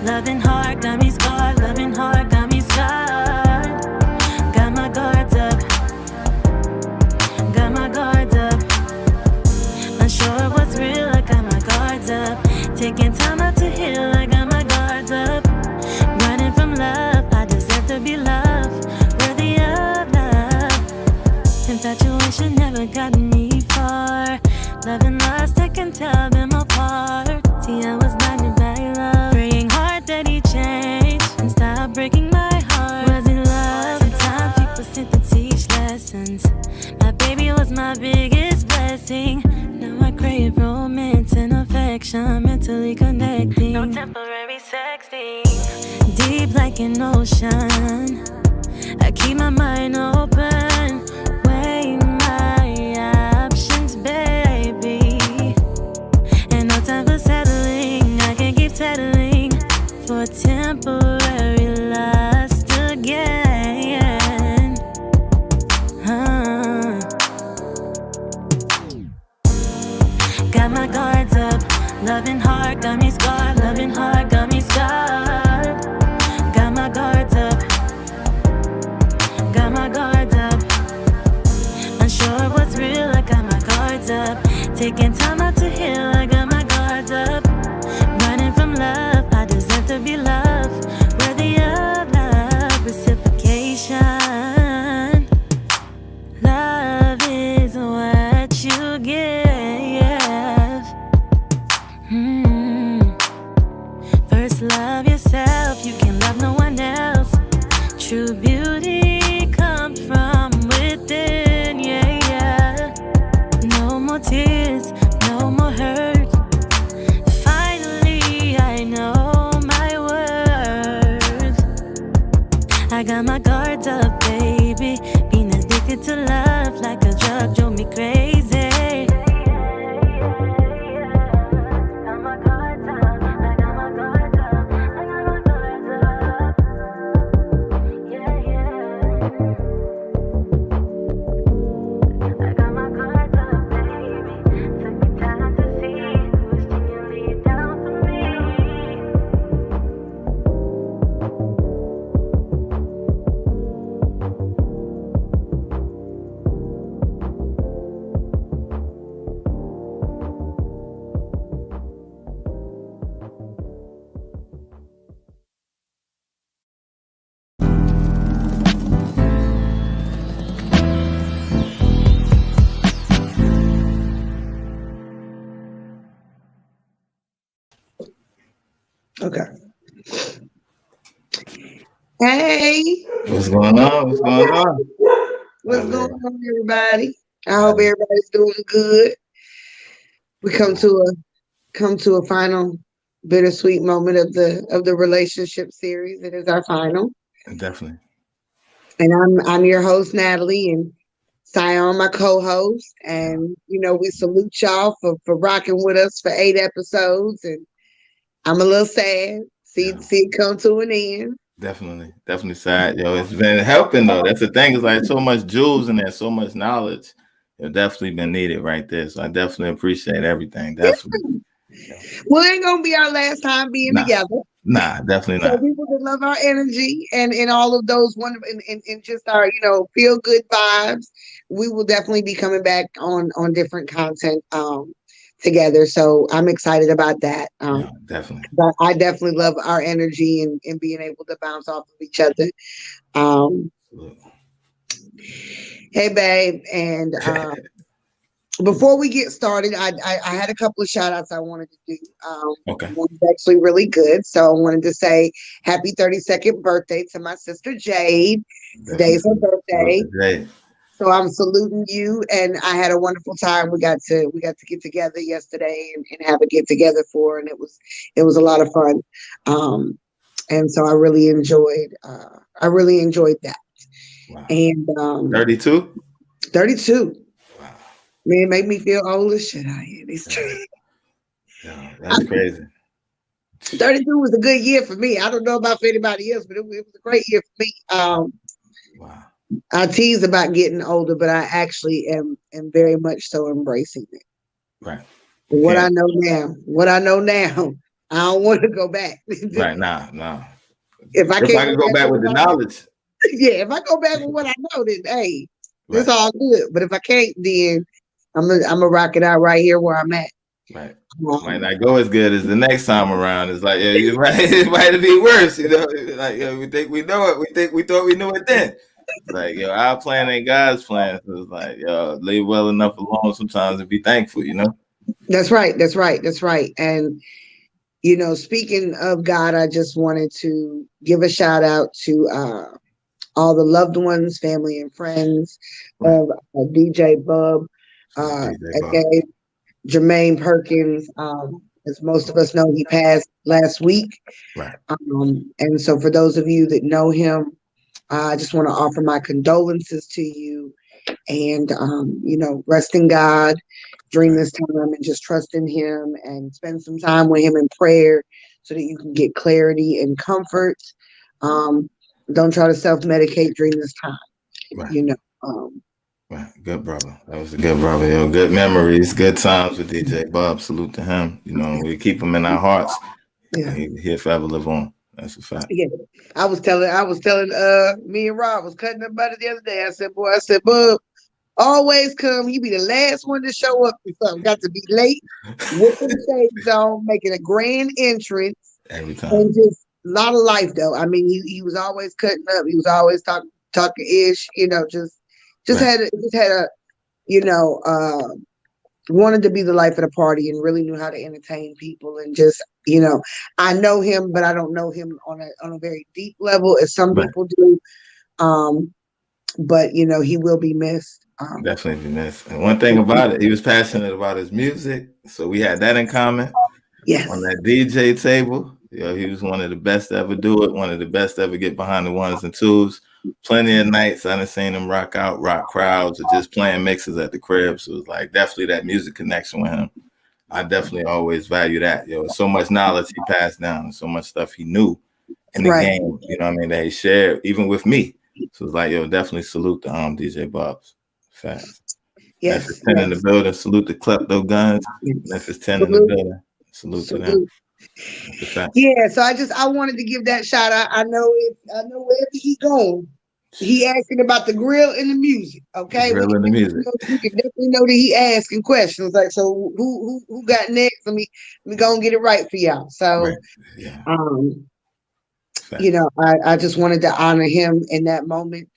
Loving hard, got me scarred. Loving hard, got me scarred. Got my guards up. Got my guards up. Unsure what's real, I got my guards up. Taking time out to heal, I got my guards up. Running from love, I deserve to be loved. Worthy of love. Infatuation never got me far. Love and lust, I can tell them apart. See, I was blinded by love. Praying hard that he changed and stop breaking my heart. Was it love? Sometimes people sit to teach lessons. My baby was my biggest blessing. Now I crave romance and affection, mentally connecting. No temporary sexting. Deep like an ocean, I keep my mind open. Weigh my options, baby. And no time for settling. I can keep settling for temporary lust again. Got my guards up. Loving hard, got me scarred. Loving hard, got me scarred. Got my guards up. Got my guards up. Unsure what's real, I got my guards up. Taking time out to heal, I got my guards up. Running from love, I deserve to be loved. Worthy of love, reciprocation. Love is what you give. First love yourself, you can love no one else. True beauty comes from within, yeah, yeah. No more tears, no more hurt. Finally, I know my worth. I got my guards up, baby. Being addicted to love like a drug drove me crazy. Okay. Hey. What's going on? What's going on? What's going on, everybody? I hope everybody's doing good. We come to a final bittersweet moment of the relationship series. It is our final. Definitely. And I'm your host, Natalie, and Sion, my co-host. And we salute y'all for rocking with us for 8 episodes. And I'm a little sad. See it come to an end. Definitely sad. It's been helping though. That's the thing. It's like so much jewels and there's so much knowledge. It's definitely been needed right there. So I definitely appreciate everything. Definitely. Yeah. Well, it ain't gonna be our last time being together. Nah, definitely not. So people that love our energy and all of those wonderful and just our feel good vibes. We will definitely be coming back on different content together. So I'm excited about that. Definitely. But I definitely love our energy and being able to bounce off of each other. Hey, babe. And before we get started, I had a couple of shout outs I wanted to do. Okay. One's actually really good. So I wanted to say happy 32nd birthday to my sister Jade. Today's her birthday. So I'm saluting you, and I had a wonderful time. We got to get together yesterday and have a get together for, and it was a lot of fun. And so I really enjoyed that. Wow. And 32? 32. Wow. Man, make me feel old as shit out here. Yeah, that's crazy. 32 was a good year for me. I don't know about for anybody else, but it was a great year for me. Wow. I tease about getting older, but I actually am very much so embracing it. Right. What I know now, I don't want to go back. Right. Nah. If I If I can't could go go back back with with the what I know, knowledge. yeah, if I go back with what I know, then hey, it's Right. all good. But if I can't, then I'm gonna rock it out right here where I'm at. Right. Might not go as good as the next time around. It's like, yeah, it might be worse, Like, we think we know it. We thought we knew it then. Like, our plan ain't God's plan. So it's like, leave well enough alone sometimes and be thankful. That's right. That's right. That's right. And speaking of God, I just wanted to give a shout out to all the loved ones, family, and friends Right. of DJ Bub, DJ Bob. aka Jermaine Perkins. As most of us know, he passed last week. Right. And so, for those of you that know him, I just want to offer my condolences to you, and rest in God during this time, and just trust in Him, and spend some time with Him in prayer, so that you can get clarity and comfort. Don't try to self-medicate during this time. Right. Right. Good brother. That was a good brother. Good memories, good times with DJ Bob. Salute to him. We keep him in our hearts. Yeah. He'll forever live on. That's a fact. Yeah. I was telling me and Rob was cutting up about it the other day. I said, Bub, always come. You be the last one to show up. Got to be late, with the shades on, making a grand entrance. Every time. And just a lot of life though. I mean, he was always cutting up. He was always talking ish, just Right. had a, wanted to be the life of the party, and really knew how to entertain people, and just, I know him, but I don't know him on a very deep level as some people do. But he will be missed. Definitely be missed. And one thing about it, he was passionate about his music, so we had that in common. Yes. On that DJ table, he was one of the best to ever do it, one of the best to ever get behind the ones and twos. Plenty of nights I done seen him rock crowds, or just playing mixes at the crib. So it was like definitely that music connection with him. I definitely always value that. So much knowledge he passed down, so much stuff he knew in the game, that he shared, even with me. So it's like, definitely salute to DJ Bob's. Facts. Yes. Memphis 10 in the building. Salute to Klepto Guns. Memphis 10 in the building. Salute to them. Yeah, so I wanted to give that shout out. I know wherever he going, he asking about the grill and the music. Okay, we can definitely know that he asking questions. Like, so who got next? Let me go and get it right for y'all. So, I just wanted to honor him in that moment,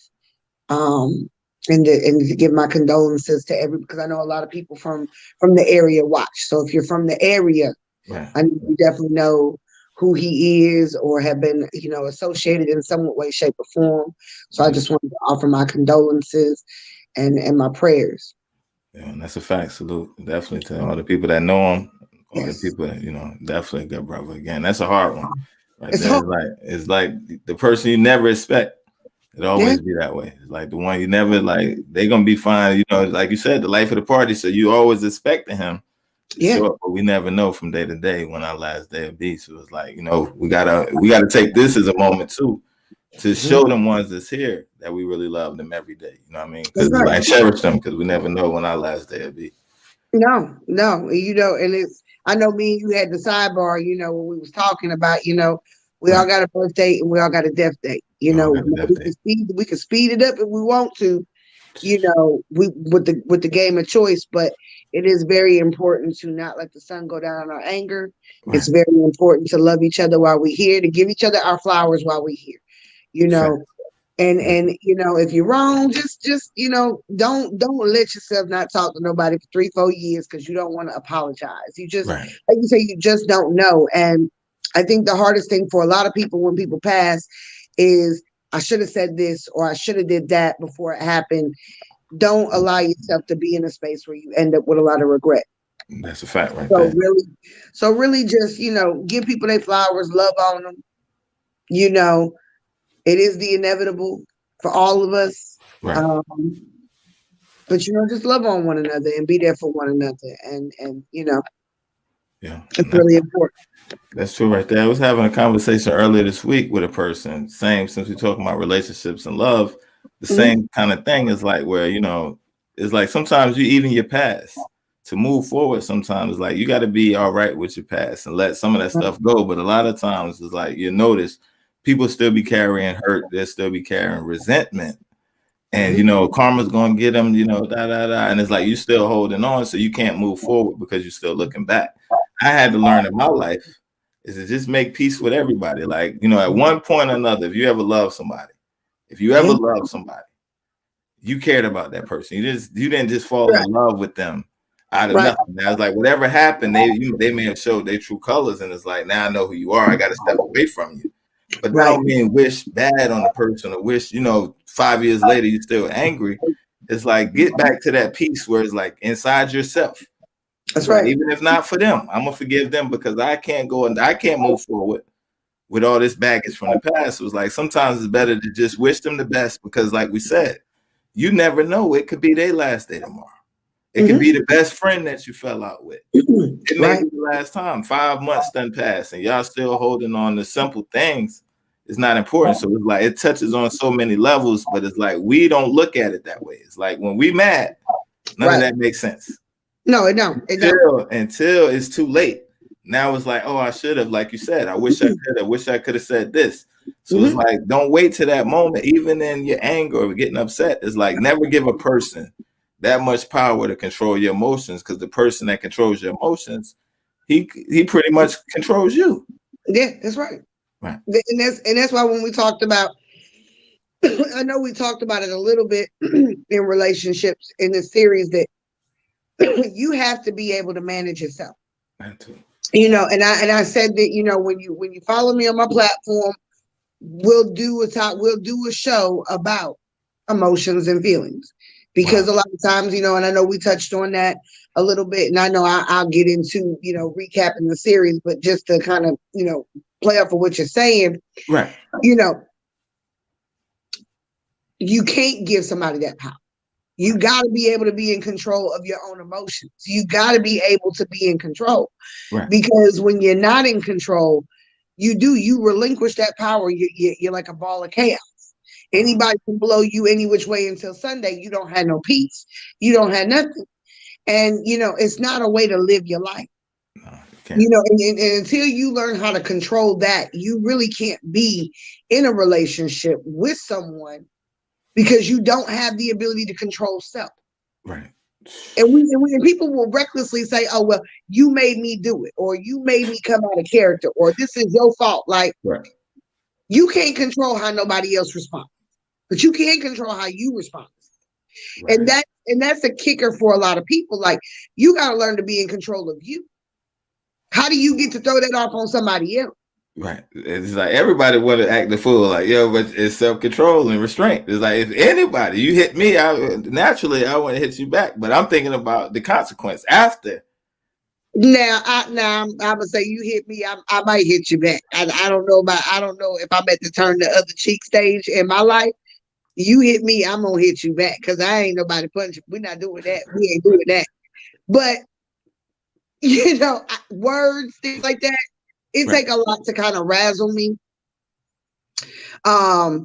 and to give my condolences to because I know a lot of people from the area watch. So if you're from the area, I know you definitely know who he is, or have been, associated in some way, shape, or form. So I just wanted to offer my condolences and my prayers. Yeah, and that's a fact. Salute definitely to all the people that know him, all the people that, definitely a good brother. Again, that's a hard one. Right there. It's like the person you never expect. It always be that way. It's like the one you never they're gonna be fine, like you said, the life of the party. So you always expecting him. Yeah. But we never know from day to day when our last day will be. So it's like, we gotta take this as a moment too, to show them ones that's here that we really love them every day. You know what I mean? Because cherish them, because we never know when our last day will be. No, and I know me and you had the sidebar, when we was talking about, we all got a birthday and we all got a death date. We can speed it up if we want to, with the game of choice, but it is very important to not let the sun go down on our anger. Right. It's very important to love each other while we're here, to give each other our flowers while we're here, and if you're wrong, just don't let yourself not talk to nobody for 3-4 years because you don't want to apologize. You just, like you say, you just don't know. And I think the hardest thing for a lot of people when people pass is, I should have said this, or I should have did that before it happened. Don't allow yourself to be in a space where you end up with a lot of regret. That's a fact right there. So really just, give people their flowers, love on them, You know, it is the inevitable for all of us. Right. Um, but just love on one another and be there for one another, and Yeah. it's really important. That's true right there. I was having a conversation earlier this week with a person, same since we're talking about relationships and love, the Mhm. same kind of thing is like where, it's like sometimes you even your past to move forward. Sometimes it's like you got to be all right with your past and let some of that stuff go. But a lot of times it's like you notice people still be carrying hurt, they'll still be carrying resentment. And karma's gonna get them, da da da. And it's like you still holding on, so you can't move forward because you're still looking back. I had to learn in my life is to just make peace with everybody. Like, at one point or another, if you ever love somebody, you cared about that person. You didn't just fall in love with them out of Right. nothing. Now it's like whatever happened, they may have showed their true colors, and it's like now I know who you are. I got to step away from you. But that don't mean wish bad on the person or wish 5 years later you're still angry. It's like get back to that peace where it's like inside yourself. That's Like, right. even if not for them, I'm gonna forgive them because I can't go and I can't move forward with all this baggage from the past. It was like sometimes it's better to just wish them the best because, like we said, you never know. It could be their last day tomorrow. It could be the best friend that you fell out with. It may be the last time. 5 months done passed, and y'all still holding on to simple things. It's not important. So it's like it touches on so many levels, but it's like we don't look at it that way. It's like when we mad, none of that makes sense. No, it don't. Until it's too late. Now it's like, oh, I should have, like you said, I wish I could have. Wish I could have said this. So it's like, don't wait to that moment, even in your anger or getting upset. It's like never give a person that much power to control your emotions, because the person that controls your emotions, he pretty much controls you. Yeah, that's right. Right. And that's why when we talked about, I know we talked about it a little bit in relationships in the series that you have to be able to manage yourself. And I said that when you follow me on my platform, we'll do a show about emotions and feelings, because a lot of times, and I know we touched on that a little bit, and I know I'll get into recapping the series, but just to kind of play off of what you're saying, right? You can't give somebody that power. You got to be able to be in control of your own emotions. You got to be able to be in control, because when you're not in control, you relinquish that power. You're like a ball of chaos. Anybody can blow you any which way until Sunday. You don't have no peace. You don't have nothing. And, it's not a way to live your life. No, and until you learn how to control that, you really can't be in a relationship with someone, because you don't have the ability to control self. Right. And people will recklessly say, oh, well, you made me do it, or you made me come out of character, or this is your fault. Like, you can't control how nobody else responds, but you can control how you respond. Right. And that's a kicker for a lot of people. Like, you got to learn to be in control of you. How do you get to throw that off on somebody else? Right. It's like everybody want to act the fool, like, but it's self-control and restraint. It's like, if anybody, you hit me, naturally I want to hit you back, but I'm thinking about the consequence after. Now I'm gonna say, you hit me, I might hit you back. I don't know if I'm at the turn the other cheek stage in my life. You hit me, I'm gonna hit you back, because I ain't nobody punching. We're not doing that. We ain't doing that. But words, things like that, it take a lot to kind of razzle me. But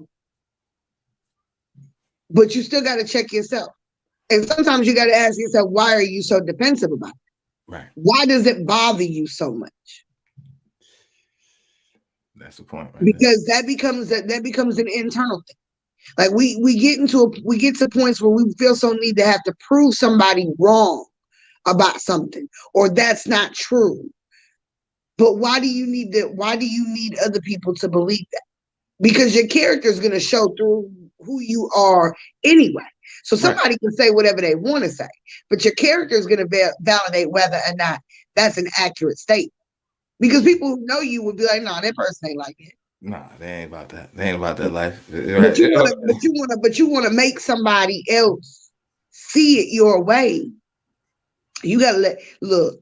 you still got to check yourself. And sometimes you got to ask yourself, why are you so defensive about it? Right. Why does it bother you so much? That's the point. Because that becomes an internal thing. Like we get to points where we feel so need to have to prove somebody wrong about something, or that's not true. But why do you need other people to believe that? Because your character is going to show through who you are anyway. So somebody can say whatever they want to say, but your character is going to validate whether or not that's an accurate statement. Because people who know you would be like, "No, that person ain't like that." Nah, they ain't about that. They ain't about that life. But you want to make somebody else see it your way. You gotta look.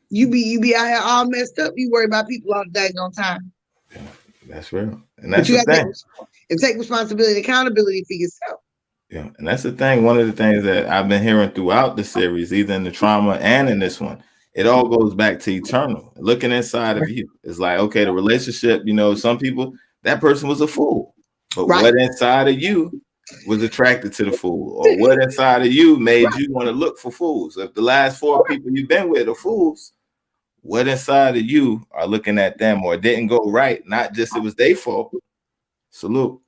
You be out here all messed up. You worry about people all the daggone time. That's real. And But that's you the got to thing. take responsibility and accountability for yourself. Yeah. And that's the thing. One of the things that I've been hearing throughout the series, either in the trauma and in this one, it all goes back to eternal. Looking inside of you. It's like, okay, the relationship, some people, that person was a fool. But what inside of you was attracted to the fool? Or what inside of you made you want to look for fools? If the last 4 people you've been with are fools, what inside of you are looking at them or didn't go right? Not just it was their fault. Salute.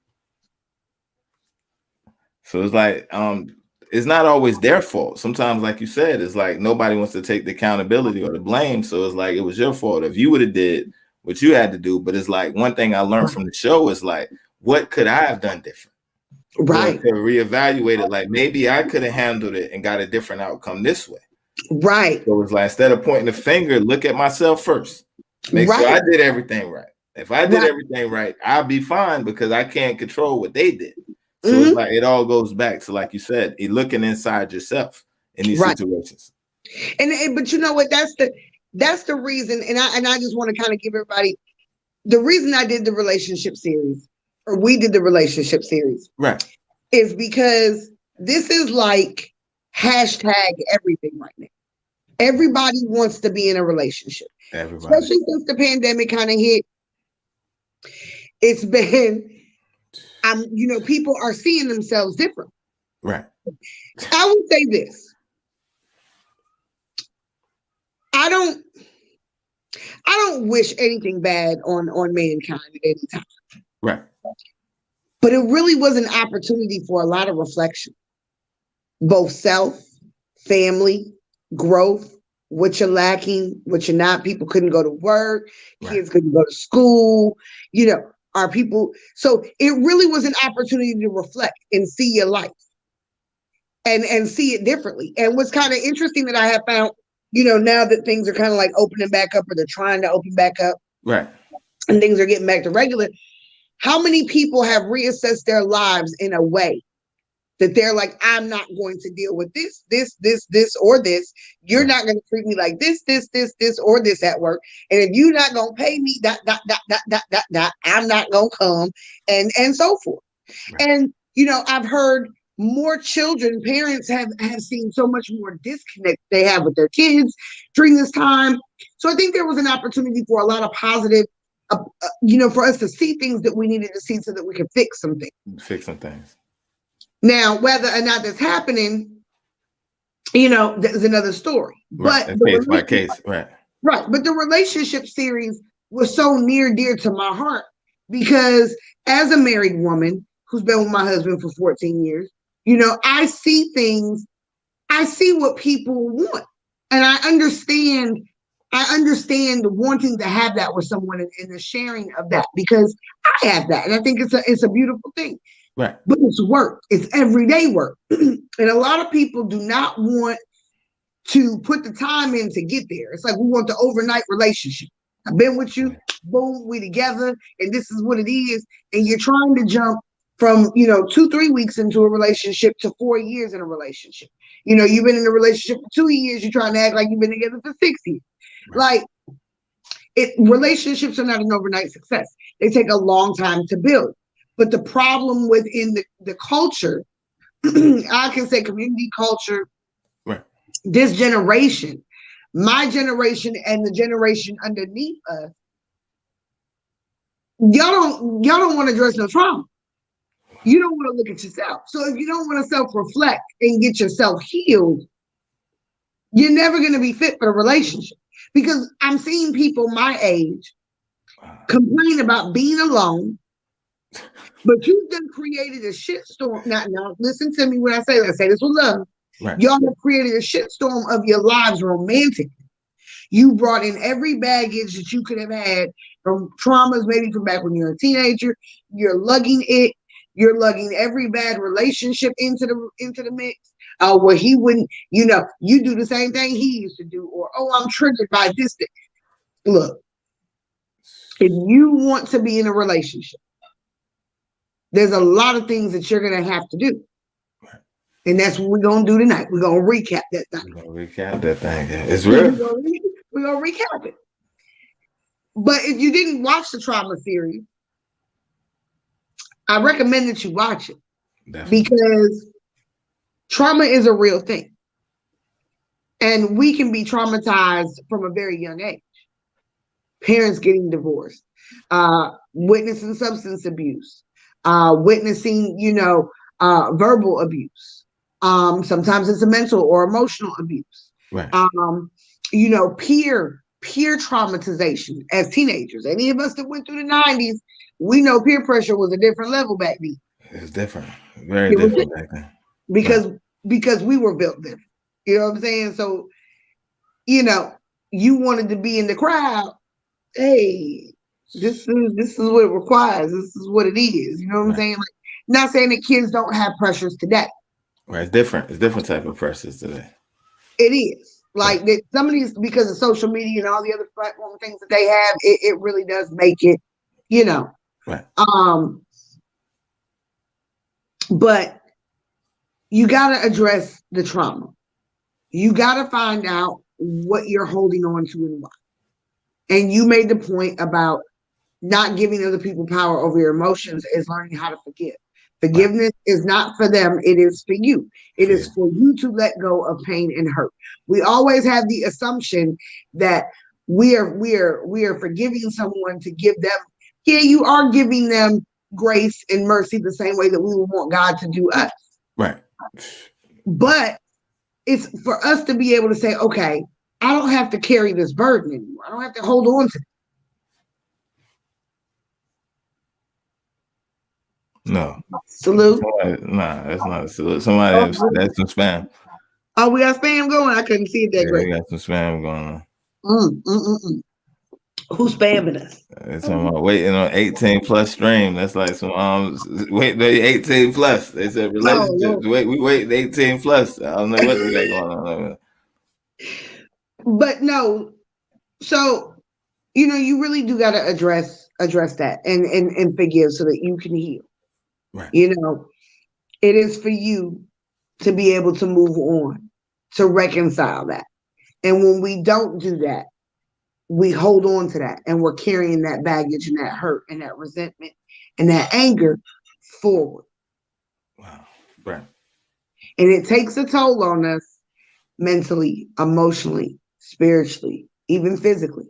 So it's like, it's not always their fault. Sometimes, like you said, it's like nobody wants to take the accountability or the blame. So it's like it was your fault if you would have did what you had to do. But it's like one thing I learned from the show is like, what could I have done different? Right. Or to reevaluate it, like maybe I could have handled it and got a different outcome this way. Right. So it's like instead of pointing the finger, look at myself first. Make sure I did everything right. If I did everything right, I'll be fine because I can't control what they did. So it's like it all goes back to, like you said, looking inside yourself in these situations. And but you know what? That's the reason. And I just want to kind of give everybody the reason I did the relationship series, or we did the relationship series, right? Is because this is like hashtag everything right now. Everybody wants to be in a relationship, especially since the pandemic kind of hit. It's been, people are seeing themselves different. Right. I would say this. I don't wish anything bad on mankind at any time. Right. But it really was an opportunity for a lot of reflection. Both self, family, growth, what you're lacking, what you're not. People couldn't go to work, kids couldn't go to school, our people. So it really was an opportunity to reflect and see your life and see it differently. And what's kind of interesting that I have found, now that things are kind of like opening back up, or they're trying to open back up, right, and things are getting back to regular, how many people have reassessed their lives in a way that they're like, I'm not going to deal with this, or this. You're not going to treat me like this, or this at work. And if you're not going to pay me, I'm not going to come, and so forth. Right. And, I've heard more children, parents have seen so much more disconnect they have with their kids during this time. So I think there was an opportunity for a lot of positive, for us to see things that we needed to see so that we could fix some things. Now, whether or not that's happening, there's another story. Right. But case by case, right. Right. But the relationship series was so near dear to my heart because as a married woman who's been with my husband for 14 years, I see things, I see what people want. And I understand wanting to have that with someone and the sharing of that, because I have that. And I think it's a beautiful thing. Right. But it's work. It's everyday work. And a lot of people do not want to put the time in to get there. It's like we want the overnight relationship. I've been with you, boom, we together, and this is what it is. And you're trying to jump from, 2-3 weeks into a relationship to 4 years in a relationship. You've been in a relationship for 2 years, you're trying to act like you've been together for 6 years. Right. Relationships are not an overnight success. They take a long time to build. But the problem within the culture, I can say community culture, right. This generation, my generation and the generation underneath us, y'all don't want to address no trauma. You don't want to look at yourself. So if you don't want to self-reflect and get yourself healed, you're never going to be fit for the relationship. Because I'm seeing people my age complain about being alone, but you've done created a shitstorm. Now, listen to me when I say this with love. Right. Y'all have created a shitstorm of your lives romantically. You brought in every baggage that you could have had from traumas, maybe from back when you were a teenager. You're lugging it. You're lugging every bad relationship into the mix. Where he wouldn't, you do the same thing he used to do, or I'm triggered by this thing. Look, if you want to be in a relationship, there's a lot of things that you're gonna have to do. Right. And that's what we're gonna do tonight. We're gonna recap that thing. It's real. We're gonna recap it. But if you didn't watch the trauma series, I recommend that you watch it. Definitely. Because trauma is a real thing. And we can be traumatized from a very young age. Parents getting divorced, witnessing substance abuse, witnessing, verbal abuse. Sometimes it's a mental or emotional abuse. Right. Peer traumatization as teenagers. Any of us that went through the 90s, we know peer pressure was a different level back then. It's different. Very It was different back then. because we were built different. You know what I'm saying? So, you wanted to be in the crowd. Hey, this is what it requires. This is what it is. You know what I'm saying? Like, not saying that kids don't have pressures today. Right. It's different. It's different type of pressures today. It is. Like that some of these, because of social media and all the other platform things that they have, it really does make it, Right. But you gotta address the trauma. You gotta find out what you're holding on to and why. And you made the point about not giving other people power over your emotions is learning how to forgive. Forgiveness is not for them, it is for you. It is for you to let go of pain and hurt. We always have the assumption that we are forgiving someone to give them, you are giving them grace and mercy the same way that we would want God to do us. Right. But it's for us to be able to say, okay, I don't have to carry this burden anymore. I don't have to hold on to it. No. Salute. Nah, that's not a salute. Somebody that's some spam. Oh, we got spam going? I couldn't see it that great. We got some spam going on. Who's spamming us? It's about waiting on 18 plus stream. That's like some wait, 18 plus. They said relationships. We wait 18 plus. I don't know what they got going on. But no, so you really do got to address that and forgive so that you can heal. Right. It is for you to be able to move on, to reconcile that. And when we don't do that, we hold on to that and we're carrying that baggage and that hurt and that resentment and that anger forward. Wow. Right. And it takes a toll on us mentally, emotionally, spiritually, even physically.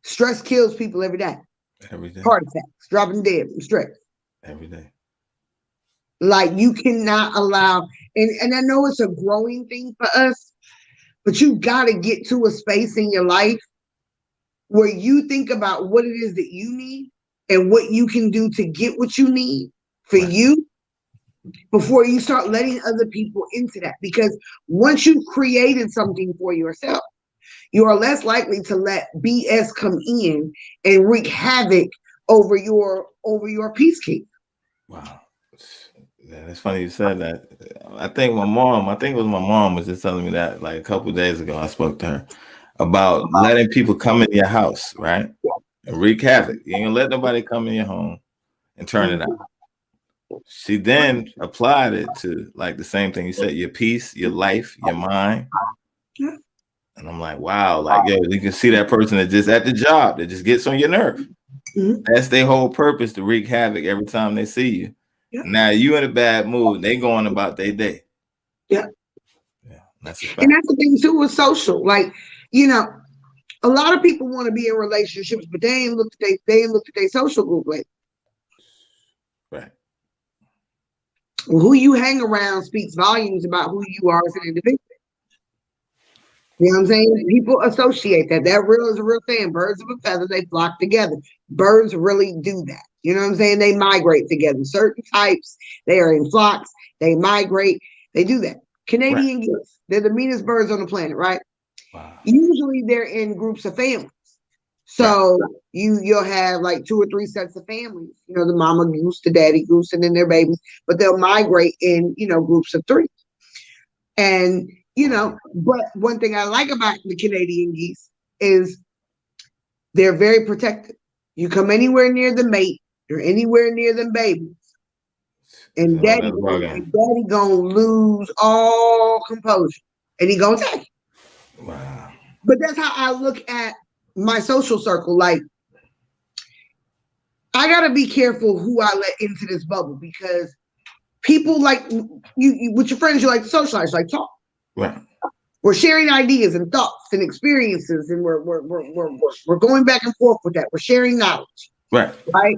Stress kills people every day. Every day. Heart attacks, dropping dead from stress. Every day. Like you cannot allow, and I know it's a growing thing for us, but you got to get to a space in your life where you think about what it is that you need and what you can do to get what you need for you before you start letting other people into that. Because once you've created something for yourself, you are less likely to let BS come in and wreak havoc over your peacekeeping. Wow. Yeah, it's funny you said that. I think it was my mom was just telling me that like a couple of days ago. I spoke to her about letting people come in your house, right? And wreak havoc. You ain't gonna let nobody come in your home and turn it out. She then applied it to like the same thing you said, your peace, your life, your mind. And I'm like, wow, like, yo, you can see that person that just at the job that just gets on your nerve. That's their whole purpose, to wreak havoc every time they see you. Now you in a bad mood, they going about their day. That's a fact. And that's the thing too with social. Like, a lot of people want to be in relationships, but they ain't looked at their social group lately. Right. Well, who you hang around speaks volumes about who you are as an individual. You know what I'm saying? People associate that. That real is a real thing. Birds of a feather, they flock together. Birds really do that. You know what I'm saying? They migrate together. Certain types, they are in flocks. They migrate. They do that. Canadian geese, they're the meanest birds on the planet, right? Wow. Usually they're in groups of families. So you'll have like 2 or 3 sets of families. The mama goose, the daddy goose, and then their babies. But they'll migrate in, groups of 3. And but one thing I like about the Canadian geese is they're very protective. You come anywhere near the mate or anywhere near them babies, and daddy gonna lose all composure, and he gonna attack you. Wow. But that's how I look at my social circle. Like, I gotta be careful who I let into this bubble because people like you with your friends, you like to socialize, like talk. Right. We're sharing ideas and thoughts and experiences, and we're going back and forth with that. We're sharing knowledge. Right. Right.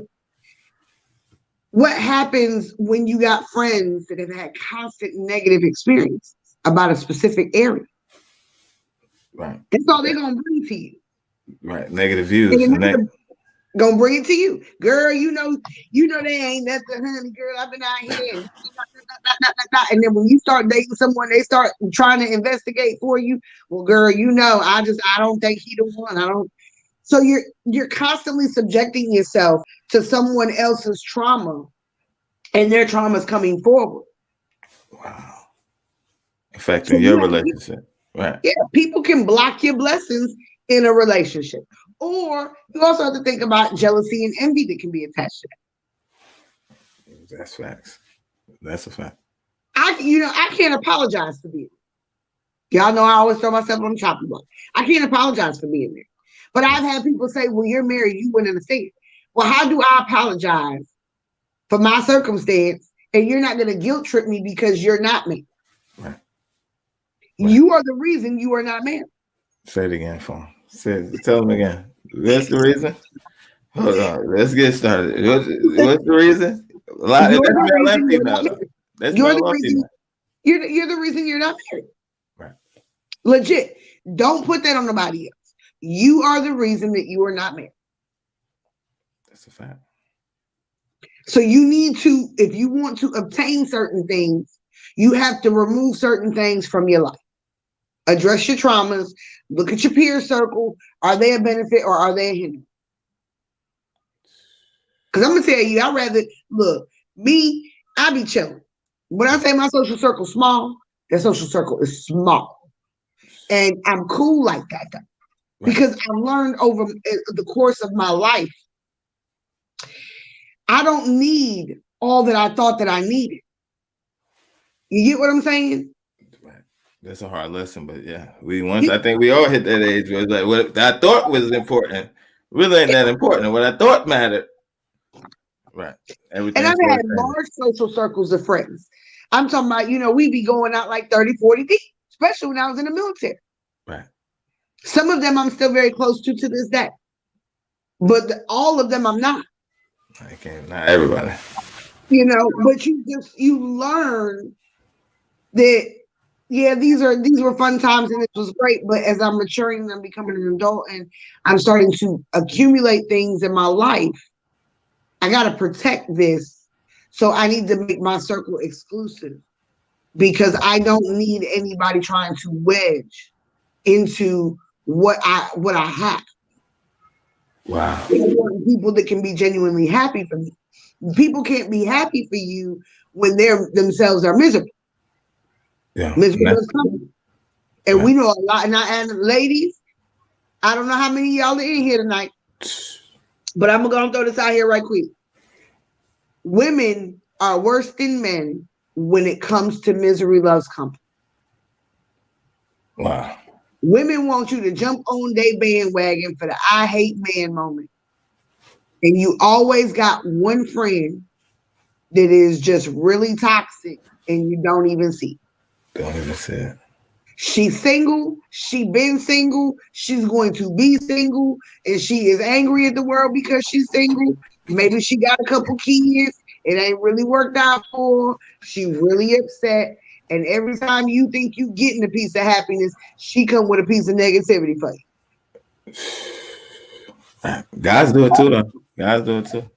What happens when you got friends that have had constant negative experiences about a specific area? Right. That's all they're gonna bring to you. Right. Negative views. Gonna bring it to you, girl. You know they ain't nothing, honey. Girl, I've been out here, and then when you start dating someone, they start trying to investigate for you. Well, girl, I don't think he the one. I don't. So you're constantly subjecting yourself to someone else's trauma, and their trauma is coming forward. Wow. Affecting your relationship. Right. Yeah, people can block your blessings in a relationship. Or you also have to think about jealousy and envy that can be attached to that. That's facts. That's a fact. I can't apologize for being there. Y'all know I always throw myself on the chopping block. I can't apologize for being there. But I've had people say, well, you're married, you wouldn't understand. Well, how do I apologize for my circumstance and you're not going to guilt trip me because you're not married? Right. You are the reason you are not married. Say it again for him. Tell them again. That's the reason? Hold on. Let's get started. What's the reason? A lot of male and female. You're the reason you're not married. Right. Legit. Don't put that on nobody else. You are the reason that you are not married. That's a fact. So you need to, if you want to obtain certain things, you have to remove certain things from your life. Address your traumas. Look at your peer circle. Are they a benefit or are they a hindrance? Because I'm going to tell you, I'd rather, I be chilling. When I say my social circle is small, that social circle is small. And I'm cool like that, though. Right. Because I've learned over the course of my life, I don't need all that I thought that I needed. You get what I'm saying? That's a hard lesson, but yeah, I think we all hit that age where it's like what I thought was important really ain't that important. What I thought mattered, right? Everything. And I've had large social circles of friends. I'm talking about, we be going out like 30, 40 deep, especially when I was in the military. Right. Some of them I'm still very close to this day, but all of them I'm not. I can't. Not everybody. But you learn that. Yeah, these were fun times and it was great. But as I'm maturing and I'm becoming an adult and I'm starting to accumulate things in my life, I got to protect this. So I need to make my circle exclusive because I don't need anybody trying to wedge into what I have. Wow. People that can be genuinely happy for me. People can't be happy for you when they're themselves are miserable. Yeah. And we know a lot. And ladies, I don't know how many of y'all are in here tonight, but I'm going to throw this out here right quick. Women are worse than men when it comes to misery loves company. Wow. Women want you to jump on their bandwagon for the I hate man moment. And you always got one friend that is just really toxic and you don't even see. Don't even see it. She's single. She been single. She's going to be single. And she is angry at the world because she's single. Maybe she got a couple kids. It ain't really worked out for her. She's really upset. And every time you think you getting a piece of happiness, she come with a piece of negativity for you. Guys do it too, though. Guys do it too.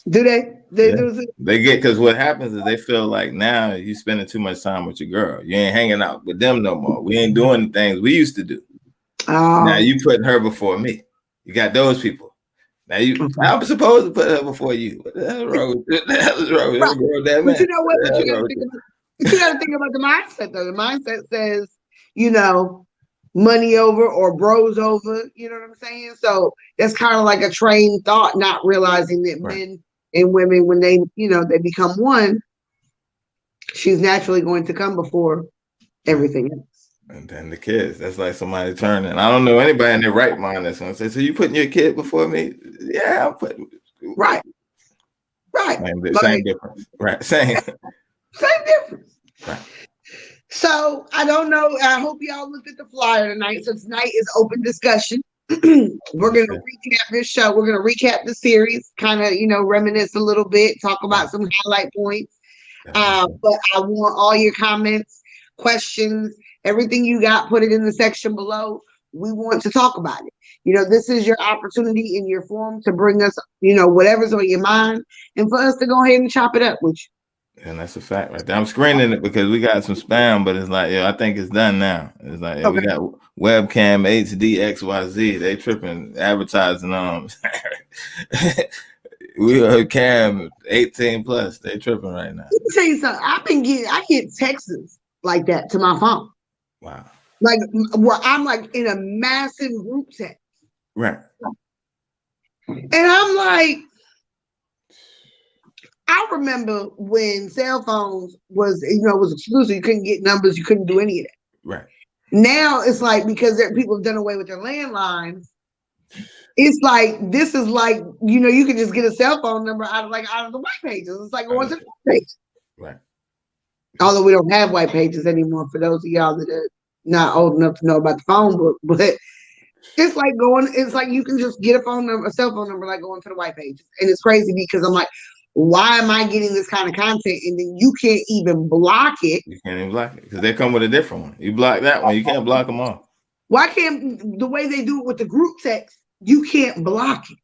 Do they? They get, because what happens is they feel like now you spending too much time with your girl. You ain't hanging out with them no more. We ain't doing the things we used to do. Now you putting her before me. You got those people. Now I'm supposed to put her before you. What the hell is wrong with that man? But you know what? But you got to think about the mindset, though. The mindset says, money over or bros over. You know what I'm saying? So that's kind of like a trained thought, not realizing that men and women, when they become one, she's naturally going to come before everything else. And then the kids, that's like somebody turning. I don't know anybody in their right mind that's going to say, so you putting your kid before me? Yeah, I'm putting. Right. Right. Same difference. Right. Same. Same difference. Right. So I don't know. I hope y'all looked at the flyer tonight. So tonight is open discussion. We're going to recap this show. We're going to recap the series, kind of, reminisce a little bit, talk about some highlight points. But I want all your comments, questions, everything you got, put it in the section below. We want to talk about it. This is your opportunity in your forum to bring us, whatever's on your mind, and for us to go ahead and chop it up with you. And that's a fact right there. I'm screening it because we got some spam, but it's like, I think it's done now. It's like, we got webcam HD XYZ. They tripping advertising we are cam 18 plus. They tripping right now. Let me tell you something. I get texts like that to my phone. Wow. Like where I'm like in a massive group text. Right. And I'm like, I remember when cell phones was exclusive. You couldn't get numbers. You couldn't do any of that. Right. Now it's like, because people have done away with their landlines, it's like, this is like, you can just get a cell phone number out of the white pages. It's like going to the white pages. Right. Although we don't have white pages anymore, for those of y'all that are not old enough to know about the phone book, but it's like you can just get a cell phone number, like going to the white pages. And it's crazy because I'm like, why am I getting this kind of content? And then you can't even block it. You can't even block it because they come with a different one. You block that one, you can't block them all. Why can't the way they do it with the group text, you can't block it?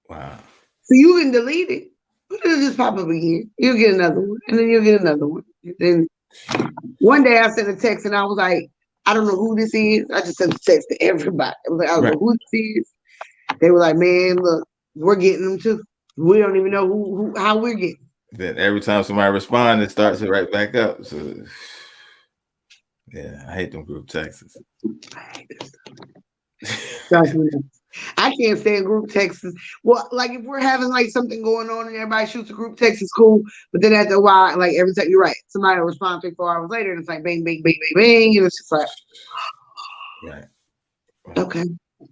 Wow. So you can delete it, but it'll just pop up again. You'll get another one, and then you'll get another one. And then one day I sent a text and I was like, I don't know who this is. I just sent a text to everybody. I was like, I don't know who this is. They were like, man, look, we're getting them too. We don't even know how we're getting. Then every time somebody responds, it starts it right back up. So yeah, I hate them group texts. I can't stand group texts. Well, like if we're having like something going on and everybody shoots a group text, it's cool. But then after a while, like every time you're right, somebody will respond 3-4 hours later, and it's like bang, bang, bang, bang, bang, and it's just like, right. Okay.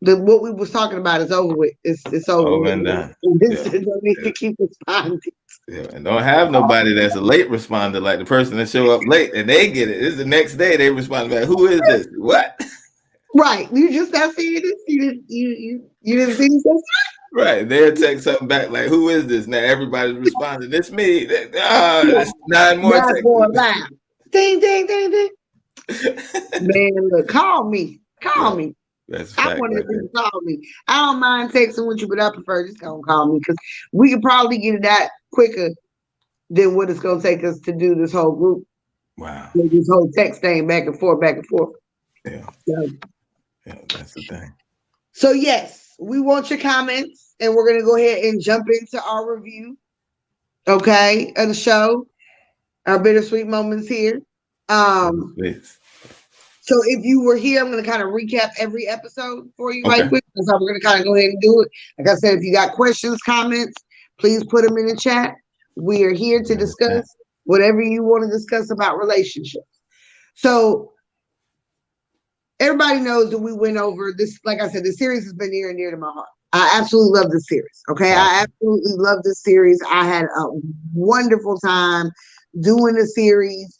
What we was talking about is over with. It's over and done. Don't need to keep responding. Yeah, and don't have nobody that's a late responder, like the person that show up late and they get it. It's the next day they respond back. Who is this? What? Right. You just not seeing this. You didn't see this. Right. They'll text something back like, who is this? Now everybody's responding. It's me. It's 9 more texts. Loud. Ding, ding, ding, ding. Man, look, call me. Call me. That's I want you to call me. I don't mind texting with you, but I prefer just gonna call me because we could probably get it out quicker than what it's gonna take us to do this whole group. Wow. This whole text thing back and forth, back and forth. Yeah. So, yeah, that's the thing. So yes, we want your comments, and we're gonna go ahead and jump into our review, of the show, our bittersweet moments here. Please. So if you were here, I'm going to kind of recap every episode for you right quick. That's how we're going to kind of go ahead and do it. Like I said, if you got questions, comments, please put them in the chat. We are here to discuss whatever you want to discuss about relationships. So everybody knows that we went over this. Like I said, the series has been near and dear to my heart. I absolutely love this series. Okay. I absolutely love this series. I had a wonderful time doing the series.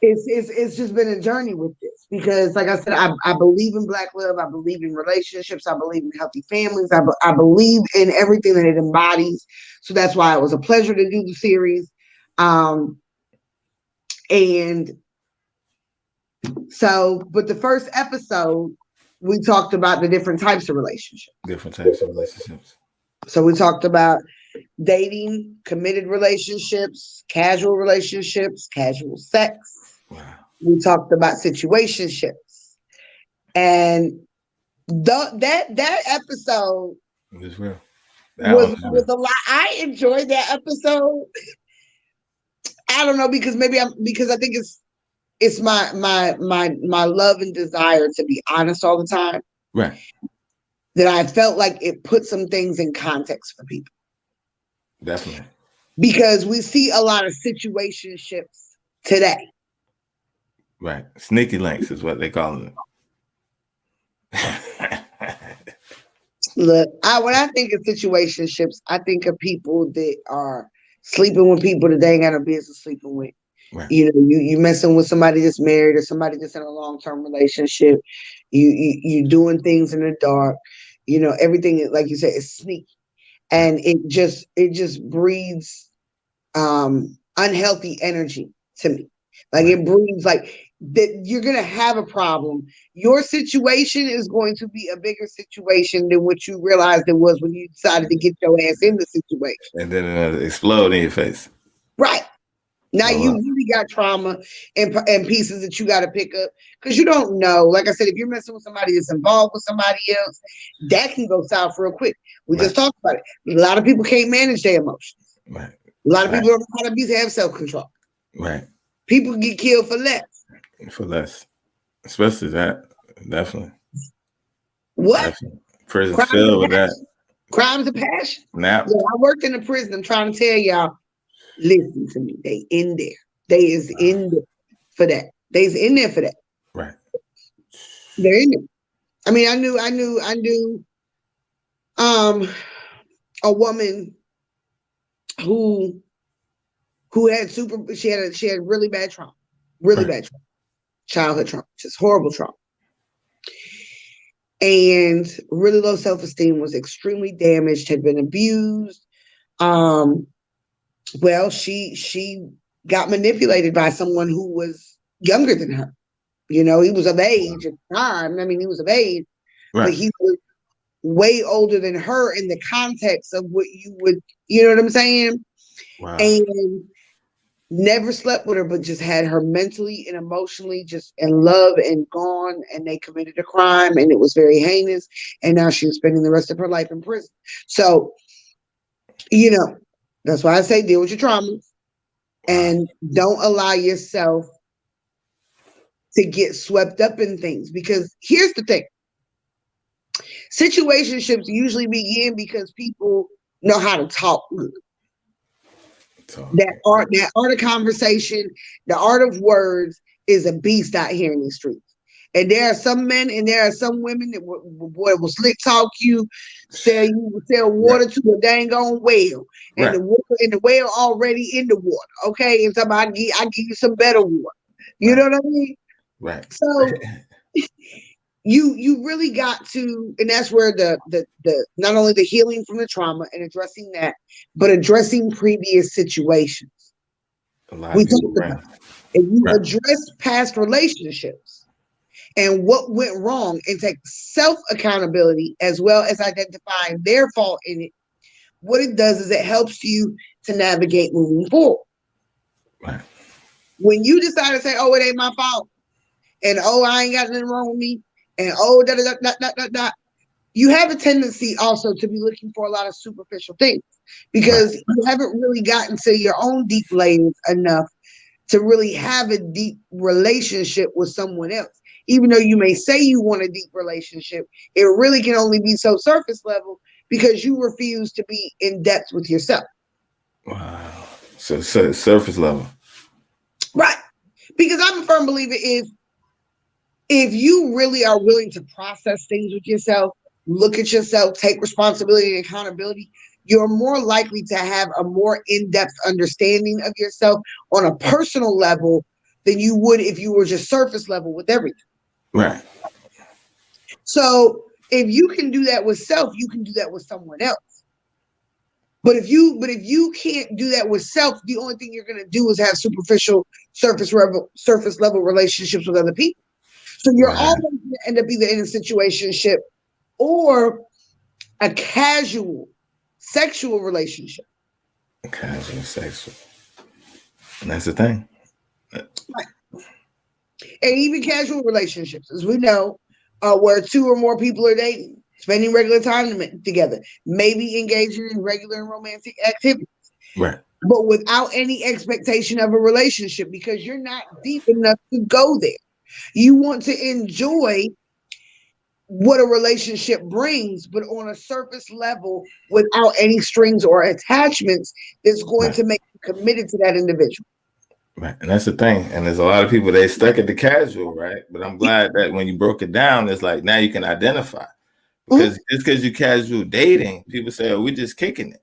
It's just been a journey with this because, like I said, I believe in Black love. I believe in relationships. I believe in healthy families. I believe in everything that it embodies. So that's why it was a pleasure to do the series. But the first episode, we talked about the different types of relationships. So we talked about dating, committed relationships, casual sex. Wow. We talked about situationships, and that episode was real. Was a lot. I enjoyed that episode. I don't know because I think it's my love and desire to be honest all the time. Right. That I felt like it put some things in context for people. Definitely. Because we see a lot of situationships today. Right. Sneaky links is what they call them. Look, when I think of situationships, I think of people that are sleeping with people that they ain't got no business sleeping with. Right. You know, you messing with somebody that's married or somebody that's in a long-term relationship. You doing things in the dark. You know, everything like you said is sneaky, and it just breeds unhealthy energy to me. Like Right. it breeds like that you're gonna have a problem. Your situation is going to be a bigger situation than what you realized it was when you decided to get your ass in the situation. And then it'll explode in your face. Right. Now I you love really got trauma and pieces that you got to pick up because you don't know. Like I said, if you're messing with somebody that's involved with somebody else, that can go south real quick. We Right. just talked about it. A lot of people can't manage their emotions. Right. A lot of Right. people don't know how to have self-control. Right. People get killed for less. For less. Especially that. Definitely. What? Definitely. Prison's Crimes filled of with that. passion. Crimes of passion. Nap. Yeah, I worked in a prison. I'm trying to tell y'all, listen to me. They in there. They is in there for that. They's in there for that. Right. They're in there. I mean, I knew a woman who had she had really bad trauma. Really bad trauma. Childhood trauma. Just horrible trauma. And really low self-esteem, was extremely damaged, had been abused. Well, she got manipulated by someone who was younger than her. You know, he was of age at the time. I mean, he was of age, but Right. he was way older than her in the context of what you would, you know what I'm saying? Wow. And never slept with her, but just had her mentally and emotionally just in love and gone. And they committed a crime, and it was very heinous. And now she's spending the rest of her life in prison. So, you know, that's why I say deal with your traumas and don't allow yourself to get swept up in things. Because here's the thing. Situationships usually begin because people know how to talk good. That art of conversation, the art of words is a beast out here in these streets. And there are some men and there are some women that will slick talk you, sell water to a dang on well, and the well already in the water. Okay, and somebody I give you some better water. You know what I mean? Right. So you really got to, and that's where the not only the healing from the trauma and addressing that, but addressing previous situations. We talked about if you address past relationships and what went wrong and take self accountability as well as identifying their fault in it, what it does is it helps you to navigate moving forward. Right. When you decide to say, "Oh, it ain't my fault," and "Oh, I ain't got nothing wrong with me," and "Oh, da da da da da da," you have a tendency also to be looking for a lot of superficial things because you haven't really gotten to your own deep layers enough to really have a deep relationship with someone else. Even though you may say you want a deep relationship, it really can only be so surface level because you refuse to be in depth with yourself. Wow. So surface level. Right. Because I'm a firm believer if you really are willing to process things with yourself, look at yourself, take responsibility and accountability, you're more likely to have a more in-depth understanding of yourself on a personal level than you would if you were just surface level with everything. Right. So if you can do that with self, you can do that with someone else. But if you can't do that with self, the only thing you're going to do is have superficial surface level relationships with other people. So you're always going to end up either in a situationship or a casual sexual relationship. Casual sexual. And that's the thing. Right. And even casual relationships, as we know, where two or more people are dating, spending regular time together, maybe engaging in regular and romantic activities. Right. But without any expectation of a relationship because you're not deep enough to go there. You want to enjoy what a relationship brings, but on a surface level without any strings or attachments that's going to make you committed to that individual. Right. And that's the thing. And there's a lot of people, they stuck at the casual, right? But I'm glad that when you broke it down, it's like now you can identify. Because just because you casual dating, people say, "Oh, we just kicking it."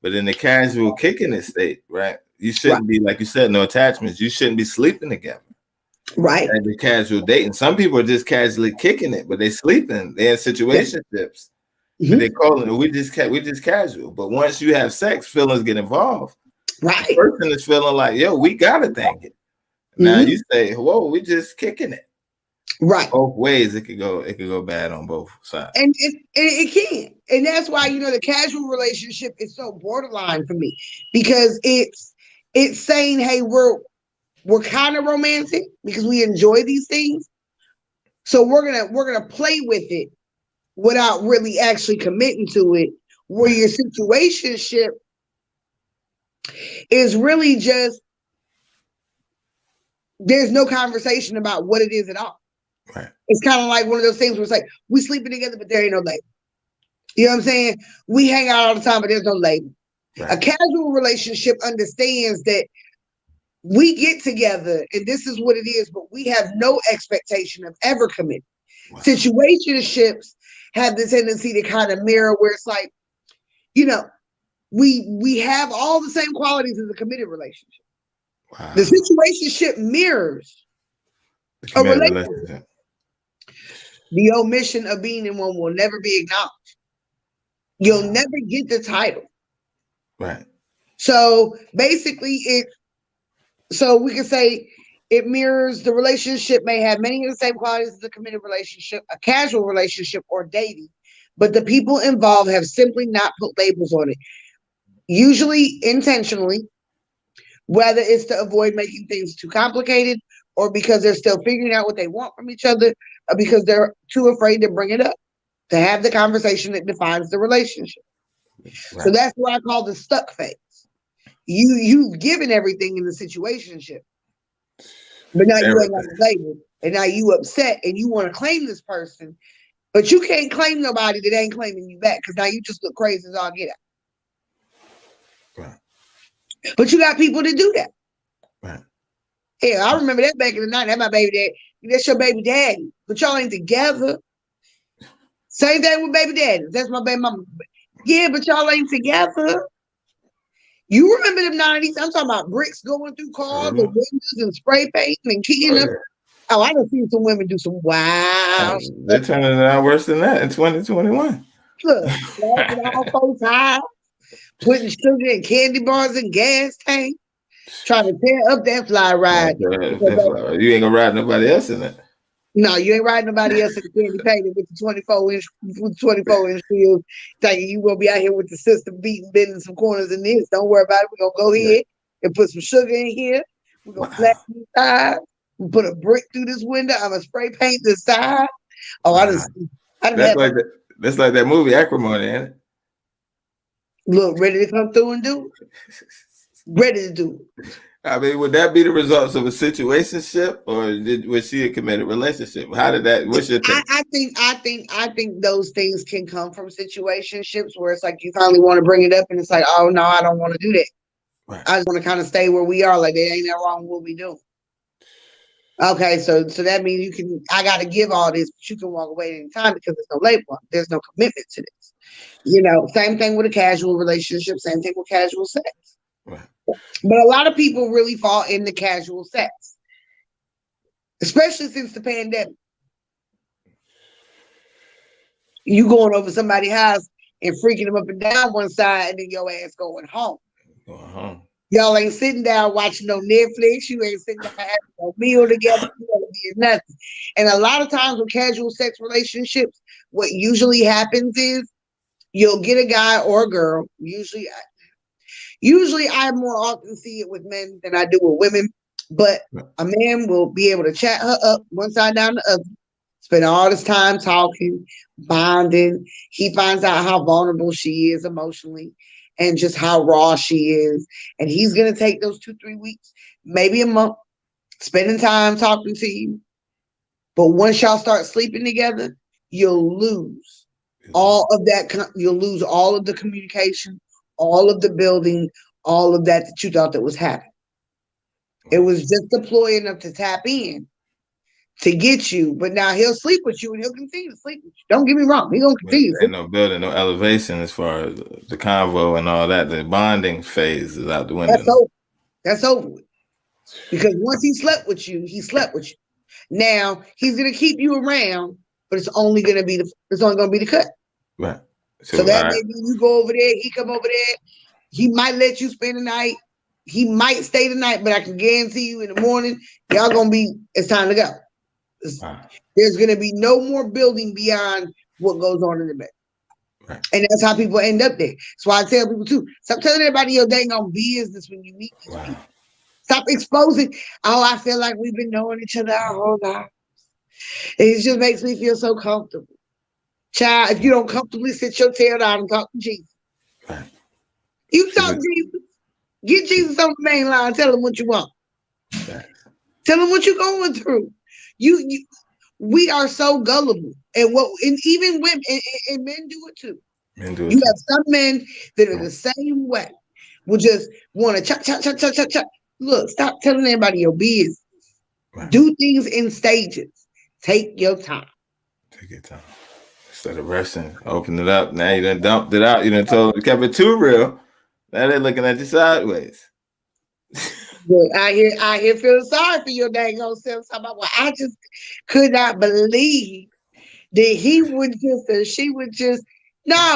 But in the casual kicking it state, right? You shouldn't be, like you said, no attachments. You shouldn't be sleeping together. Right. And the casual dating. Some people are just casually kicking it, but they sleeping. They're in situationships. But they call it, we just casual. But once you have sex, feelings get involved. Right. The person is feeling like, yo, we gotta thank it. Now you say, whoa, we just kicking it. Right. Both ways it could go bad on both sides. And it can. And that's why, the casual relationship is so borderline for me, because it's saying, hey, we're kind of romantic because we enjoy these things. So we're gonna play with it without really actually committing to it. Where your situationship is really just, there's no conversation about what it is at all. Right. It's kind of like one of those things where it's like, we sleeping together, but there ain't no label. You know what I'm saying? We hang out all the time, but there's no label. Right. A casual relationship understands that we get together and this is what it is, but we have no expectation of ever committing. Wow. Situationships have the tendency to kind of mirror where it's like, we have all the same qualities as a committed relationship. Wow. The situationship mirrors a relationship. The omission of being in one will never be acknowledged. You'll never get the title. Right. So basically so we can say it mirrors, the relationship may have many of the same qualities as a committed relationship, a casual relationship, or dating, but the people involved have simply not put labels on it. Usually intentionally, whether it's to avoid making things too complicated or because they're still figuring out what they want from each other, or because they're too afraid to bring it up, to have the conversation that defines the relationship. Right. So that's what I call the stuck phase. You've given everything in the situationship, but now you ain't got the label, and now you upset and you want to claim this person, but you can't claim nobody that ain't claiming you back, because now you just look crazy as all get out. Right. But you got people that do that. Right. Yeah, I remember that back in the night. That's my baby dad. That's your baby daddy, but y'all ain't together. Same thing with baby daddy. That's my baby mama. Yeah, but y'all ain't together. You remember them 90s? I'm talking about bricks going through cars and windows and spray paint and keying them. Oh, I done seen some women do some wow. They're turning it out worse than that in 2021. Look, all 4 times, putting sugar and candy bars in gas tanks, trying to tear up that fly ride. You ain't gonna ride nobody else in it. No, you ain't riding nobody else in the candy painted with the 24-inch wheels, thinking you gonna be out here with the system bending some corners in this. Don't worry about it. We're gonna go ahead and put some sugar in here. We're gonna flatten the sides. We put a brick through this window. I'm gonna spray paint the side. Oh, I that's like that movie Acrimony, ain't it? Look, ready to come through and do it. Ready to do it. I mean, would that be the results of a situationship, or was she a committed relationship? How did that? What's your take? I think those things can come from situationships where it's like you finally want to bring it up, and it's like, oh no, I don't want to do that. Right. I just want to kind of stay where we are. Like, there ain't nothing wrong with what we do. Okay, so that means I got to give all this, but you can walk away at any time because there's no label. There's no commitment to this. Same thing with a casual relationship. Same thing with casual sex. Right. But a lot of people really fall into casual sex, especially since the pandemic. You going over somebody's house and freaking them up and down one side, and then your ass going home. Y'all ain't sitting down watching no Netflix. You ain't sitting down having no meal together. Nothing. And a lot of times with casual sex relationships, what usually happens is you'll get a guy or a girl. Usually I more often see it with men than I do with women, but a man will be able to chat her up one side down the other, spend all this time talking, bonding. He finds out how vulnerable she is emotionally and just how raw she is. And he's going to take those 2-3 weeks, maybe a month, spending time talking to you. But once y'all start sleeping together, you'll lose all of that. You'll lose all of the communication, all of the building, all of that you thought that was happening. It was just a ploy enough to tap in to get you, but now he'll sleep with you and he'll continue to sleep with you. Don't get me wrong, he's gonna continue. Ain't no building, no elevation as far as the convo and all that. The bonding phase is out the window. That's over. That's over with. Because once he slept with you, he slept with you. Now he's gonna keep you around, but it's only gonna be the cut. Right. So that maybe you go over there, he come over there, he might let you spend the night, he might stay the night, but I can guarantee you in the morning, y'all gonna be, it's time to go. There's gonna be no more building beyond what goes on in the bed. Right. And that's how people end up there. That's why I tell people too, stop telling everybody your dang on business when you meet these people. Stop exposing, oh, I feel like we've been knowing each other our whole lives. It just makes me feel so comfortable. Child, if you don't comfortably sit your tail down and talk to Jesus. Right. You talk to Jesus. Get Jesus on the main line. Tell him what you want. Right. Tell him what you're going through. We are so gullible. And even women and men do it too. You have some men that are the same way. Will just want to chop. Look, stop telling everybody your business. Right. Do things in stages. Take your time. Take your time. Instead of rushing, open it up. Now you done dumped it out. You done kept it too real. Now they're looking at you sideways. Look, I hear feeling sorry for your dang old self. Well, I just could not believe that he would just or she would just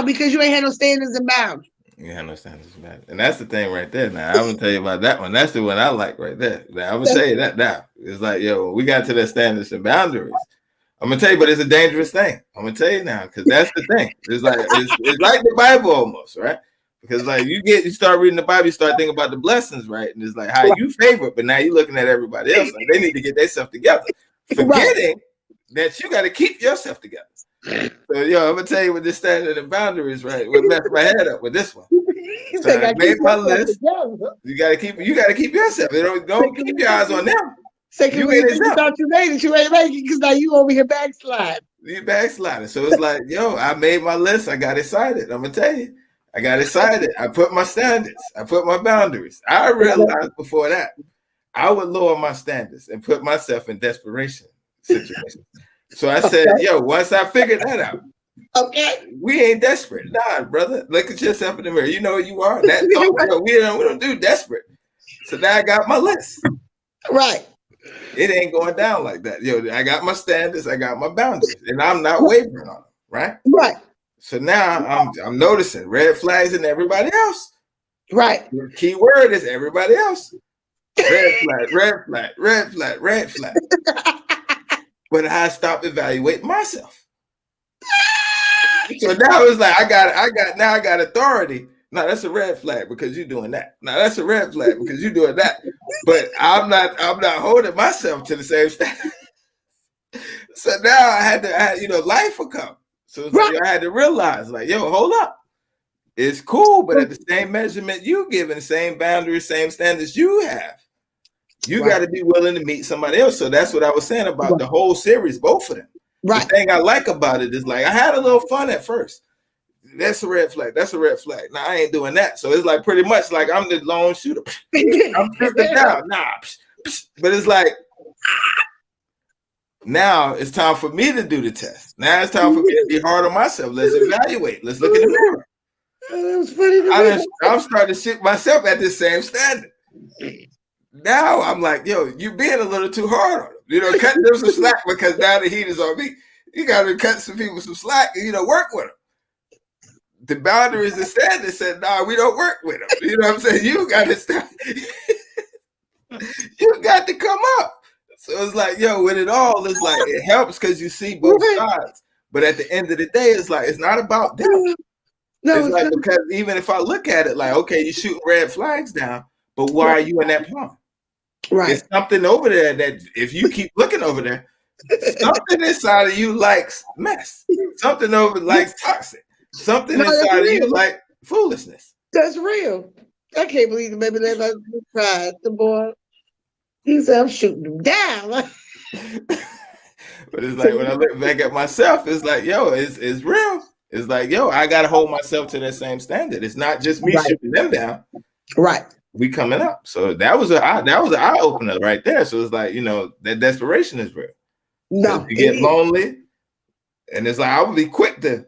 because you ain't had no standards and boundaries. You have no standards and boundaries. And that's the thing right there. Now I'm gonna tell you about that one. That's the one I like right there. Now I'm gonna tell you that now. It's like, yo, we got to the standards and boundaries. I'm gonna tell you, but it's a dangerous thing. I'm gonna tell you now, because that's the thing. It's like the Bible almost, right? Because like you start reading the Bible, you start thinking about the blessings, right? And it's like how you favor, but now you're looking at everybody else. Like they need to get themselves together, forgetting that you got to keep yourself together. So yo, I'm gonna tell you with this standard and boundaries, right? What messed my head up with this one. So I made my list. You gotta keep yourself. Don't keep your eyes on them. Second week, you thought you made it, you ain't making it because now you over here backsliding. You backsliding. So it's like, yo, I made my list. I got excited. I'm gonna tell you, I got excited. I put my standards. I put my boundaries. I realized before that I would lower my standards and put myself in desperation situations. So I said, yo, once I figured that out, we ain't desperate. Nah, brother. Look at yourself in the mirror. You know who you are. We don't do desperate. So now I got my list. Right. It ain't going down like that. Yo, I got my standards, I got my boundaries, and I'm not wavering on them, right? Right. So now I'm noticing red flags in everybody else. Right. The key word is everybody else. Red flag, red flag, red flag, red flag. But I stopped evaluating myself. So now it's like I got authority. No, that's a red flag because you're doing that. No, that's a red flag because you're doing that. But I'm not holding myself to the same standard. So now I had life will come. So like, I had to realize, like, yo, hold up. It's cool, but at the same measurement you giving, same boundaries, same standards you have, you got to be willing to meet somebody else. So that's what I was saying about the whole series, both of them. Right. The thing I like about it is like I had a little fun at first. That's a red flag. That's a red flag. Now I ain't doing that. So it's like pretty much like I'm the lone shooter. I'm shooting down. But it's like now it's time for me to do the test. Now it's time for me to be hard on myself. Let's evaluate. Let's look in the mirror. That was funny. I'm starting to shoot myself at this same standard. Now I'm like, yo, you being a little too hard on them. Cut them some slack because now the heat is on me. You got to cut some people some slack and work with them. The boundaries and standards said, nah, we don't work with them. You know what I'm saying? You got to start. You got to come up. So it's like, yo, with it all, it's like it helps because you see both sides. But at the end of the day, it's like it's not about them. No, it's like because even if I look at it like, okay, you're shooting red flags down, but why are you in that pond? Right. There's something over there that if you keep looking over there, something inside of you likes mess. Something over likes toxic. Something inside of you like foolishness. That's real. I can't believe the baby let us surprise the boy. He said, I'm shooting him down. But it's like when I look back at myself, it's like, yo, it's real. It's like, yo, I gotta hold myself to that same standard. It's not just me shooting them down. Right. We coming up. So that was an eye opener right there. So it's like, that desperation is real. No, You get lonely, and it's like I would be quick to.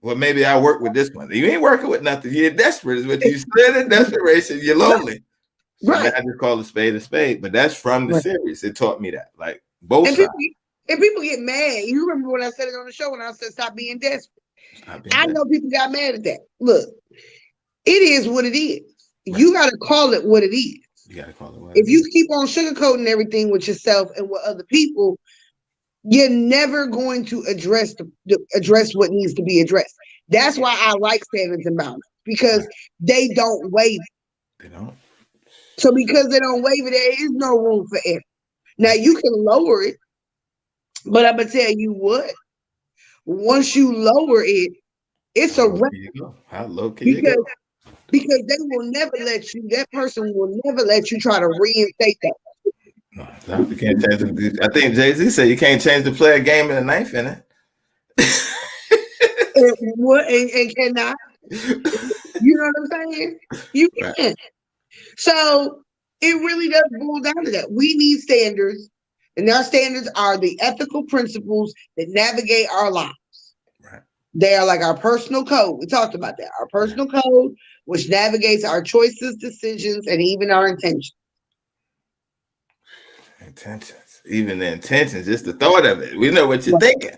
Well, maybe I work with this one. You ain't working with nothing. You're desperate. Is what you said in desperation. You're lonely. So right. now I just call a spade. But that's from the Right. series. It taught me that. Like both And sides. people get mad. You remember when I said it on the show when I said stop being desperate? I know people got mad at that. Look, it is what it is. Right. You got to call it what it is. You got to call it what if you keep on sugarcoating everything with yourself and with other people, you're never going to address what needs to be addressed. That's why I like standards and boundaries, because they don't waver. They don't. So because they don't waver, there is no room for error. Now you can lower it, but I'm gonna tell you what. Once you lower it, it's a wrap. How low can you go? Because they will never let you. That person will never let you try to reinstate that. No, you can't change the. I think Jay-Z said you can't change the player game in the ninth inning. and cannot. You know what I'm saying? You can't. Right. So it really does boil down to that. We need standards, and our standards are the ethical principles that navigate our lives. Right. They are like our personal code. We talked about that. Our personal code, which navigates our choices, decisions, and even our intentions. Intentions. Even the intentions, just the thought of it. We know what you're thinking.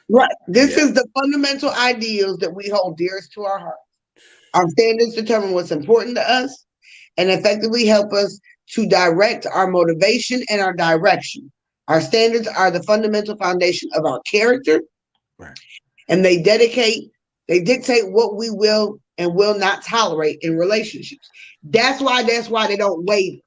Right. This is the fundamental ideals that we hold dearest to our hearts. Our standards determine what's important to us and effectively help us to direct our motivation and our direction. Our standards are the fundamental foundation of our character. Right. And they dictate what we will and will not tolerate in relationships. That's why they don't waver.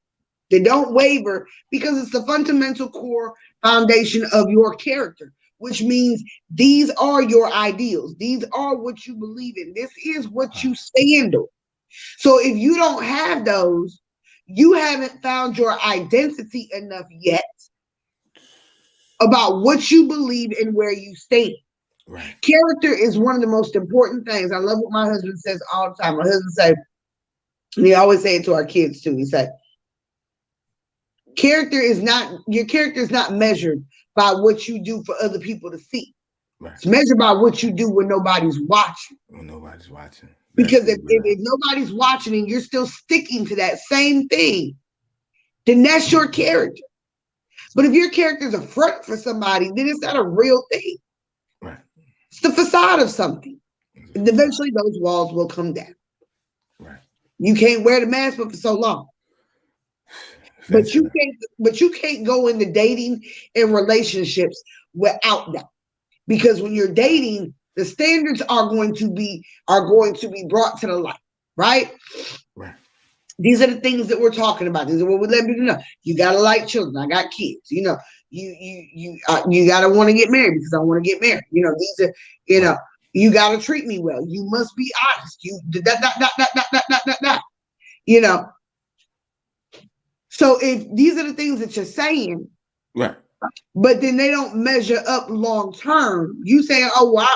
They don't waver because it's the fundamental core foundation of your character, which means these are your ideals. These are what you believe in. This is what you stand on. So if you don't have those, you haven't found your identity enough yet about what you believe and where you stand. Right. Character is one of the most important things. I love what my husband says all the time. My husband says, and he always say it to our kids too. He said, your character is not measured by what you do for other people to see. Right. It's measured by what you do when nobody's watching. When nobody's watching. Because if nobody's watching and you're still sticking to that same thing, then that's your character. But if your character is a front for somebody, then it's not a real thing. Right. It's the facade of something. And eventually those walls will come down. Right. You can't wear the mask for so long. But you can't go into dating and relationships without that. Because when you're dating, the standards are going to be brought to the light, right? Right. These are the things that we're talking about. These are what we let people know. You gotta like children. I got kids. You know, you gotta want to get married because I want to get married. You know, these are, you know, you gotta treat me well. You must be honest. You you know. So if these are the things that you're saying, right? But then they don't measure up long term. You saying, "Oh, well,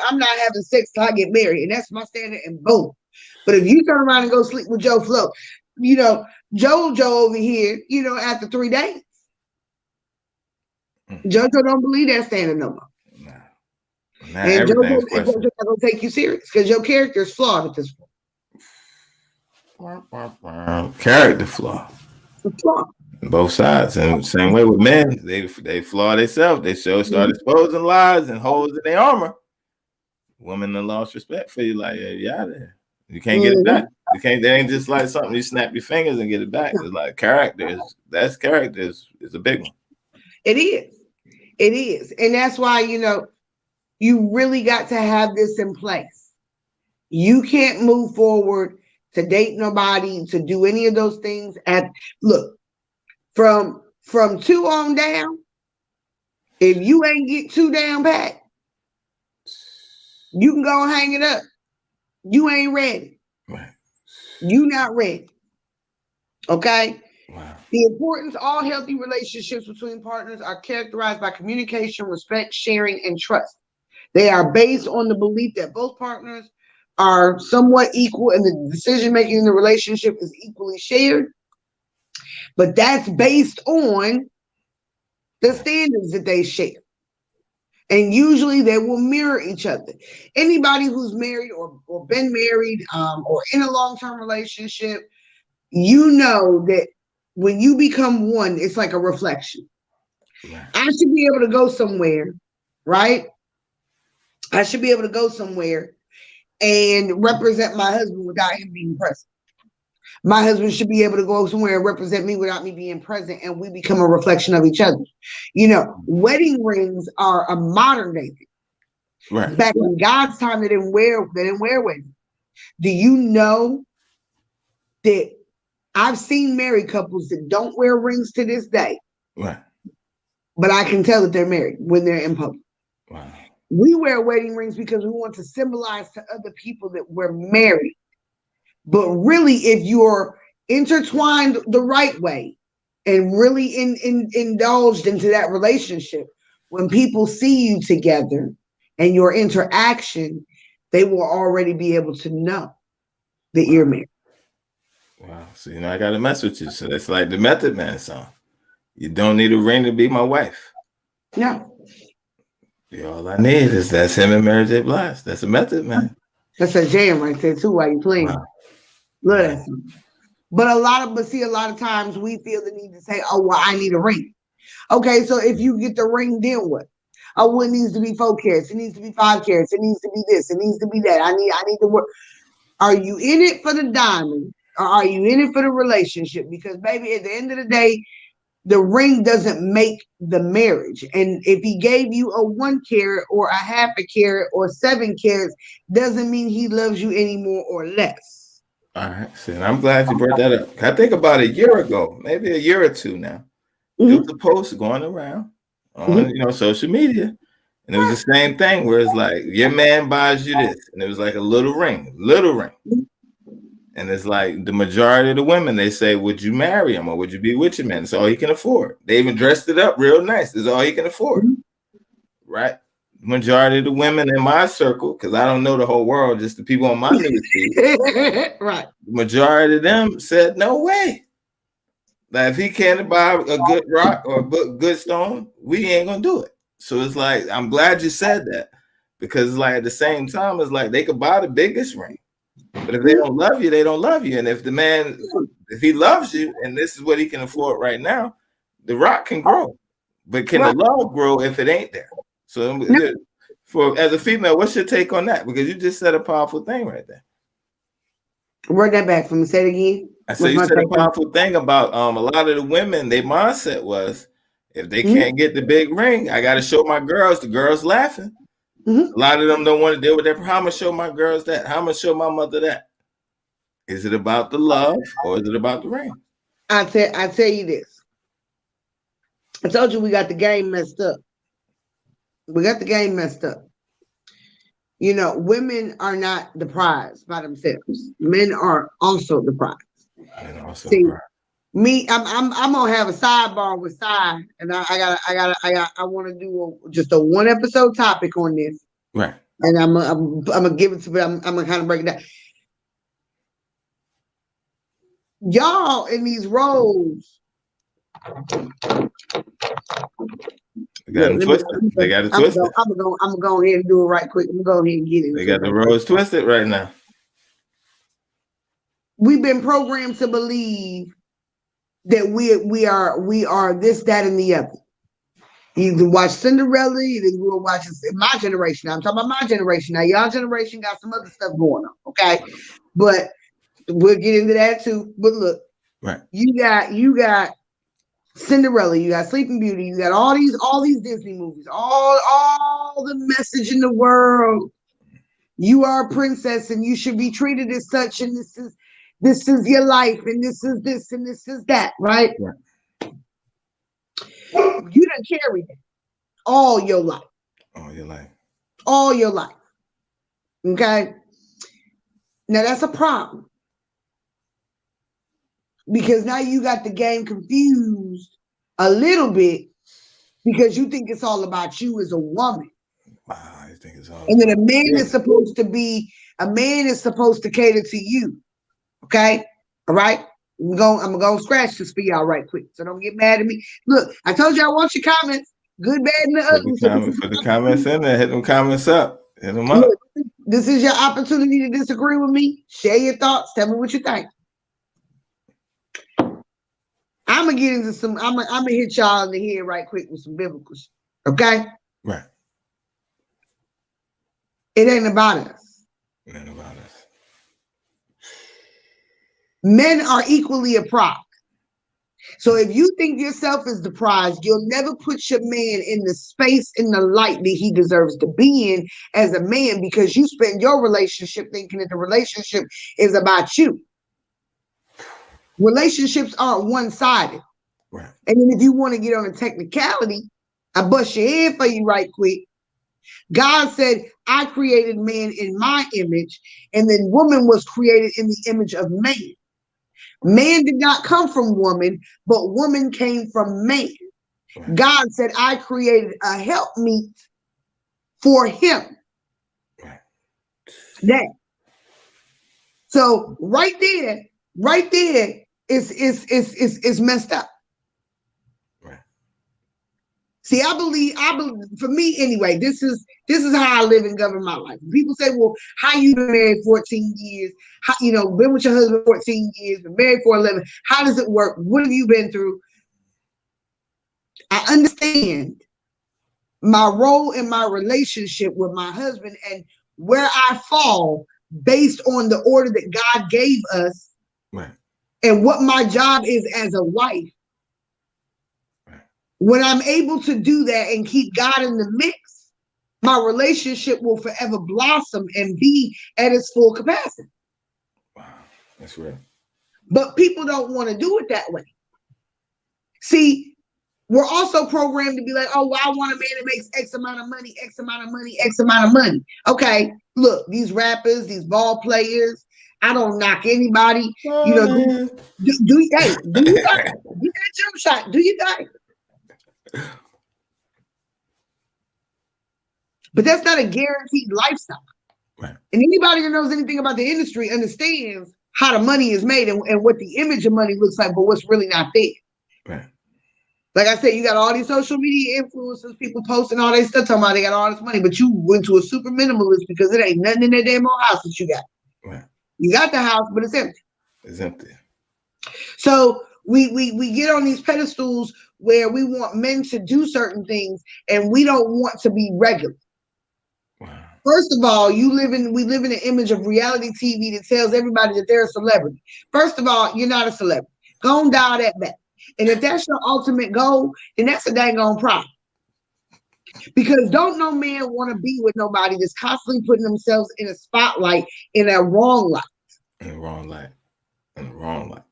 I'm not having sex till I get married, and that's my standard." And boom. But if you turn around and go sleep with Joe Flo, Joe over here, after 3 days, JoJo don't believe that standard no more. Nah. And JoJo not gonna take you serious because your character is flawed at this point. Character flaw. Both sides, and same way with men, they flaw themselves. They start exposing lies and holes in their armor. Women have lost respect for you, like yeah, you can't get it back. You can't. They ain't just like something you snap your fingers and get it back. It's like character is a big one. It is, and that's why you really got to have this in place. You can't move forward to date nobody, to do any of those things. From 2 on down, if you ain't get 2 down pat, you can go and hang it up. You ain't ready. Right. You not ready. Okay? Wow. The importance, all healthy relationships between partners are characterized by communication, respect, sharing, and trust. They are based on the belief that both partners are somewhat equal and the decision-making in the relationship is equally shared. But that's based on the standards that they share. And usually they will mirror each other. Anybody who's married or been married or in a long-term relationship, you know that when you become one, it's like a reflection. Right. I should be able to go somewhere, right? I should be able to go somewhere and represent my husband without him being present. My husband should be able to go somewhere and represent me without me being present, and we become a reflection of each other. You know, wedding rings are a modern day thing. Right. Back in God's time, they didn't wear wedding. Do you know that I've seen married couples that don't wear rings to this day? Right. But I can tell that they're married when they're in public. Wow. We wear wedding rings because we want to symbolize to other people that we're married. But really, if you're intertwined the right way and really indulged into that relationship, when people see you together and your interaction, they will already be able to know that you're married. Wow. So, I got to mess with you. So that's like the Method Man song. You don't need a ring to be my wife. No. All I need is that's him and Mary J. Blige. That's a Method Man. That's a jam right there too while you playing. Wow. Look at that. But a lot of times we feel the need to say, oh, well, I need a ring. Okay, so if you get the ring, then what? Oh, well, it needs to be 4 carats. It needs to be 5 carats. It needs to be this. It needs to be that. I need to work. Are you in it for the diamond or are you in it for the relationship? Because, baby, at the end of the day, the ring doesn't make the marriage. And if he gave you a 1 carat or a half a carat or 7 carats, doesn't mean he loves you any more or less. All right. So I'm glad you brought that up. I think about a year ago, maybe a year or two now, there was a post going around on social media. And it was the same thing where it's like, your man buys you this. And it was like a little ring. And it's like the majority of the women, they say, would you marry him or would you be with your man? It's all he can afford. They even dressed it up real nice. It's all he can afford. Right? Majority of the women in my circle, because I don't know the whole world, just the people on my news feed. Right. The majority of them said, no way. Like if he can't buy a good rock or a good stone, we ain't gonna do it. So it's like, I'm glad you said that, because like at the same time, it's like they could buy the biggest ring, but if they don't love you, they don't love you. And if the man, if he loves you, and this is what he can afford right now, the rock can grow, but can the love grow if it ain't there? So as a female, what's your take on that? Because you just said a powerful thing right there. Run that back for me. Say it again. I said you said a powerful thing about a lot of the women, their mindset was, if they can't get the big ring, I got to show my girls. The girls laughing. A lot of them don't want to deal with that. How am I going to show my girls that? How am I going to show my mother that? Is it about the love or is it about the ring? I tell you this. I told you we got the game messed up. You know, women are not the prize by themselves. Men are also the prize. See, me, I'm gonna have a sidebar with Sai, and I want to do just a 1 episode topic on this. Right. And I'm gonna give it to, but I'm gonna kind of break it down. Y'all in these roles. They got it twisted. I'm gonna go ahead and do it right quick. I'm gonna go ahead and get it. They got the roles twisted right now. We've been programmed to believe that we are this, that, and the other. You can watch Cinderella, you can go watch my generation. I'm talking about my generation. Now, y'all generation got some other stuff going on, okay? But we'll get into that too. But look, right. You got Cinderella, you got Sleeping Beauty, you got all these Disney movies, all the message in the world. You are a princess and you should be treated as such, and this is your life, and this is this, and this is that, right? You done carried it all your life. All your life. Okay? Now that's a problem. Because now you got the game confused a little bit because you think it's all about you as a woman. I think it's all. And then a man is supposed to cater to you. Okay? All right? I'm gonna go scratch this for y'all right quick. So don't get mad at me. Look, I told you I want your comments. good, bad, and the For the ugly. So comment, for the comments in there, hit them comments up. Hit them up. look, this is your opportunity to disagree with me. Share your thoughts. Tell me what you think. I'm gonna get into some. I'm gonna hit y'all in the head right quick with some biblicals. Okay. Right. It ain't about us. It ain't about us. Men are equally a product. So if you think yourself is the prize, you'll never put your man in the space, in the light that he deserves to be in as a man, because you spend your relationship thinking that the relationship is about you. Relationships aren't one-sided. Right. And then if you want to get on a technicality, I bust your head for you right quick. God said, I created man in my image, and then woman was created in the image of man. Man did not come from woman, but woman came from man. Right. God said, I created a helpmeet for him. Right. That. So right there is messed up. Right. See, I believe for me anyway, this is how I live and govern my life. People say, well, how you been married 14 years? How, been with your husband 14 years, been married for 11. How does it work? What have you been through? I understand my role in my relationship with my husband and where I fall based on the order that God gave us. Right. And what my job is as a wife. Right. When I'm able to do that and keep God in the mix, my relationship will forever blossom and be at its full capacity. Wow, that's right. But people don't want to do it that way. See, we're also programmed to be like, oh, well, I want a man that makes X amount of money, X amount of money, X amount of money. Okay, look, these rappers, these ball players, I don't knock anybody. Oh, do you think? Get that jump shot. Do you think? But that's not a guaranteed lifestyle. Right. And anybody that knows anything about the industry understands how the money is made and what the image of money looks like, but what's really not there. Right. Like I said, you got all these social media influencers, people posting all their stuff, talking about they got all this money, but you went to a super minimalist because it ain't nothing in that damn old house that you got. Right. You got the house, but it's empty. It's empty. So we get on these pedestals where we want men to do certain things, and we don't want to be regular. Wow. First of all, we live in an image of reality TV that tells everybody that they're a celebrity. First of all, you're not a celebrity. Go and dial that back. And if that's your ultimate goal, then that's a dang on problem. Because don't no man want to be with nobody that's constantly putting themselves in a spotlight in a wrong light. In the wrong light. In the wrong light.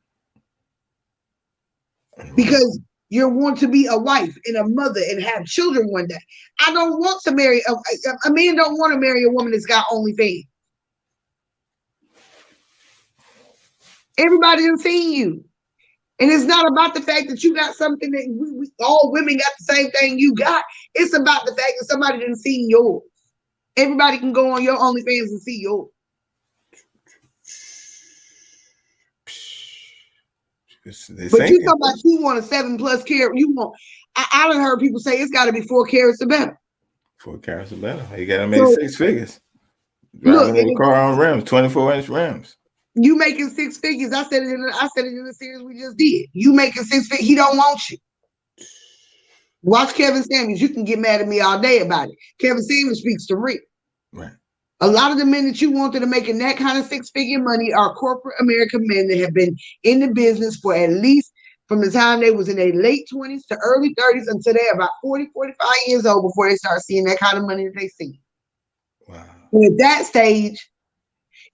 Because you want to be a wife and a mother and have children one day. I don't want to marry a man. Don't want to marry a woman that's got OnlyFans. Everybody done seen you, and it's not about the fact that you got something that we all women got the same thing you got. It's about the fact that somebody didn't see yours. Everybody can go on your OnlyFans and see yours. But you talk about you want a 7+ carat. You want. I done heard people say it's got to be 4 carats or better. 4 carats or better. You got to make 6 figures. Driving a car on rims, 24-inch rims. You making 6 figures. I said it in the series we just did. You making 6 figures. He don't want you. Watch Kevin Samuels. You can get mad at me all day about it. Kevin Samuels speaks to real. Right. A lot of the men that you wanted to making that kind of 6-figure money are corporate American men that have been in the business for at least from the time they was in their late 20s to early 30s until they're about 40, 45 years old before they start seeing that kind of money that they see. Wow. And at that stage,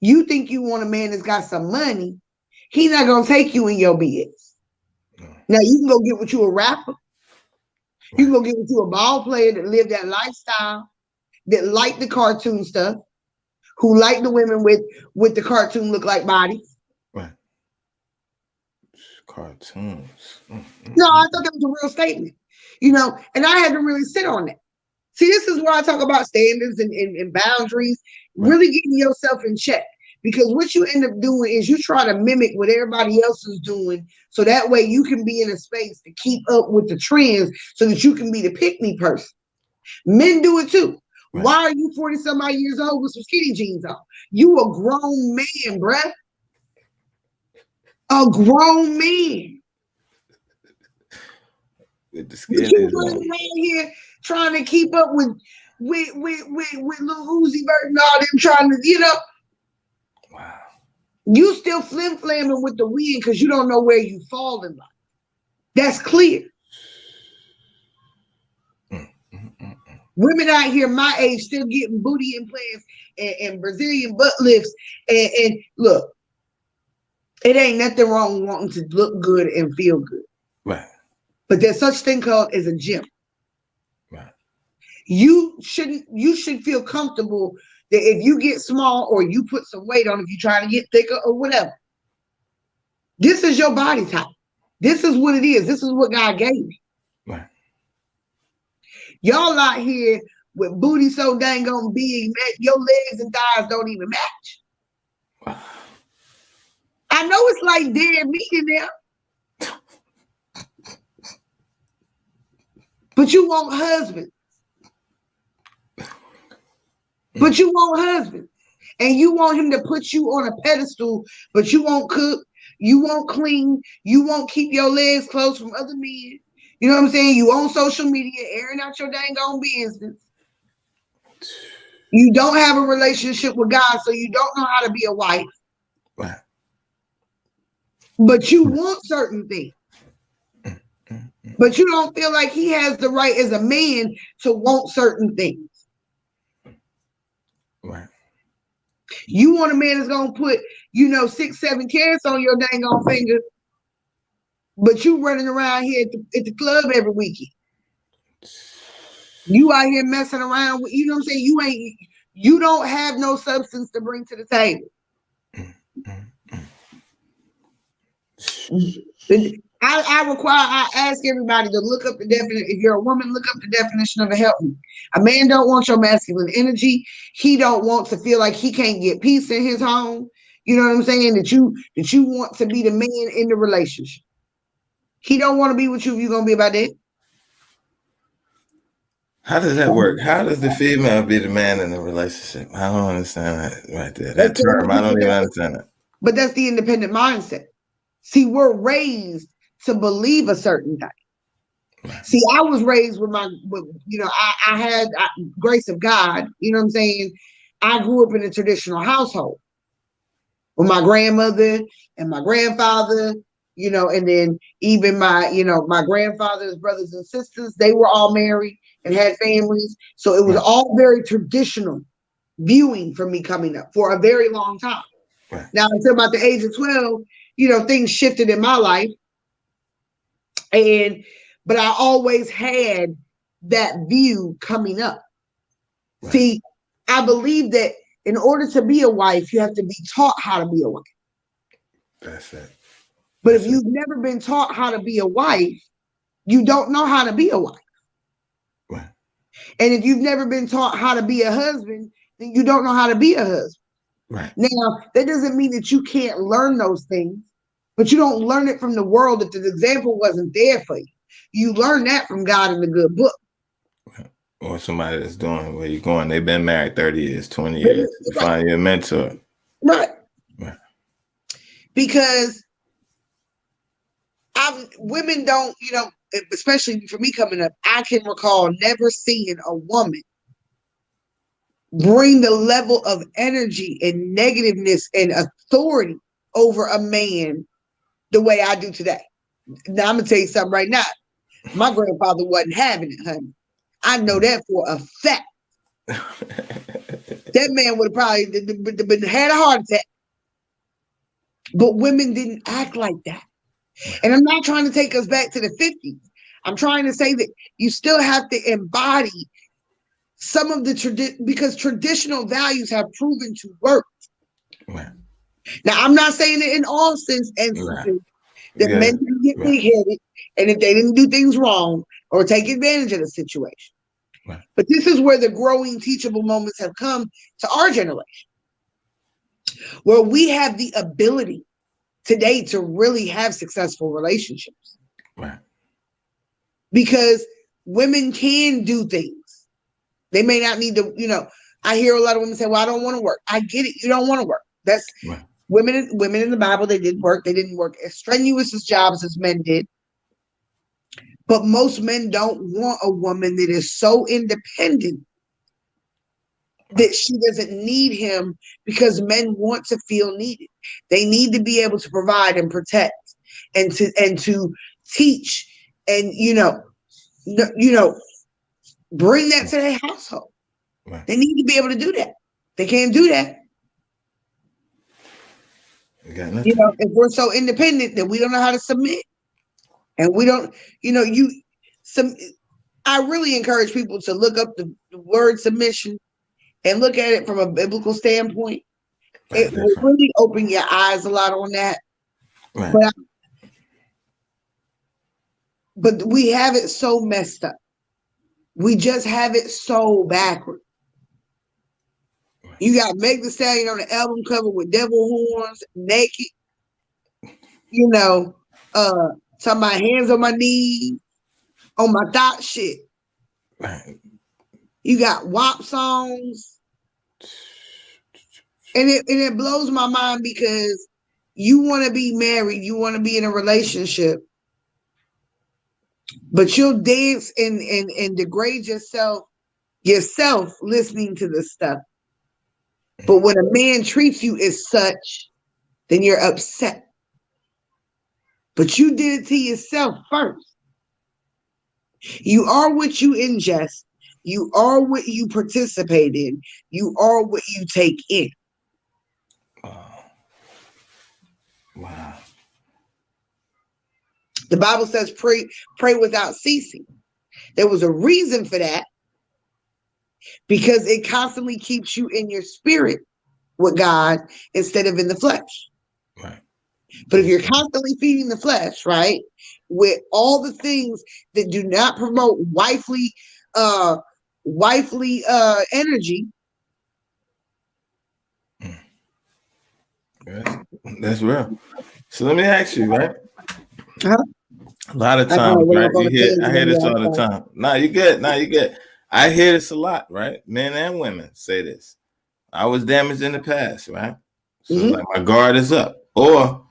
you think you want a man that's got some money, he's not going to take you in your BS. No. Now, you can go get with you a rapper. Right. You can go get with you a ball player that lived that lifestyle, that liked the cartoon stuff, who like the women with the cartoon look like bodies. Right. Cartoons. Mm-hmm. No, I thought that was a real statement. And I had to really sit on that. See, this is where I talk about standards and boundaries, right. Really getting yourself in check. Because what you end up doing is you try to mimic what everybody else is doing, so that way you can be in a space to keep up with the trends so that you can be the pick-me person. Men do it too. Right. Why are you 40-some-odd years old with some skinny jeans on? You a grown man, bruh. A grown man. With the but you running around here trying to keep up with Lil Uzi Vert and all them trying to, you know. Wow. You still flim-flamming with the wind because you don't know where you fall in life. That's clear. Women out here my age still getting booty implants and Brazilian butt lifts. And look, it ain't nothing wrong with wanting to look good and feel good. Right. But there's such thing called as a gym. Right. You should feel comfortable that if you get small or you put some weight on, if you're trying to get thicker or whatever, this is your body type. This is what it is. This is what God gave you. Right. Y'all out here with booty so dang on big, your legs and thighs don't even match. Wow. I know it's like dead meat in there. But you want husbands. But you want husbands. And you want him to put you on a pedestal, but you won't cook, you won't clean, you won't keep your legs closed from other men. You know what I'm saying? You on social media, airing out your dang on business. You don't have a relationship with God, so you don't know how to be a wife. Right. But you want certain things. But you don't feel like he has the right as a man to want certain things. Right. You want a man that's gonna put, 6-7 carats on your dang on finger, but you running around here at the club every weekend. You out here messing around with, you know what I'm saying? You don't have no substance to bring to the table. I ask everybody to look up the definition. If you're a woman, look up the definition of a helpmate. A man don't want your masculine energy. He don't want to feel like he can't get peace in his home. You know what I'm saying? That you want to be the man in the relationship. He don't want to be with you if you're gonna be about that. How does that work? How does the female be the man in the relationship? I don't understand that right there. That term, I don't even understand that. But that's the independent mindset. See, we're raised to believe a certain thing. Right. See, I was raised I had grace of God. You know what I'm saying? I grew up in a traditional household with my grandmother and my grandfather, and then even my grandfather's brothers and sisters, they were all married and had families. So it was all very traditional viewing for me coming up for a very long time. Right. Now, until about the age of 12, things shifted in my life. But I always had that view coming up. Right. See, I believe that in order to be a wife, you have to be taught how to be a wife. That's it. But if you've never been taught how to be a wife, you don't know how to be a wife. Right. And if you've never been taught how to be a husband, then you don't know how to be a husband. Right. Now, that doesn't mean that you can't learn those things, but you don't learn it from the world if the example wasn't there for you. You learn that from God in the good book. Or somebody that's doing where you're going. They've been married 30 years, 20 years. You find your mentor. Right. Right. Because women don't, especially for me coming up, I can recall never seeing a woman bring the level of energy and negativeness and authority over a man the way I do today. Now, I'm going to tell you something right now. My grandfather wasn't having it, honey. I know that for a fact. That man would have probably had a heart attack. But women didn't act like that. And I'm not trying to take us back to the 50s. I'm trying to say that you still have to embody some of the because traditional values have proven to work. Right. Now, I'm not saying it in all instances that men can get big-headed, and if they didn't do things wrong or take advantage of the situation. Right. But this is where the growing, teachable moments have come to our generation. where we have the ability today to really have successful relationships. Right. Because women can do things. They may not need to, I hear a lot of women say, well, I don't want to work. I get it. You don't want to work. That's Right. women in the Bible, they did work. They didn't work as strenuous as jobs as men did. But most men don't want a woman that is so independent that she doesn't need him, because men want to feel needed. They need to be able to provide and protect and to teach and bring that to their household. Right. They need to be able to do that. They can't do that. If we're so independent that we don't know how to submit, and we don't, I really encourage people to look up the word submission and look at it from a biblical standpoint. It will really open your eyes a lot on that. Right. But we have it so messed up. We just have it so backward. Right. You got Meg Thee Stallion on the album cover with devil horns, naked. Talking about hands on my knees, on my thought shit. Right. You got WAP songs. And it blows my mind, because you want to be married, you want to be in a relationship, but you'll dance and degrade yourself listening to this stuff. But when a man treats you as such, then you're upset. But you did it to yourself first. You are what you ingest. You are what you participate in. You are what you take in. Wow. The Bible says pray without ceasing. There was a reason for that, because it constantly keeps you in your spirit with God instead of in the flesh. Right. But if you're constantly feeding the flesh, right, with all the things that do not promote wifely energy. That's real. So let me ask you, right? Uh-huh. A lot of times, right? I hear this all the time. Nah, you good. I hear this a lot, right? Men and women say this. I was damaged in the past, right? So it's like my guard is up. Or,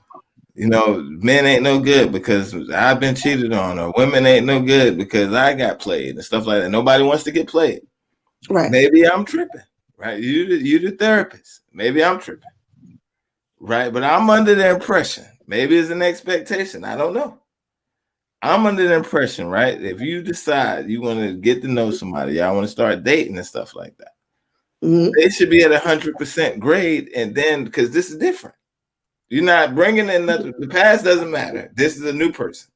men ain't no good because I've been cheated on, or women ain't no good because I got played and stuff like that. Nobody wants to get played. Right. Maybe I'm tripping, right? You the therapist. Maybe I'm tripping. Right, but I'm under the impression, maybe it's an expectation, I don't know. I'm under the impression, right, if you decide you want to get to know somebody, y'all want to start dating and stuff like that, they should be at 100% grade, and then, because this is different. You're not bringing in nothing. The past doesn't matter. This is a new person.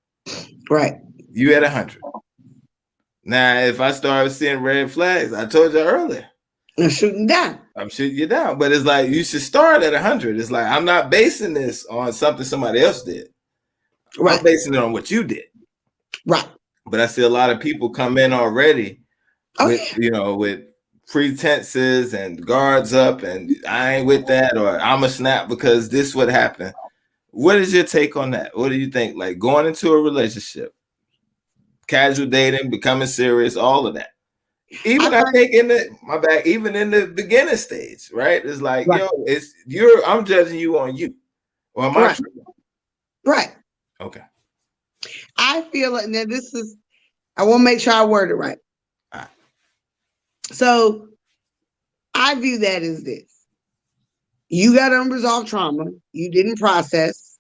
Right. You at 100. Now, if I start seeing red flags, I told you earlier, I'm shooting down. I'm shooting you down. But it's like, you should start at 100. It's like, I'm not basing this on something somebody else did. Right. I'm basing it on what you did. Right. But I see a lot of people come in already with pretenses and guards up, and I ain't with that, or I'm a snap because this would happen. What is your take on that? What do you think? Like, going into a relationship, casual dating, becoming serious, all of that. Even I think even in the beginning stage, right? It's like, I'm judging you on you. Or am I tripping? Right. Okay. I feel like, now I want to make sure I word it right. All right. So I view that as this. You got unresolved trauma. You didn't process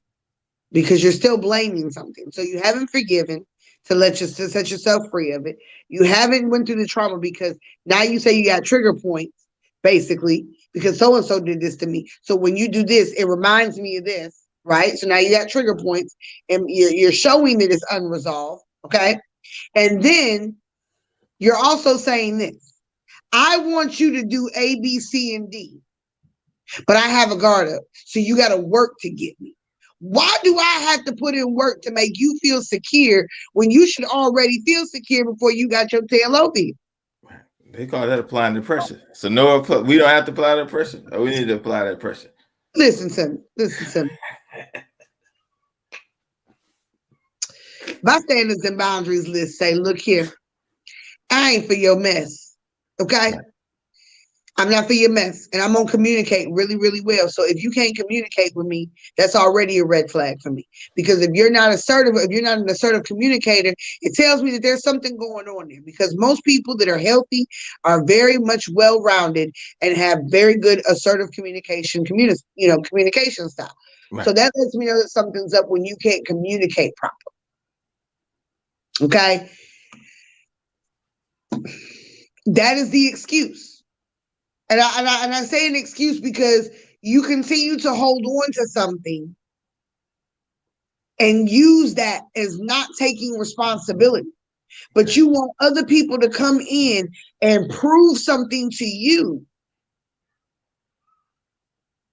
because you're still blaming something. So you haven't forgiven to set yourself free of it. You haven't went through the trauma because now you say you got trigger points, basically, because so-and-so did this to me. So when you do this, it reminds me of this, right? So now you got trigger points and you're showing that it's unresolved, okay? And then you're also saying this. I want you to do A, B, C, and D, but I have a guard up. So you got to work to get me. Why do I have to put in work to make you feel secure when you should already feel secure before you got your tail over you? They call that applying the pressure. So we don't have to apply that pressure, or we need to apply that pressure. Listen to me. Listen to me. My standards and boundaries list say, look here, I ain't for your mess. Okay? Right. I'm not for your mess. And I'm going to communicate really, really well. So if you can't communicate with me, that's already a red flag for me. Because if you're not assertive, if you're not an assertive communicator, it tells me that there's something going on there. Because most people that are healthy are very much well-rounded and have very good assertive communication style. Right. So that lets me know that something's up when you can't communicate properly. Okay? That is the excuse. And I say an excuse because you continue to hold on to something and use that as not taking responsibility. But you want other people to come in and prove something to you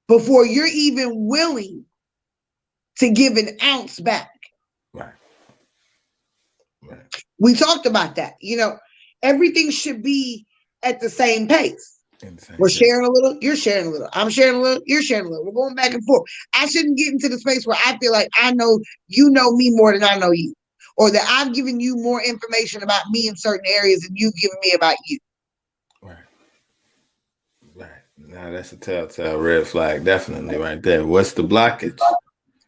before you're even willing to give an ounce back. Right. Right. We talked about that. Everything should be at the same pace. We're sharing a little, you're sharing a little, I'm sharing a little, you're sharing a little. We're going back and forth. I shouldn't get into the space where I feel like I know you know me more than I know you, or that I've given you more information about me in certain areas than you've given me about you. Right. Right. Now that's a telltale red flag, definitely right there. What's the blockage?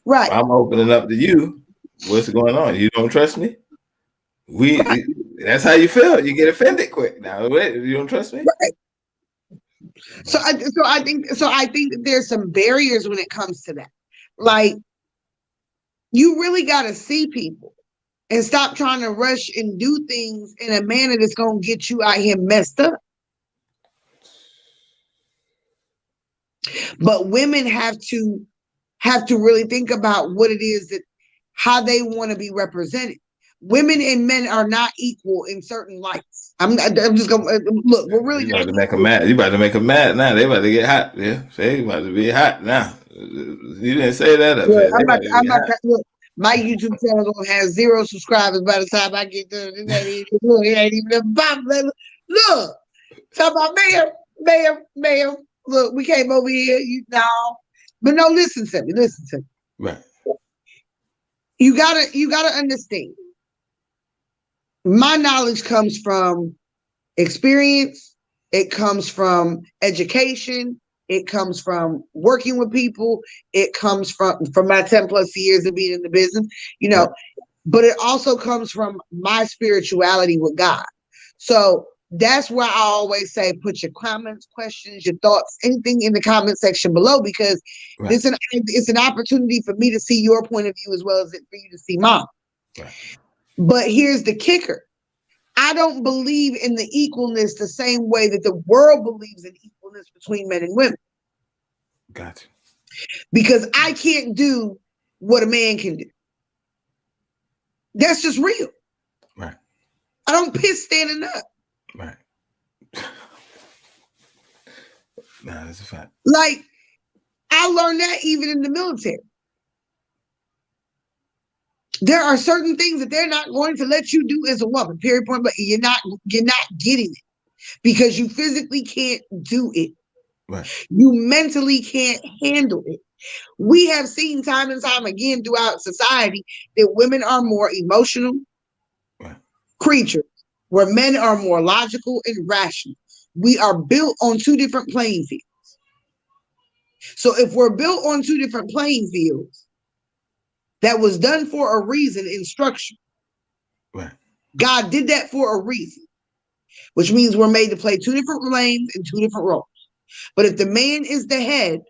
Right. I'm opening up to you. What's going on? You don't trust me? That's how you feel. You get offended quick. Now, wait, you don't trust me? Right. So I think that there's some barriers when it comes to that. Like, you really got to see people and stop trying to rush and do things in a manner that's going to get you out here messed up. But women have to really think about what it is that how they want to be represented. Women and men are not equal in certain lights. I'm just gonna look. We're really you about to make them mad. You about to make them mad now. They about to get hot. Yeah, they about to be hot now. You didn't say that up here. Look. My YouTube channel gonna have 0 subscribers by the time I get done. It ain't even a bomb. Look, talk about ma'am. Look, we came over here. But no, listen to me. Right. You gotta understand. My knowledge comes from experience. It comes from education. It comes from working with people. It comes from my 10 plus years of being in the business, Right. But it also comes from my spirituality with God. So that's why I always say, put your comments, questions, your thoughts, anything in the comment section below, because right. it's an opportunity for me to see your point of view as well as for you to see mine. Right. But here's the kicker. I don't believe in the equalness the same way that the world believes in equalness between men and women. Gotcha. Because I can't do what a man can do. That's just real. Right. I don't piss standing up. Right. Nah, that's a fact. Like, I learned that even in the military. There are certain things that they're not going to let you do as a woman, period, point, but you're not getting it because you physically can't do it. Right. You mentally can't handle it. We have seen time and time again throughout society that women are more emotional creatures, where men are more logical and rational. We are built on 2 different playing fields. So if we're built on 2 different playing fields, that was done for a reason in structure. Right. God did that for a reason, which means we're made to play 2 different lanes and 2 different roles. But if the man is the head,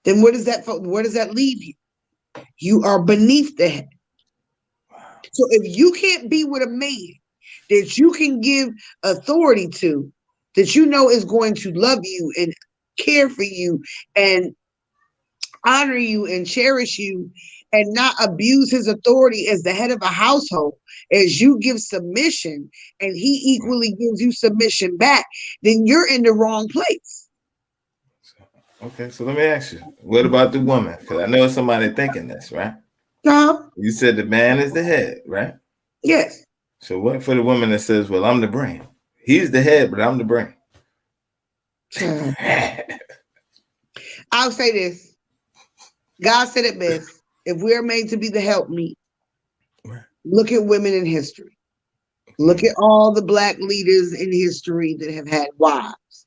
then where does that leave you? You are beneath the head. So if you can't be with a man that you can give authority to, that you know is going to love you and care for you and honor you and cherish you and not abuse his authority as the head of a household, as you give submission and he equally gives you submission back, then you're in the wrong place. Okay, so let me ask you, what about the woman? Because I know somebody thinking this, right? You said the man is the head, right? Yes. So what for the woman that says, well, I'm the brain? He's the head, but I'm the brain. I'll say this. God said it best. If we're made to be the helpmeet, Right. look at women in history. Look at all the Black leaders in history that have had wives.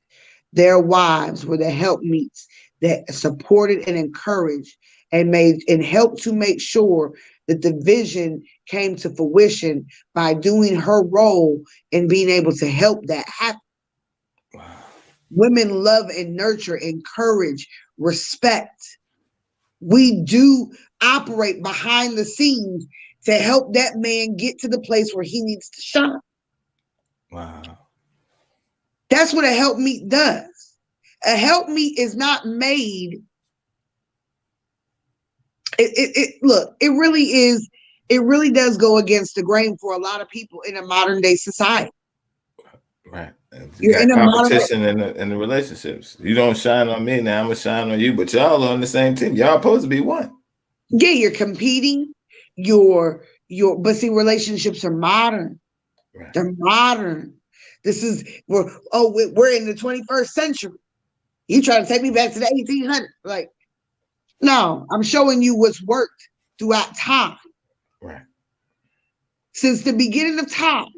Their wives were the helpmeets that supported and encouraged and made and helped to make sure that the vision came to fruition by doing her role and being able to help that happen. Wow. Women love and nurture, encourage, respect. We do operate behind the scenes to help that man get to the place where he needs to shine. Wow. That's what a helpmeet does. A helpmeet is not made. Look, it really is. It really does go against the grain for a lot of people in a modern day society. Right. You You're got in a modern competition in the relationships. You don't shine on me, now I'm gonna shine on you, but y'all on the same team. Y'all supposed to be one. Yeah, you're competing. But see, relationships are modern. Right. They're modern. We're in the 21st century. You try to take me back to the 1800s. Like, no, I'm showing you what's worked throughout time. Right. Since the beginning of time,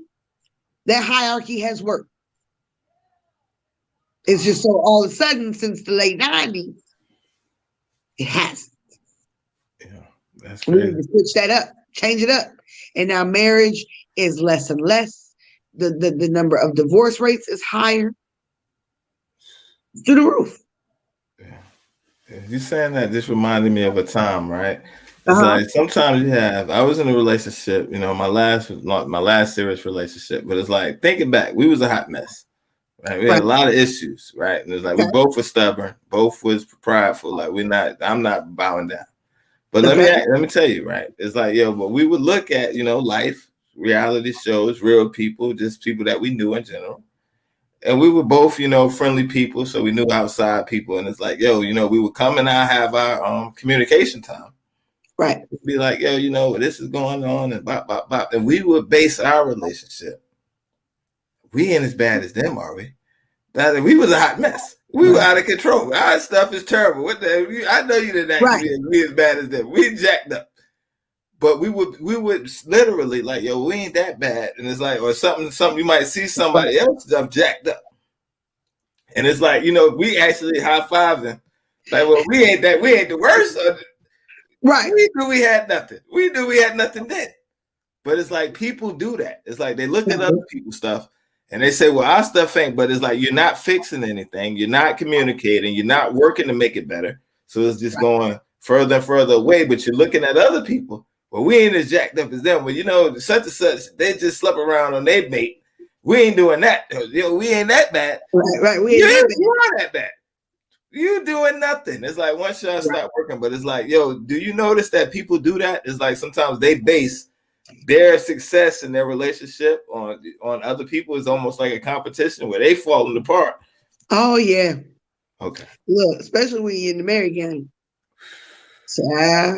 that hierarchy has worked. It's just so all of a sudden, since the late 90s, it hasn't. Yeah, that's We need crazy. to switch that up, change it up. And now marriage is less and less. The number of divorce rates is higher. Through the roof. Yeah. You saying that just reminded me of a time, right? It's Uh-huh. like sometimes I was in a relationship, my last serious relationship, but it's like thinking back, we was a hot mess. Right? We had Right. a lot of issues, right? And it's like we Okay. both were stubborn, both was prideful. Like I'm not bowing down. But Okay. let me tell you, right? It's like, but we would look at, life, reality shows, real people, just people that we knew in general. And we were both, friendly people, so we knew outside people. And it's like, we would come and have our communication time. Right. Be like, this is going on, and bop, bop, bop. And we would base our relationship. We ain't as bad as them, are we? We was a hot mess. We were out of control. Our stuff is terrible. What the? I know you didn't actually be as bad as them. We jacked up. But we would literally like, we ain't that bad. And it's like, or something you might see somebody else stuff jacked up. And it's like, we actually high-fiving. Like, well, we ain't the worst. Right. We knew we had nothing. We knew we had nothing then. But it's like people do that. It's like they look at other people's stuff and they say, well, our stuff ain't, but it's like you're not fixing anything. You're not communicating. You're not working to make it better. So it's just going further and further away. But you're looking at other people. Well, we ain't as jacked up as them. Well, such and such, they just slept around on their mate. We ain't doing that. We ain't that bad. Right. You are that bad. You doing nothing. It's like once y'all stop working, but it's like, do you notice that people do that? It's like sometimes they base their success in their relationship on other people. Is almost like a competition where they falling apart. Oh yeah. Okay. Look, especially when you're in the married game. Yeah.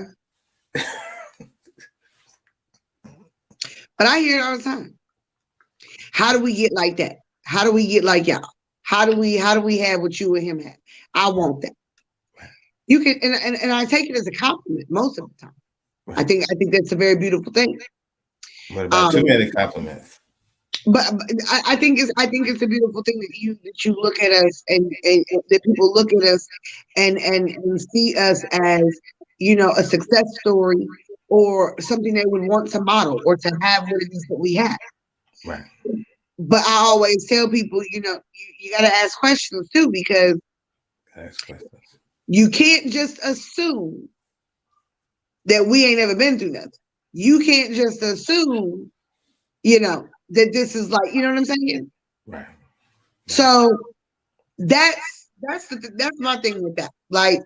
But I hear it all the time. How do we get like that? How do we get like y'all? How do we have what you and him have? I want that. You can and I take it as a compliment most of the time. Right. I think that's a very beautiful thing. What about too many compliments? But I think it's a beautiful thing that you look at us and that people look at us and see us as a success story or something they would want to model or to have what it is that we have. Right. But I always tell people, you got to ask questions too, because you can't just assume that we ain't ever been through nothing. You can't just assume, that this is like, you know what I'm saying? Right. So that's my thing with that. Like,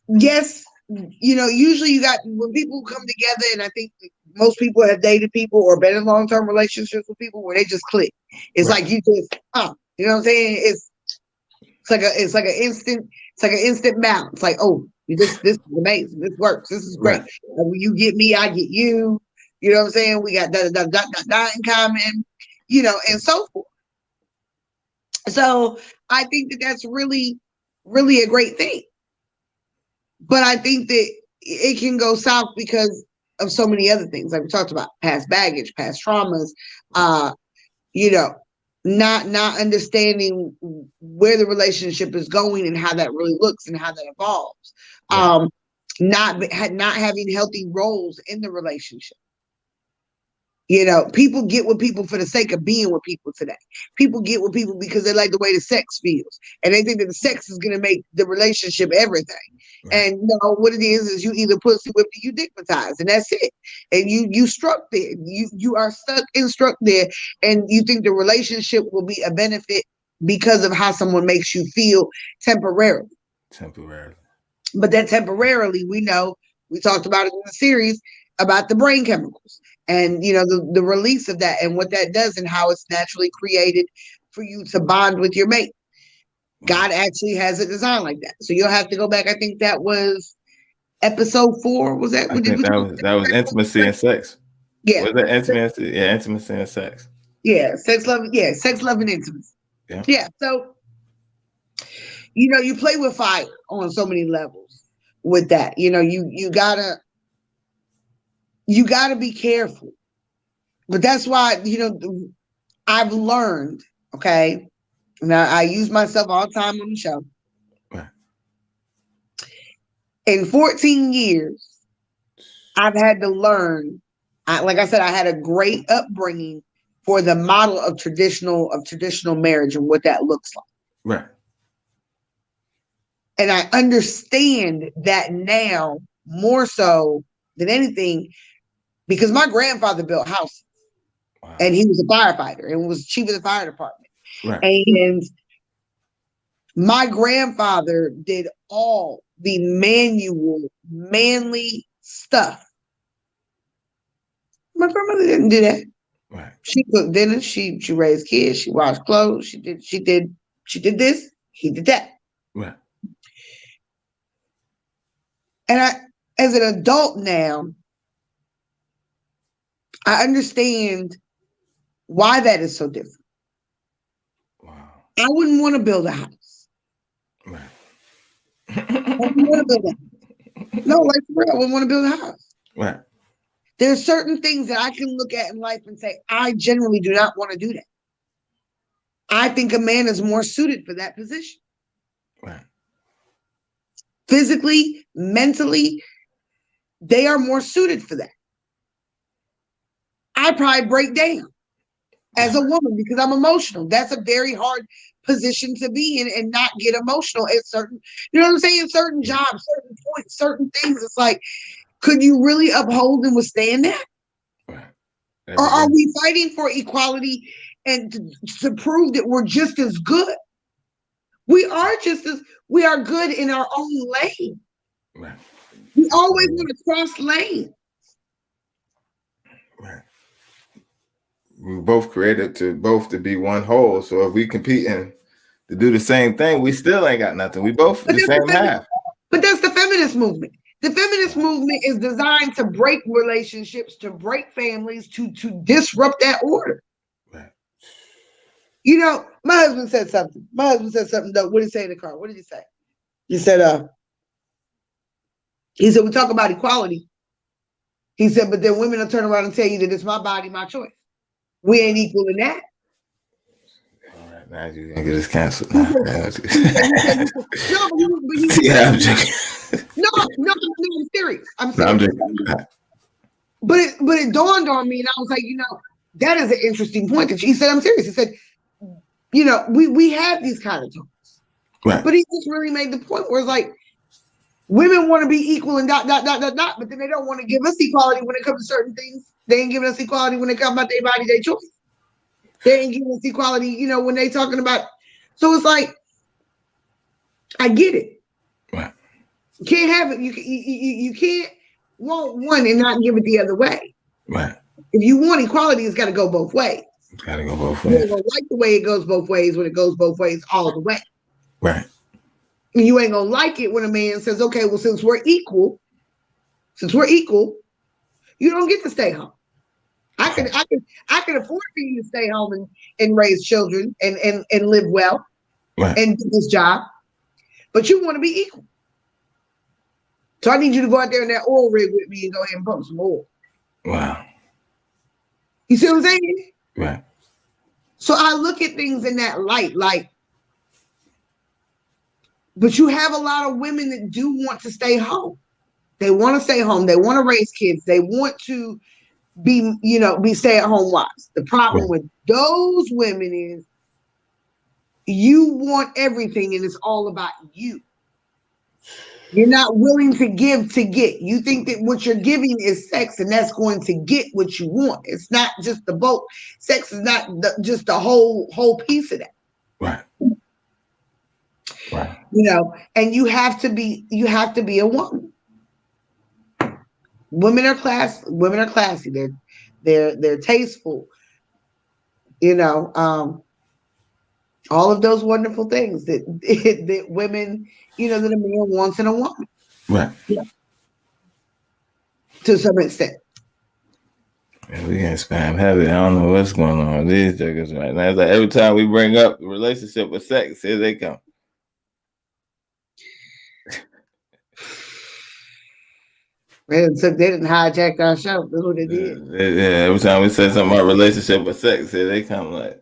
yes, usually you got when people come together, and I think most people have dated people or been in long-term relationships with people where they just click. It's like you just, you know what I'm saying? It's like an instant balance. Like, oh, this is amazing. This works. This is great. Right. When you get me, I get you. You know what I'm saying? We got that in common, and so forth. So I think that's really really a great thing. But I think that it can go south because of so many other things, like we talked about, past baggage, past traumas, you know, not understanding where the relationship is going and how that really looks and how that evolves. Right. Not having healthy roles in the relationship. You know, people get with people for the sake of being with people today. People get with people because they like the way the sex feels, and they think that the sex is going to make the relationship everything. Right. And what it is you either pussy whipped or you dickmatized, and that's it. And you struck there. You are stuck and struck there, and you think the relationship will be a benefit because of how someone makes you feel temporarily. Temporarily. But that temporarily, we know, we talked about it in the series about the brain chemicals and the release of that and what that does and how it's naturally created for you to bond with your mate. God actually has it designed like that. So you'll have to go back. I think that was episode 4. Was that? I think that was intimacy and sex. Yeah. Was that intimacy? Yeah, intimacy and sex. Yeah, sex, love. Yeah, sex, love, and intimacy. Yeah. So you play with fire on so many levels with that. You gotta be careful. But that's why, I've learned, okay? Now I use myself all the time on the show. Right. In 14 years, I've had to learn. Like I said, I had a great upbringing for the model of traditional marriage and what that looks like. Right. And I understand that now more so than anything because my grandfather built houses. Wow. And he was a firefighter and was chief of the fire department. Right. And my grandfather did all the manly stuff. My grandmother didn't do that. Right. She cooked dinner. She raised kids. She washed clothes. She did this. He did that. Right. And as an adult now, I understand why that is so different. Wow. I wouldn't want to build a house. Right. I wouldn't want to build a house. No, like for real, I wouldn't want to build a house. Right. There's certain things that I can look at in life and say, I generally do not want to do that. I think a man is more suited for that position. Right. Physically, mentally, they are more suited for that. I probably break down as a woman because I'm emotional. That's a very hard position to be in and not get emotional at certain, you know what I'm saying? Certain jobs, certain points, certain things. It's like, could you really uphold and withstand that? Right. Or are we fighting for equality and to prove that we're just as good? We are good in our own lane. Right. We always want to cross lanes. Right. We were both created to be one whole. So if we competing to do the same thing, we still ain't got nothing. We both the same half. But that's the feminist movement. The feminist movement is designed to break relationships, to break families, to disrupt that order. Right. My husband said something. Though. What did he say in the car? What did he say? He said, we talk about equality. He said, but then women will turn around and tell you that it's my body, my choice. We ain't equal in that. All right, now you're gonna get us canceled. No, but yeah, I'm joking. No, I'm serious. I'm serious. No, I'm joking. But it dawned on me, and I was like, that is an interesting point. He said, I'm serious. He said, we have these kind of talks. Right. But he just really made the point where it's like, women want to be equal and dot, but then they don't want to give us equality when it comes to certain things. They ain't giving us equality when it comes about their body, their choice. They ain't giving us equality, when they talking about. So it's like, I get it. Right. You can't have it. You can't want one and not give it the other way. Right. If you want equality, it's got to go both ways. It's got to go both ways. You ain't gonna like the way it goes both ways when it goes both ways all the way. Right. And you ain't gonna like it when a man says, okay, well, since we're equal, you don't get to stay home. I can afford for you to stay home and raise children and live well. Right. And do this job. but you want to be equal. So I need you to go out there in that oil rig with me and go ahead and pump some oil. Wow. You see what I'm saying? Right. So I look at things in that light, like, but you have a lot of women that do want to stay home. They want to stay home. They want to raise kids. They want to be stay-at-home wives. The problem with those women is you want everything and it's all about you. You're not willing to give to get. You think that what you're giving is sex and that's going to get what you want. It's not just the boat. Sex is not just the whole piece of that. Right. Right. And you have to be a woman. Women are classy. They're tasteful. All of those wonderful things that women, that a man wants in a woman. Right. Yeah. To some extent. Yeah, we getting spam heavy. I don't know what's going on with these niggas right now. It's like every time we bring up the relationship with sex, here they come. They didn't hijack our show. That's what they did. Yeah, every time we say something about relationship with sex, here they come like.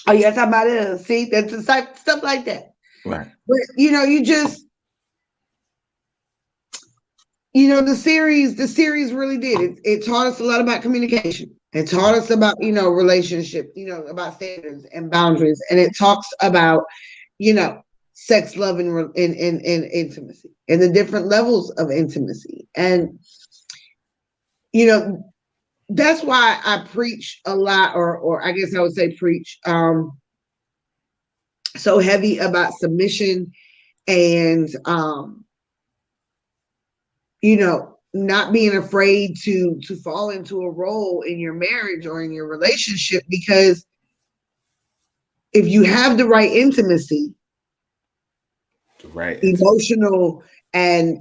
Oh, yeah, talking about it. See, that's the type stuff like that. Right. But you just the series really did. It taught us a lot about communication. It taught us about, relationship, about standards and boundaries. And it talks about, sex, love, and intimacy and the different levels of intimacy. And, that's why I preach a lot, or I guess I would say preach so heavy about submission and, not being afraid to fall into a role in your marriage or in your relationship, because if you have the right intimacy, right, emotional, and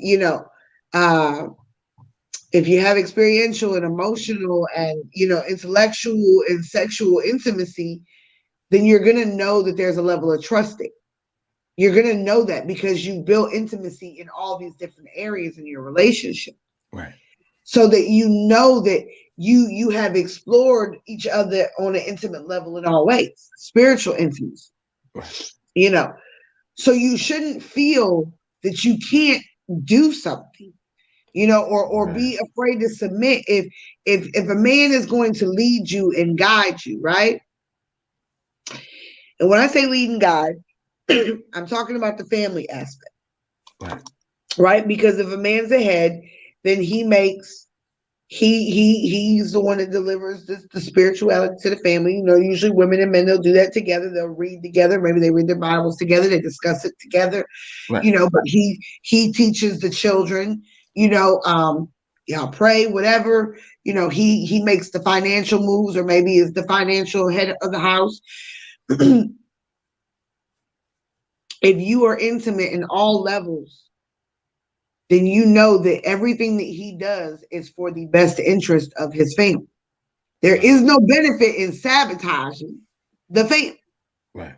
if you have experiential and emotional and intellectual and sexual intimacy, then you're going to know that there's a level of trusting. You're going to know that because you built intimacy in all these different areas in your relationship. Right. So that that you have explored each other on an intimate level in all ways, spiritual intimacy. Right. So you shouldn't feel that you can't do something, or right. Be afraid to submit if a man is going to lead you and guide you, right? And when I say lead and guide, I'm talking about the family aspect. Right? Because if a man's ahead, then he's the one that delivers the spirituality to the family. Usually women and men, they'll do that together. They'll read together. Maybe they read their Bibles together. They discuss it together. Right. But he teaches the children, pray, whatever. He makes the financial moves, or maybe is the financial head of the house. If you are intimate in all levels, then you know that everything that he does is for the best interest of his family. There is no benefit in sabotaging the family. Right.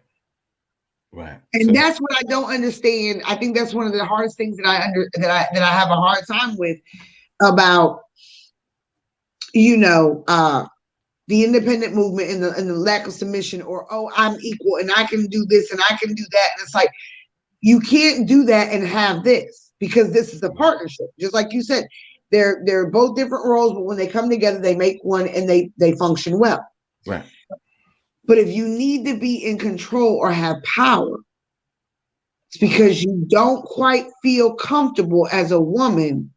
Right. And that's what I don't understand. I think that's one of the hardest things that I have a hard time with about, the independent movement and the lack of submission, or, oh, I'm equal and I can do this and I can do that. And it's like, you can't do that and have this, because this is a partnership. Just like you said, they're both different roles, but when they come together, they make one and they function well. Right. But if you need to be in control or have power, it's because you don't quite feel comfortable as a woman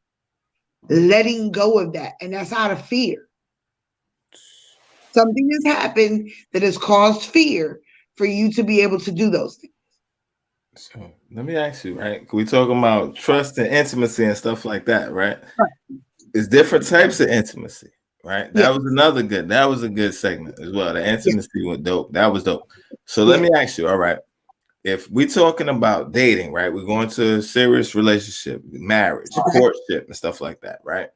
letting go of that. And that's out of fear. Something has happened that has caused fear for you to be able to do those things. So let me ask you, right? We talking about trust and intimacy and stuff like that, right? It's different types of intimacy, right? That was a good segment as well. The intimacy was dope. That was dope. So let me ask you, all right, if we're talking about dating, right? We're going to a serious relationship, marriage, courtship, and stuff like that, right?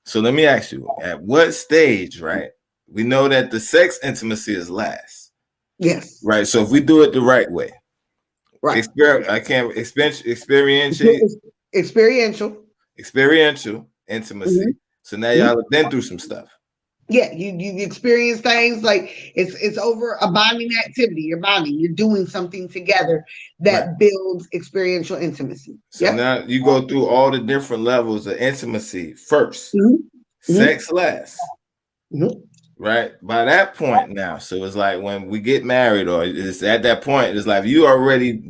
So let me ask you, at what stage, right? We know that the sex intimacy is last. Yes. Right. So if we do it the right way, Right. I can't Experiential. experiential intimacy. Mhm. So now Mhm. y'all have been through some stuff. Yeah, you experience things like it's over a bonding activity. You're bonding. You're doing something together Right. that builds experiential intimacy. So Yep. now you go through all the different levels of intimacy first. Mhm. Mhm. Sex last. Mhm. Right. By that point now, so it's like when we get married, or it's at that point, it's like you already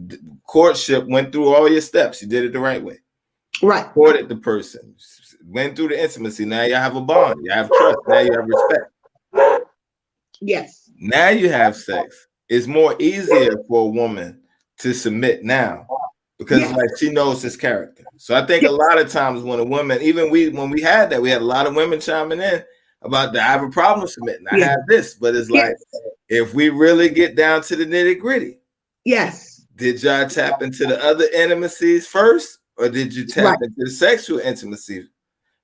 courtship went through all your steps. You did it the right way. Right. Courted the person, went through the intimacy. Now you have a bond. You have trust. Now you have respect. Yes. Now you have sex. It's more easier for a woman to submit now because Yes. like she knows his character. So I think a Yes. lot of times when a woman, when we had that, we had a lot of women chiming in about that. I have a problem submitting. I Yes. have this, but it's like Yes. if we really get down to the nitty gritty, Yes. did y'all tap into the other intimacies first, or did you tap Right. into the sexual intimacy?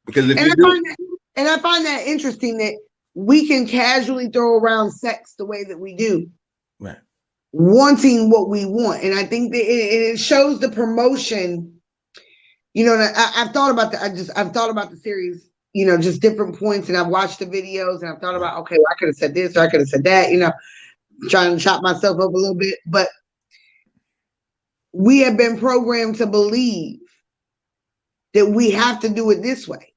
Because if And you I do, find that and I find that interesting that we can casually throw around sex the way that we do, right, wanting what we want. And I think that it shows the promotion. You know, and I've thought about I've thought about the series, just different points, and I've watched the videos, and I've thought right, about, okay, well, I could have said this or I could have said that, trying to chop myself up a little bit. But we have been programmed to believe that we have to do it this way.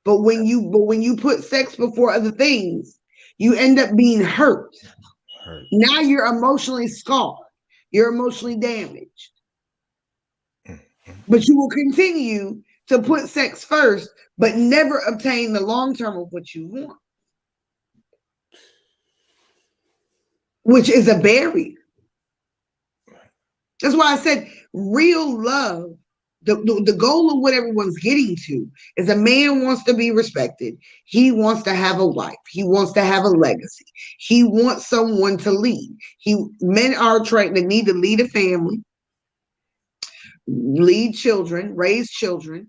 But when you put sex before other things, you end up being hurt. hurt. Now you're emotionally scarred. You're emotionally damaged. But you will continue to put sex first, but never obtain the long term of what you want, which is a barrier. That's why I said real love, the goal of what everyone's getting to is a man wants to be respected. He wants to have a wife. He wants to have a legacy. He wants someone to lead. Men are trained to need to lead a family, lead children, raise children,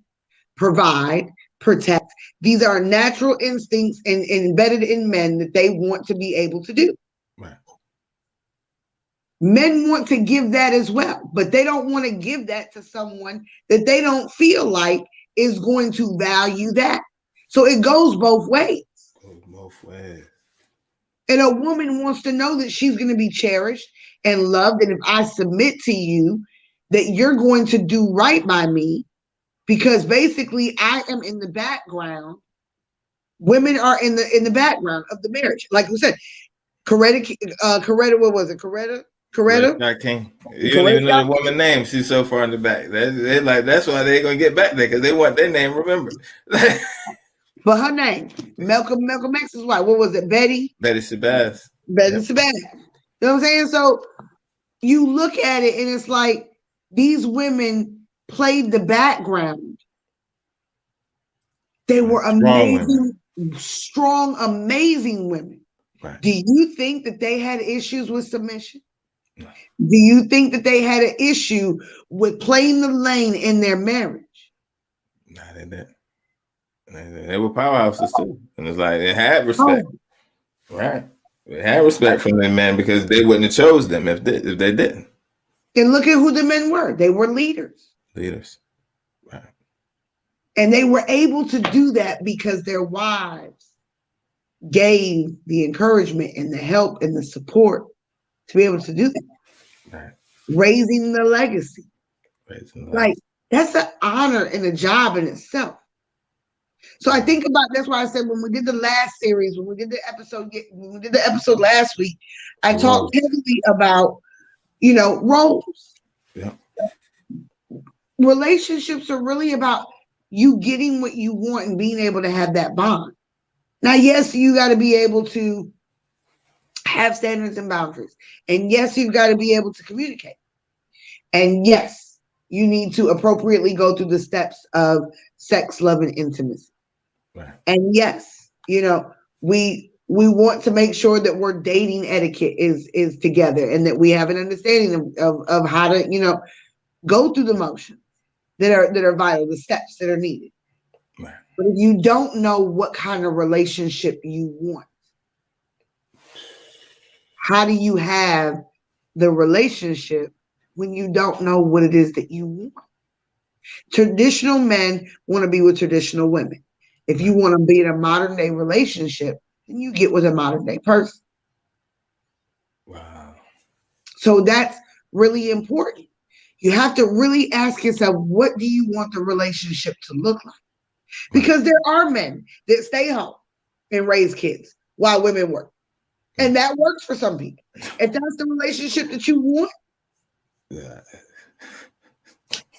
provide, protect. These are natural instincts and embedded in men that they want to be able to do. Right. Men want to give that as well, but they don't want to give that to someone that they don't feel like is going to value that. So it goes both ways. Goes both ways. And a woman wants to know that she's going to be cherished and loved. And if I submit to you, that you're going to do right by me, because basically I am in the background. Women are in the background of the marriage. Like we said, Coretta, what was it? Coretta King. You don't even know the woman name. She's so far in the back. That's why they're gonna get back there, because they want their name remembered. But her name, Malcolm X's wife. What was it? Betty Shabazz. Shabazz. You know what I'm saying? So you look at it and it's like these women played the background. They were amazing, strong, amazing women. Right. Do you think that they had issues with submission? No. Do you think that they had an issue with playing the lane in their marriage? No, they didn't. They were powerhouses too. And it's like they had respect. Oh. Right. They had respect from their men, because they wouldn't have chose them if they didn't. And look at who the men were. They were leaders. Leaders. Right. And they were able to do that because their wives gave the encouragement and the help and the support to be able to do that. Right. Raising the legacy. Like, that's an honor and a job in itself. So I think about, that's why I said when we did the last series, when we did the episode last week, I talked heavily about, roles. Yeah. Relationships are really about you getting what you want and being able to have that bond. Now, yes, you got to be able to have standards and boundaries. And yes, you've got to be able to communicate. And yes, you need to appropriately go through the steps of sex, love, and intimacy. Right. And yes, we want to make sure that we're dating etiquette is together, and that we have an understanding of how to, go through the motions that are vital, the steps that are needed. Right. But if you don't know what kind of relationship you want, how do you have the relationship when you don't know what it is that you want. Traditional men want to be with traditional women. If you want to be in a modern day relationship, then you get with a modern day person. Wow. So that's really important. You have to really ask yourself, what do you want the relationship to look like? Because there are men that stay home and raise kids while women work. And that works for some people. If that's the relationship that you want, Yeah.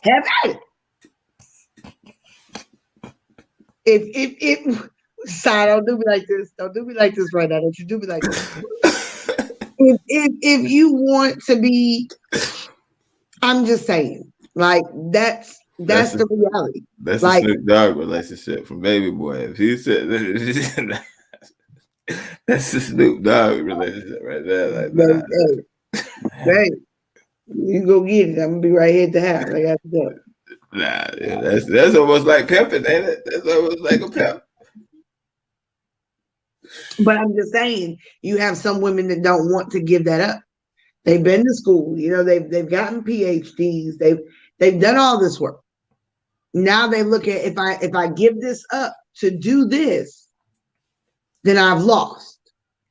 have at it. If sorry, don't do me like this. Don't do me like this right now. Don't you do me like this. If you want to be, I'm just saying, like that's the reality. That's a Like Snoop Dogg relationship from Baby Boy. If he said that's the Snoop Dogg relationship right there. Like, nah. hey, you go get it. I'm gonna be right here at the house. I got to go. Nah, yeah, that's almost like pimping, ain't it? That's almost like a pimp. But I'm just saying, you have some women that don't want to give that up. They've been to school, they've gotten PhDs, they've done all this work. Now they look at, if I give this up to do this, then I've lost.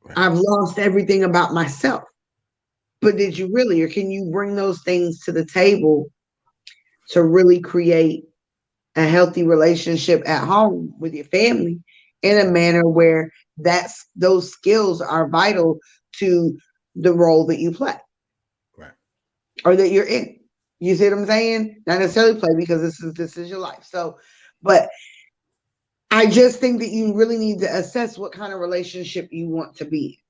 Right. I've lost everything about myself. But did you really, or can you bring those things to the table to really create a healthy relationship at home with your family in a manner where those skills are vital to the role that you play, right, or that you're in? You see what I'm saying? Not necessarily play, because this is your life. So, but I just think that you really need to assess what kind of relationship you want to be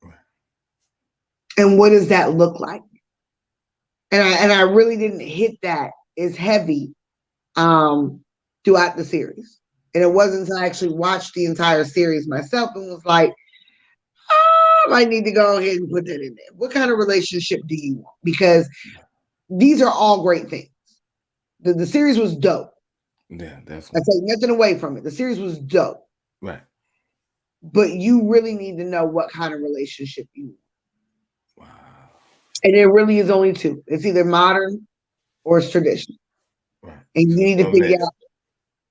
in. right. And what does that look like? And I really didn't hit that as heavy throughout the series. And it wasn't until I actually watched the entire series myself and was like, I might need to go ahead and put that in there. What kind of relationship do you want? Because these are all great things. The series was dope. Yeah, definitely. I take nothing away from it. The series was dope. Right. But you really need to know what kind of relationship you want. Wow. And there really is only two. It's either modern or it's traditional. Right. And you need to figure out,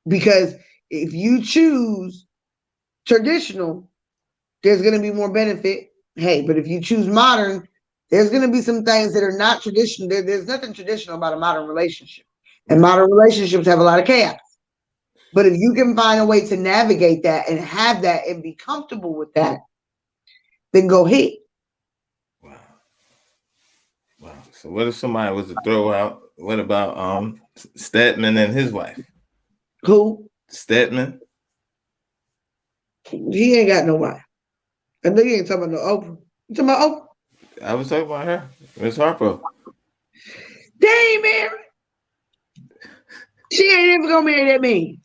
because if you choose traditional, there's going to be more benefit. Hey, but if you choose modern, there's going to be some things that are not traditional. There's nothing traditional about a modern relationship. And modern relationships have a lot of chaos. But if you can find a way to navigate that and have that and be comfortable with that, then go ahead. Wow. Wow. So what if somebody was to throw out, what about Stedman and his wife? Who? Stedman? He ain't got no wife. I know you ain't talking about no Oprah. You talking about Oprah? I was talking about her. Miss Harper. They ain't married. She ain't ever gonna marry that man.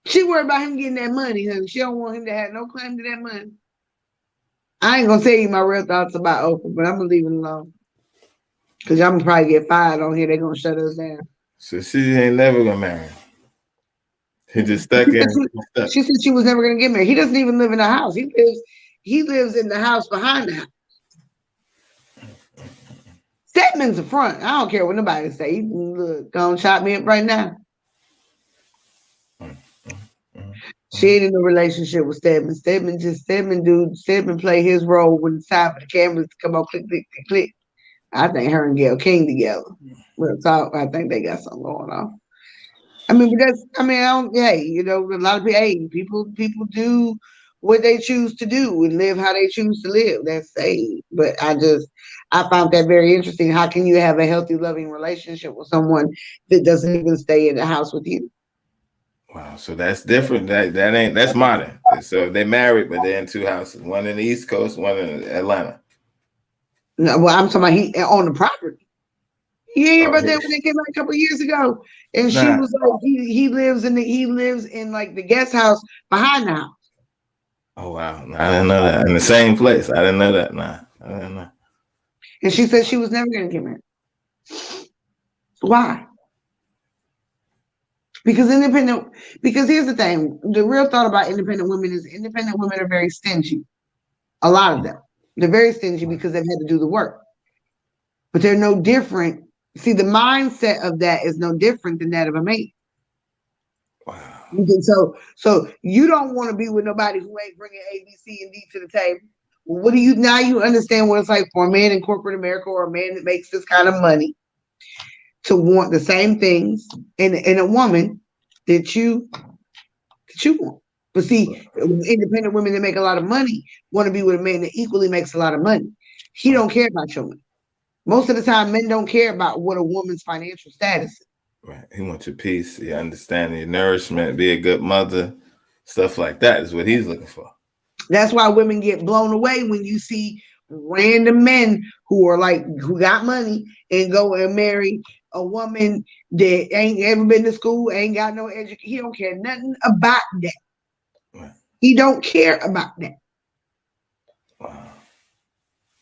She worried about him getting that money, honey. She don't want him to have no claim to that money. I ain't gonna tell you my real thoughts about Oprah, but I'm gonna leave it alone. Because I'm gonna probably get fired on here. They're gonna shut us down. So she ain't never gonna marry him. He just stuck in. She said she was never gonna get married. He doesn't even live in the house. He lives in the house behind the house. Stedman's the front. I don't care what nobody say. You can look, go and chop me up right now. She ain't in a relationship with Stedman. Stedman play his role when it's time for the cameras to come on, click, click, click, click. I think her and Gayle King together. Real talk. I think they got something going on. I mean, but a lot of people, people do what they choose to do and live how they choose to live. That's but I found that very interesting. How can you have a healthy, loving relationship with someone that doesn't even stay in the house with you? Wow, so that's different. That's modern. So they're married, but they're in two houses. One in the East Coast, one in Atlanta. No, well, I'm talking about he on the property. You hear about that when they came out a couple of years ago, and she was like, he lives in like the guest house behind the house. Oh wow, I didn't know that. In the same place, I didn't know that. Nah, I didn't know. And she said she was never going to get married. Why? Because here's the thing. The real thought about independent women is independent women are very stingy. A lot of them. They're very stingy because they've had to do the work. but they're no different. See, the mindset of that is no different than that of a man. Wow. So you don't want to be with nobody who ain't bringing A, B, C, and D to the table. Well, what do you now? You understand what it's like for a man in corporate America or a man that makes this kind of money to want the same things in a woman that you want. But see, independent women that make a lot of money want to be with a man that equally makes a lot of money. He don't care about your money. Most of the time, men don't care about what a woman's financial status is. Right. He wants your peace, your understanding, your nourishment, be a good mother, stuff like that is what he's looking for. That's why women get blown away when you see random men who got money and go and marry a woman that ain't ever been to school, ain't got no education. He don't care nothing about that. Right. He don't care about that. Wow.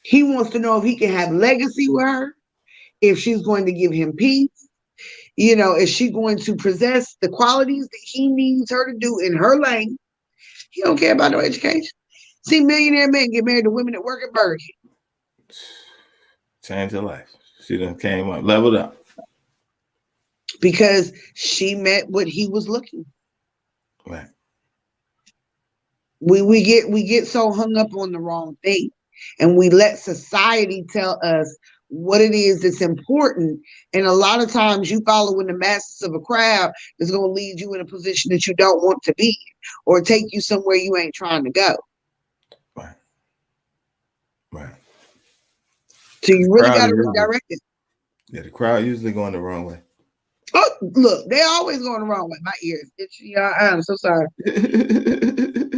He wants to know if he can have legacy with her, if she's going to give him peace, is she going to possess the qualities that he needs her to do in her lane. He don't care about no education. See, millionaire men get married to women that work at Burger King. Change her life. She done came up, leveled up. Because she met what he was looking for. Right. We get so hung up on the wrong thing, and we let society tell us what it is that's important. And a lot of times you following the masses of a crowd is going to lead you in a position that you don't want to be in, or take you somewhere you ain't trying to go. Right. Right. So you really got to redirect it. Yeah, the crowd usually going the wrong way. Oh, look, they're always going the wrong way. My ears itchy. I'm so sorry.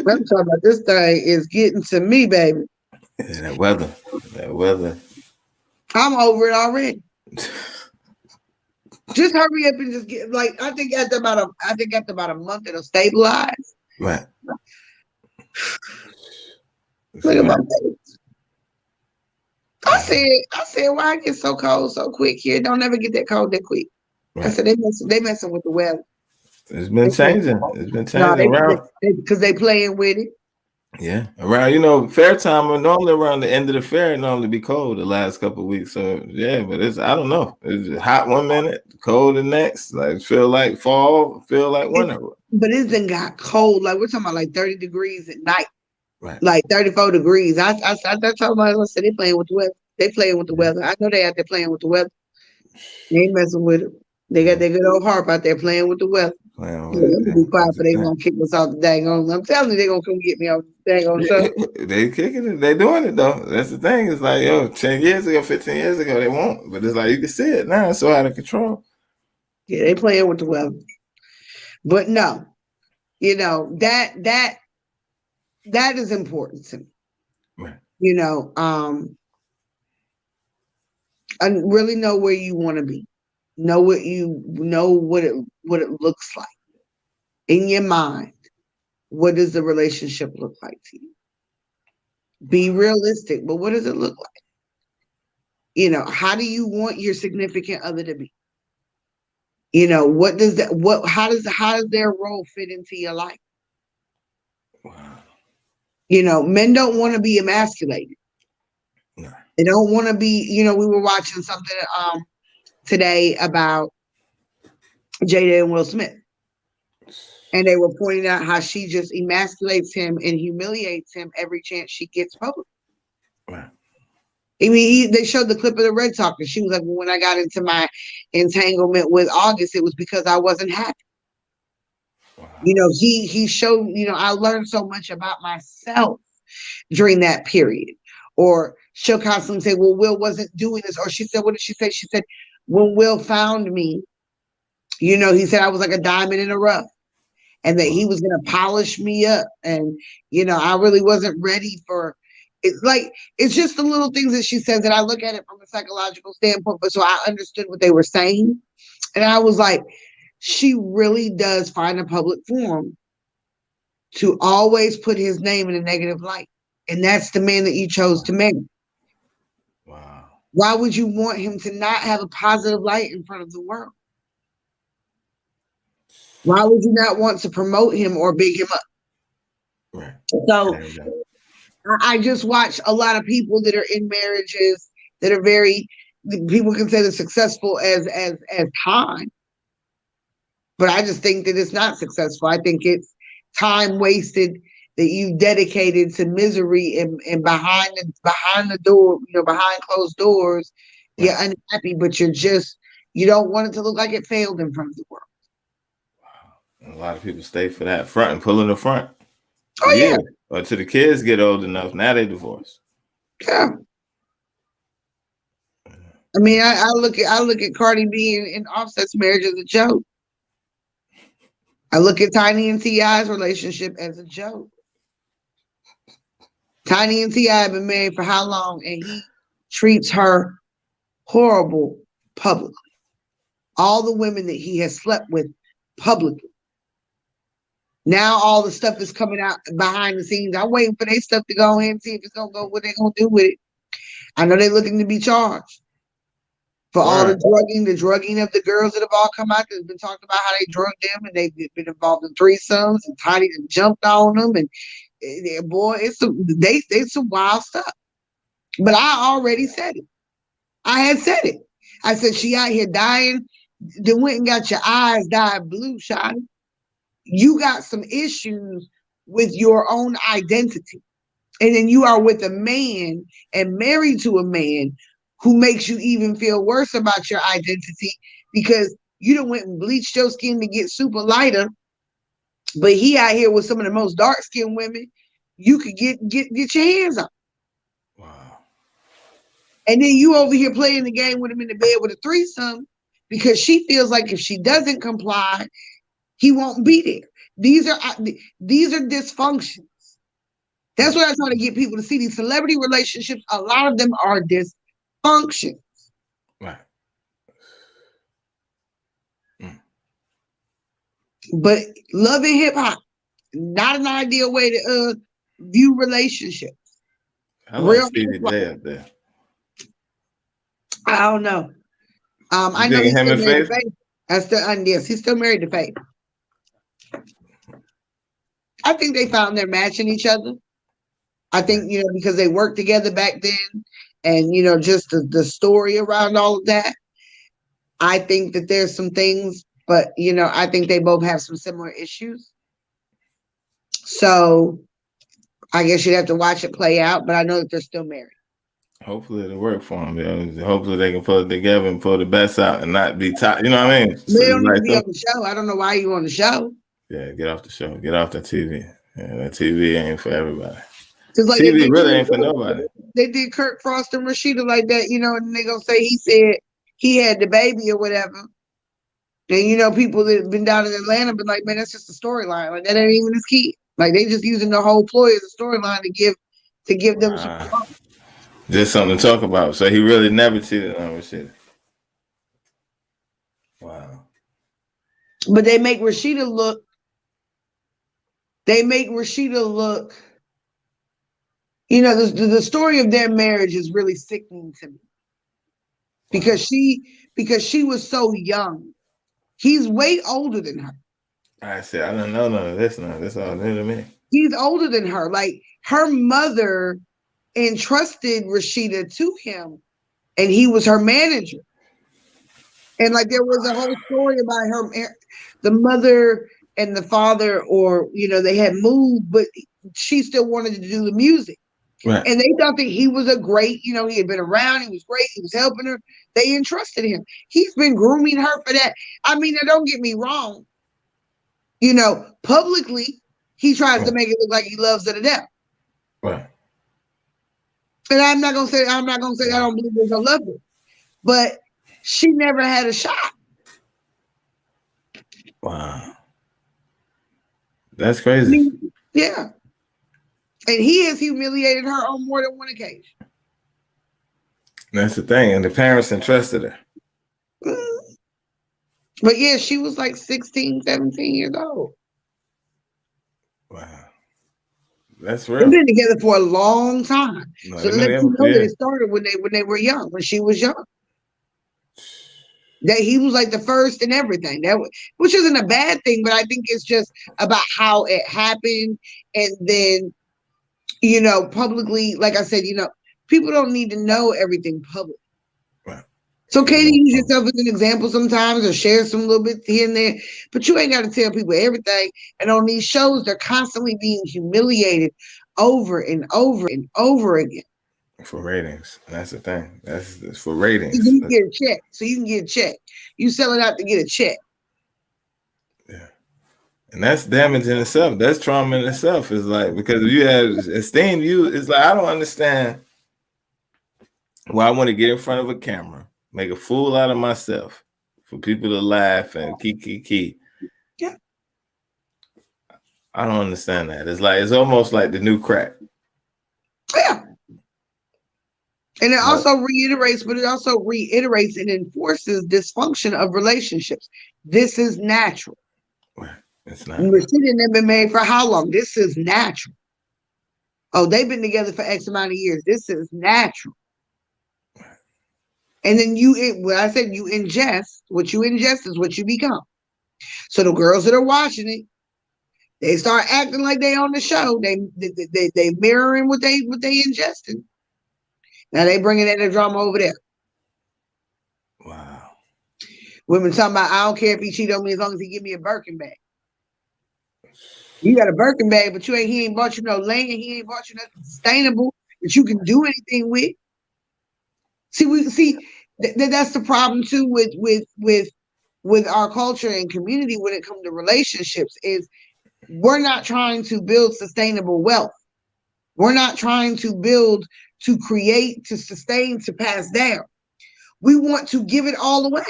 What I'm talking about, this thing is getting to me, baby. Yeah, that weather. I'm over it already. Just hurry up and just get I think after about a month it'll stabilize. Right. Look at my face. I said, why it get so cold so quick here? Don't ever get that cold that quick. Right. I said they messing with the weather. It's been changing. It's been changing around because they playing with it. Yeah, around fair time. Normally around the end of the fair, it normally be cold the last couple of weeks. So yeah, but I don't know. It's hot one minute, cold the next. Like feel like fall, feel like winter. But it then got cold. Like we're talking about 30 degrees at night. Right. Like 34 degrees. I told myself, I said they playing with the weather. They playing with the weather. I know they out there playing with the weather. They ain't messing with it. They got their good old harp out there playing with the weather. Let me be quiet, but they gonna kick us off the dang on. I'm telling you, they gonna come get me off the dang on show. They kicking it. They doing it though. That's the thing. It's like 10 years ago, 15 years ago, they won't. But it's like you can see it now. It's so out of control. Yeah, they playing with the weather. But no, that is important to me. Right. I really know where you want to be. Know what it looks like in your mind. What does the relationship look like to you? Be realistic, but what does it look like? How do you want your significant other to be? How does their role fit into your life? Wow. Men don't want to be emasculated. No. They don't want to be, we were watching something today about Jada and Will Smith. And they were pointing out how she just emasculates him and humiliates him every chance she gets public. Right. I mean, they showed the clip of the Red Talk, and she was like, well, when I got into my entanglement with August, it was because I wasn't happy. Wow. He showed, I learned so much about myself during that period. Or she'll constantly say, well, Will wasn't doing this. Or she said, what did she say? She said, when Will found me, he said I was like a diamond in the rough. And that he was going to polish me up. And, I really wasn't ready for it. It's just the little things that she says that I look at it from a psychological standpoint. But so I understood what they were saying. And I was like, she really does find a public forum to always put his name in a negative light. And that's the man that you chose to marry. Wow. Why would you want him to not have a positive light in front of the world? Why would you not want to promote him or big him up? Right. So I just watch a lot of people that are in marriages that are very, people consider successful as time, but I just think that it's not successful. I think it's time wasted that you dedicated to misery and behind the door, behind closed doors, you're unhappy, but you don't want it to look like it failed in front of the world. Wow. A lot of people stay for that front and pull in the front. Oh yeah. Or till the kids get old enough, now they divorce. Yeah. I mean, I look at Cardi B and Offset's marriage as a joke. I look at Tiny and T.I.'s relationship as a joke. Tiny and T.I. have been married for how long, and he treats her horrible publicly. All the women that he has slept with publicly. Now all the stuff is coming out behind the scenes. I'm waiting for their stuff to go in and see if it's gonna go, what they're gonna do with it. I know they're looking to be charged for all the drugging of the girls that have all come out. That's been talking about how they drugged them and they've been involved in threesomes and Tiny jumped on them and boy, it's some wild stuff. But I already said it. I had said it. I said she out here dying. Then went and got your eyes dyed blue, Shotty. You got some issues with your own identity. And then you are with a man and married to a man who makes you even feel worse about your identity because you done went and bleached your skin to get super lighter, but he out here with some of the most dark-skinned women you could get your hands on. Wow. And then you over here playing the game with him in the bed with a threesome because she feels like if she doesn't comply, he won't be there. These are dysfunctions. That's what I try to get people to see. These celebrity relationships, a lot of them are dysfunctions. Right. But love and hip hop, not an ideal way to view relationships. I like Stevie J up there. I don't know. I know he's still married to Faith. Yes, he's still married to Faith. I think they found their match in each other. I think, because they worked together back then and, just the story around all of that. I think that there's some things, but, I think they both have some similar issues. So I guess you'd have to watch it play out, but I know that they're still married. Hopefully it'll work for them. Hopefully they can pull it together and pull the best out and not be tired. You know what I mean? They don't need to be on the show. I don't know why you on the show. Yeah, get off the show. Get off the TV. Yeah, that TV ain't for everybody. Like TV really ain't for nobody. They did Kirk Frost and Rashida like that, and they gonna say he said he had the baby or whatever. And people that have been down in Atlanta been like, man, that's just a storyline. Like that ain't even his kid. Like they just using the whole ploy as a storyline to give them some. Just something to talk about. So he really never cheated on Rashida. Wow. But they make Rashida look. The story of their marriage is really sickening to me. Because she was so young. He's way older than her. I said, I don't know none of this now. This all new to me. He's older than her. Like her mother entrusted Rashida to him, and he was her manager. And like there was a whole story about the mother and the father, or they had moved, but she still wanted to do the music. Right. And they thought that he was a great, he had been around, he was great, he was helping her. They entrusted him. He's been grooming her for that. I mean, now don't get me wrong. Publicly, he tries to make it look like he loves her to death. Right. And I'm not gonna say I don't believe there's no love her, but she never had a shot. Wow. That's crazy. I mean, yeah. And he has humiliated her on more than one occasion. That's the thing. And the parents entrusted her. But yeah, she was like 16, 17 years old. Wow. That's real. They've been together for a long time. No, so let you know that it started when they were young, when she was young. That he was like the first and everything. Which isn't a bad thing, but I think it's just about how it happened. And then, publicly, like I said, people don't need to know everything public. Right. It's okay to use yourself as an example sometimes or share some little bits here and there, but you ain't got to tell people everything. And on these shows, they're constantly being humiliated over and over and over again. For ratings. That's the thing. That's for So ratings. you can get a check. So you can get a check. You sell it out to get a check. Yeah. And that's damage in itself. That's trauma in itself. It's like, because if you have esteem, it's like, I don't understand why I want to get in front of a camera, make a fool out of myself for people to laugh and key. Yeah. I don't understand that. It's almost like the new crack. Yeah. And it also reiterates and enforces dysfunction of relationships. This is natural. It's not. We're sitting there been married for how long? This is natural. Oh, they've been together for X amount of years. This is natural. And then when I said you ingest, what you ingest is what you become. So the girls that are watching it, they start acting like they on the show. They mirroring what they ingesting. Now they bringing that drama over there. Wow. Women talking about, I don't care if he cheat on me as long as he give me a Birkin bag. You got a Birkin bag, but he ain't bought you no land. He ain't bought you nothing sustainable that you can do anything with. That's the problem too with our culture and community when it comes to relationships is we're not trying to build sustainable wealth. We're not trying to build, to create, to sustain, to pass down. We want to give it all away.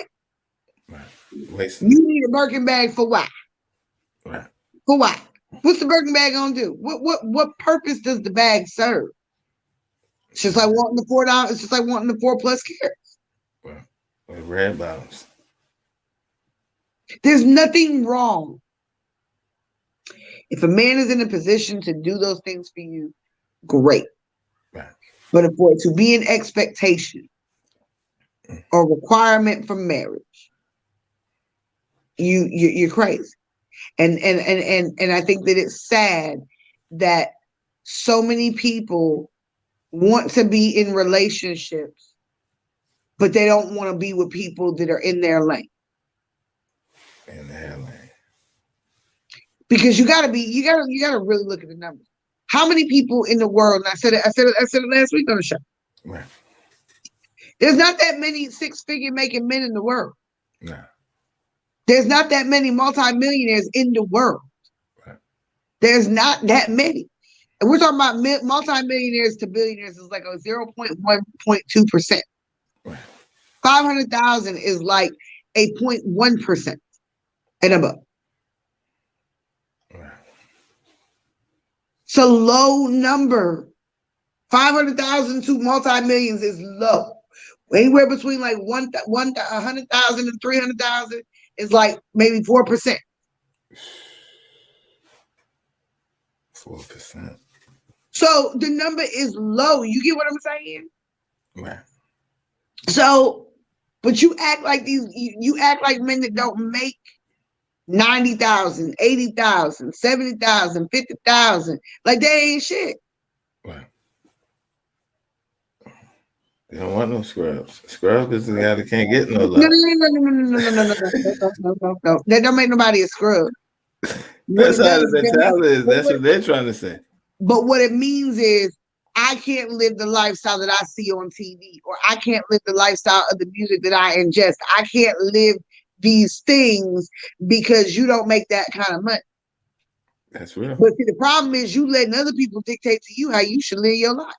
Right. You need a Birkin bag for what? Right. For what? What's the Birkin bag gonna do? What purpose does the bag serve? It's just like wanting the $4. It's just like wanting the 4+ carats. Well, with red bottoms. There's nothing wrong. If a man is in a position to do those things for you, great. Right. But for it to be an expectation or requirement for marriage, you're crazy. And I think that it's sad that so many people want to be in relationships, but they don't want to be with people that are in their lane. In their lane. Because you gotta really look at the numbers. How many people in the world, and I said it last week on the show. Right. There's not that many 6-figure making men in the world. No. There's not that many multimillionaires in the world. Right. There's not that many. And we're talking about multimillionaires to billionaires is like a 0.1.2%. Right. 500,000 is like a 0.1% and above. Right. It's a low number. 500,000 to multi-millions is low. Anywhere between like 100,000 and 300,000 is like maybe 4%. 4%. So the number is low. You get what I'm saying? Right. So, but you act like you act like men that don't make 90,000, 80,000, 70,000, 50,000. Like they ain't shit. Right. They don't want no scrubs. Scrub is the guy that can't get no love. No. That don't make nobody a scrub. That's how the mentality is. That's what they're trying to say. But what it means is I can't live the lifestyle that I see on TV, or I can't live the lifestyle of the music that I ingest. I can't live these things because you don't make that kind of money. That's real. But see, the problem is you letting other people dictate to you how you should live your life.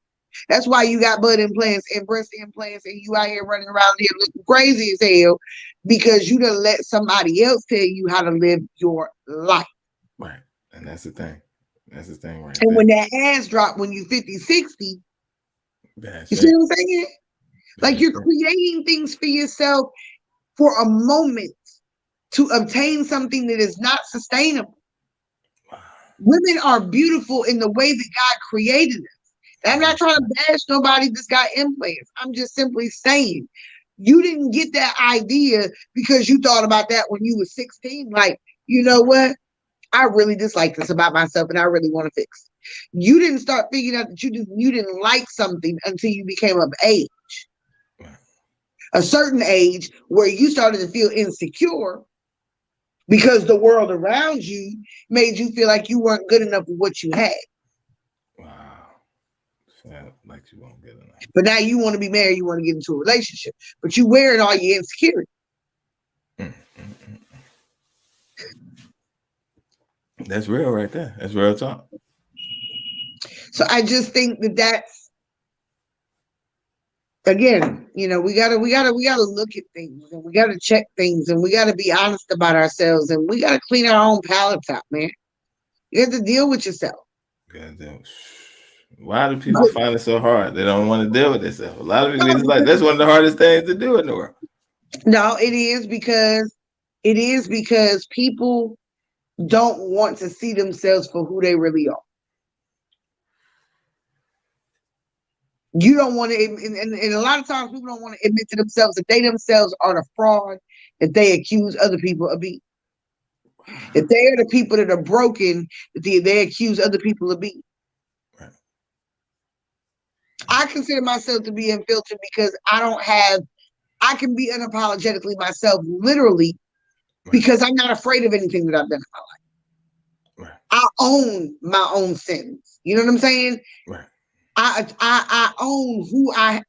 That's why you got butt implants and breast implants and you out here running around here looking crazy as hell because you done let somebody else tell you how to live your life. Right. And that's the thing. That's the thing right And there. when that ass drop when you 50, 60, That's you see what I'm saying? Like you're creating things for yourself for a moment to obtain something that is not sustainable. Wow. Women are beautiful in the way that God created us. I'm not trying to bash nobody that's got implants. I'm just simply saying you didn't get that idea because you thought about that when you were 16. Like, you know what? I really dislike this about myself and I really want to fix it. You didn't start figuring out that you didn't like something until you became of age. a certain age where you started to feel insecure because the world around you made you feel like you weren't good enough for what you had. Wow. Sound like you won't get enough. But now you want to be married, you want to get into a relationship, but you wearing all your insecurity. That's real right there. That's real talk. So I just think that that's, again, we gotta look at things, and we gotta check things, and we gotta be honest about ourselves, and we gotta clean our own palates out, man. You have to deal with yourself. Why do people find it so hard? They don't want to deal with themselves. A lot of people, it's like that's one of the hardest things to do in the world. No, it is because people don't want to see themselves for who they really are. You don't want to, and a lot of times people don't want to admit to themselves that they themselves are the fraud that they accuse other people of being. If they are the people that are broken, that they accuse other people of being. Right. I consider myself to be unfiltered because I can be unapologetically myself, literally, because I'm not afraid of anything that I've done in my life. Right. I own my own sins. You know what I'm saying? Right. I own who I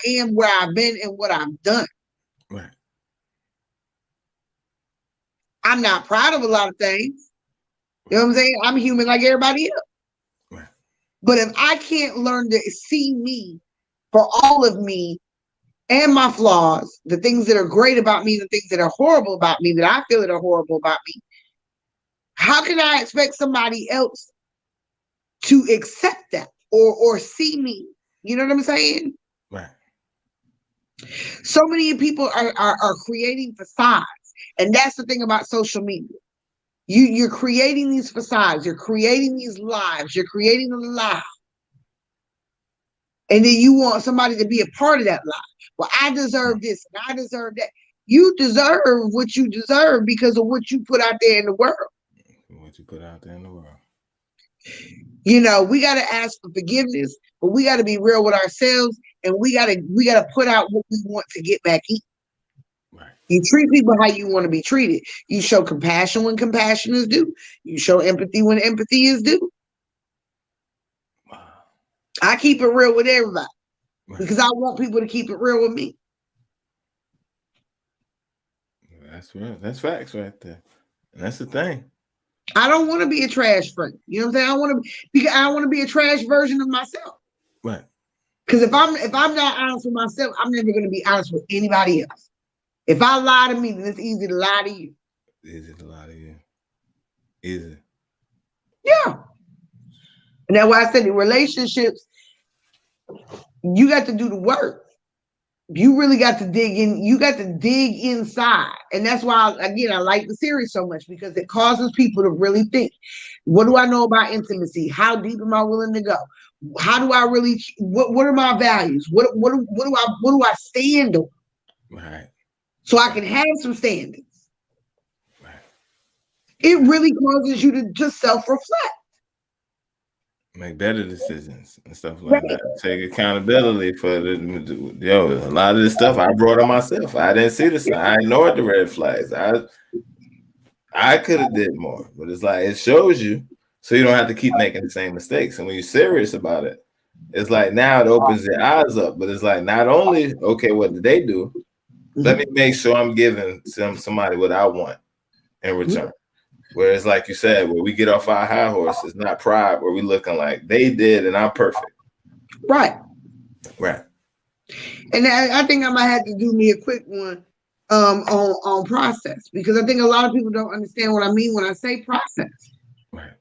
am, where I've been, and what I've done. Right. I'm not proud of a lot of things. You know what I'm saying? I'm human like everybody else. Right. But if I can't learn to see me for all of me and my flaws, the things that are great about me, the things that are horrible about me, that I feel that are horrible about me, how can I expect somebody else to accept that or see me? You know what I'm saying? Right. So many people are creating facades. And that's the thing about social media. You're creating these facades, you're creating these lives, you're creating a lie. And then you want somebody to be a part of that lie. Well, I deserve this and I deserve that. You deserve what you deserve because of what you put out there in the world. What you put out there in the world. We got to ask for forgiveness, but we got to be real with ourselves, and we got to put out what we want to get back in. Right. You treat people how you want to be treated. You show compassion when compassion is due. You show empathy when empathy is due. Wow. I keep it real with everybody because I want people to keep it real with me. That's real. That's facts right there. And that's the thing. I don't want to be a trash friend. You know what I'm saying? I want to be a trash version of myself. Right. Because if I'm not honest with myself, I'm never going to be honest with anybody else. If I lie to me, then it's easy to lie to you. Easy to lie to you. Easy. Yeah. And that's why I said in relationships, you got to do the work. You really got to dig in. You got to dig inside. And that's why, again, I like the series so much because it causes people to really think, what do I know about intimacy? How deep am I willing to go? How do I really, what are my values? What do I stand on? Right. So I can have some standings. Right. It really causes you to just self-reflect. Make better decisions and stuff like that. Take accountability for a lot of this stuff I brought on myself. I didn't see the sign. I ignored the red flags. I could have did more, but it's like it shows you so you don't have to keep making the same mistakes. And when you're serious about it, it's like now it opens your eyes up. But it's like not only okay, what did they do? Let me make sure I'm giving somebody what I want in return. Whereas, like you said, where we get off our high horse, it's not pride where we looking like they did and I'm perfect. Right. Right. And I think I might have to do me a quick one on process, because I think a lot of people don't understand what I mean when I say process. Right.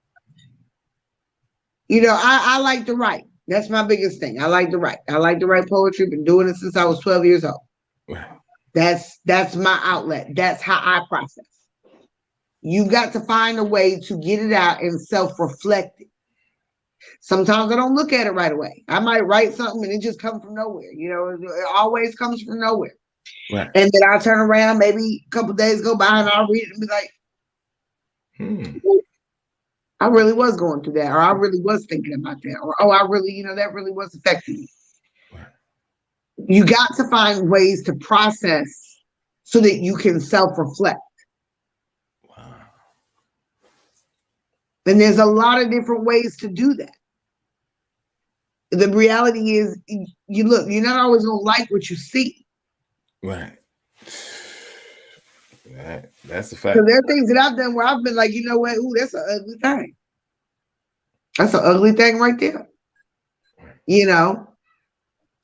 I like to write. That's my biggest thing. I like to write. I like to write poetry. Been doing it since I was 12 years old. Right. That's my outlet. That's how I process. You've got to find a way to get it out and self-reflect it. Sometimes I don't look at it right away. I might write something and it just comes from nowhere. It always comes from nowhere. Right. And then I'll turn around, maybe a couple days go by and I'll read it and be like, I really was going through that, or I really was thinking about that, or I really, that really was affecting me. Right. You got to find ways to process so that you can self-reflect. Wow. And there's a lot of different ways to do that. The reality is, you look, you're not always gonna like what you see. Right. Right. That's the So fact. there are things that I've done where I've been like, you know what? Ooh, that's an ugly thing. That's an ugly thing right there. You know,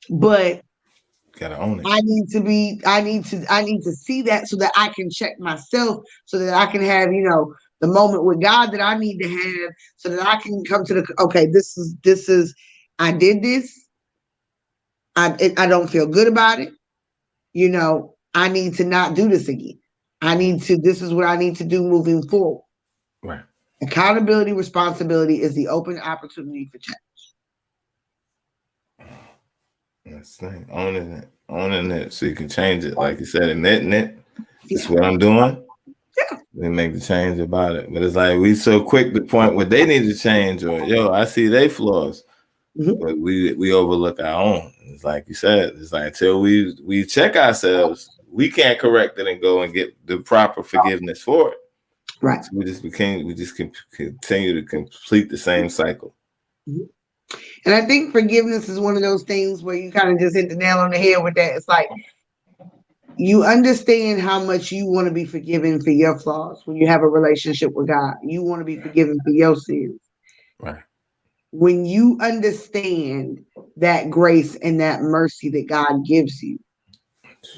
but Gotta own it. I need to see that so that I can check myself, so that I can have, the moment with God that I need to have, so that I can come to okay, this is, I did this. I don't feel good about it. I need to not do this again. This is what I need to do moving forward. Right. Accountability, responsibility is the open opportunity for change. That's the thing. Owning it so you can change it. Like you said, admitting it. This is what I'm doing. Yeah. We make the change about it. But it's like we so quick to point where they need to change, or I see they flaws. Mm-hmm. But we overlook our own. It's like you said, it's like until we check ourselves, we can't correct it and go and get the proper forgiveness for it. Right. So we just continue to complete the same cycle. Mm-hmm. And I think forgiveness is one of those things where you kind of just hit the nail on the head with that. It's like you understand how much you want to be forgiven for your flaws when you have a relationship with God. You want to be forgiven for your sins. Right. When you understand that grace and that mercy that God gives you,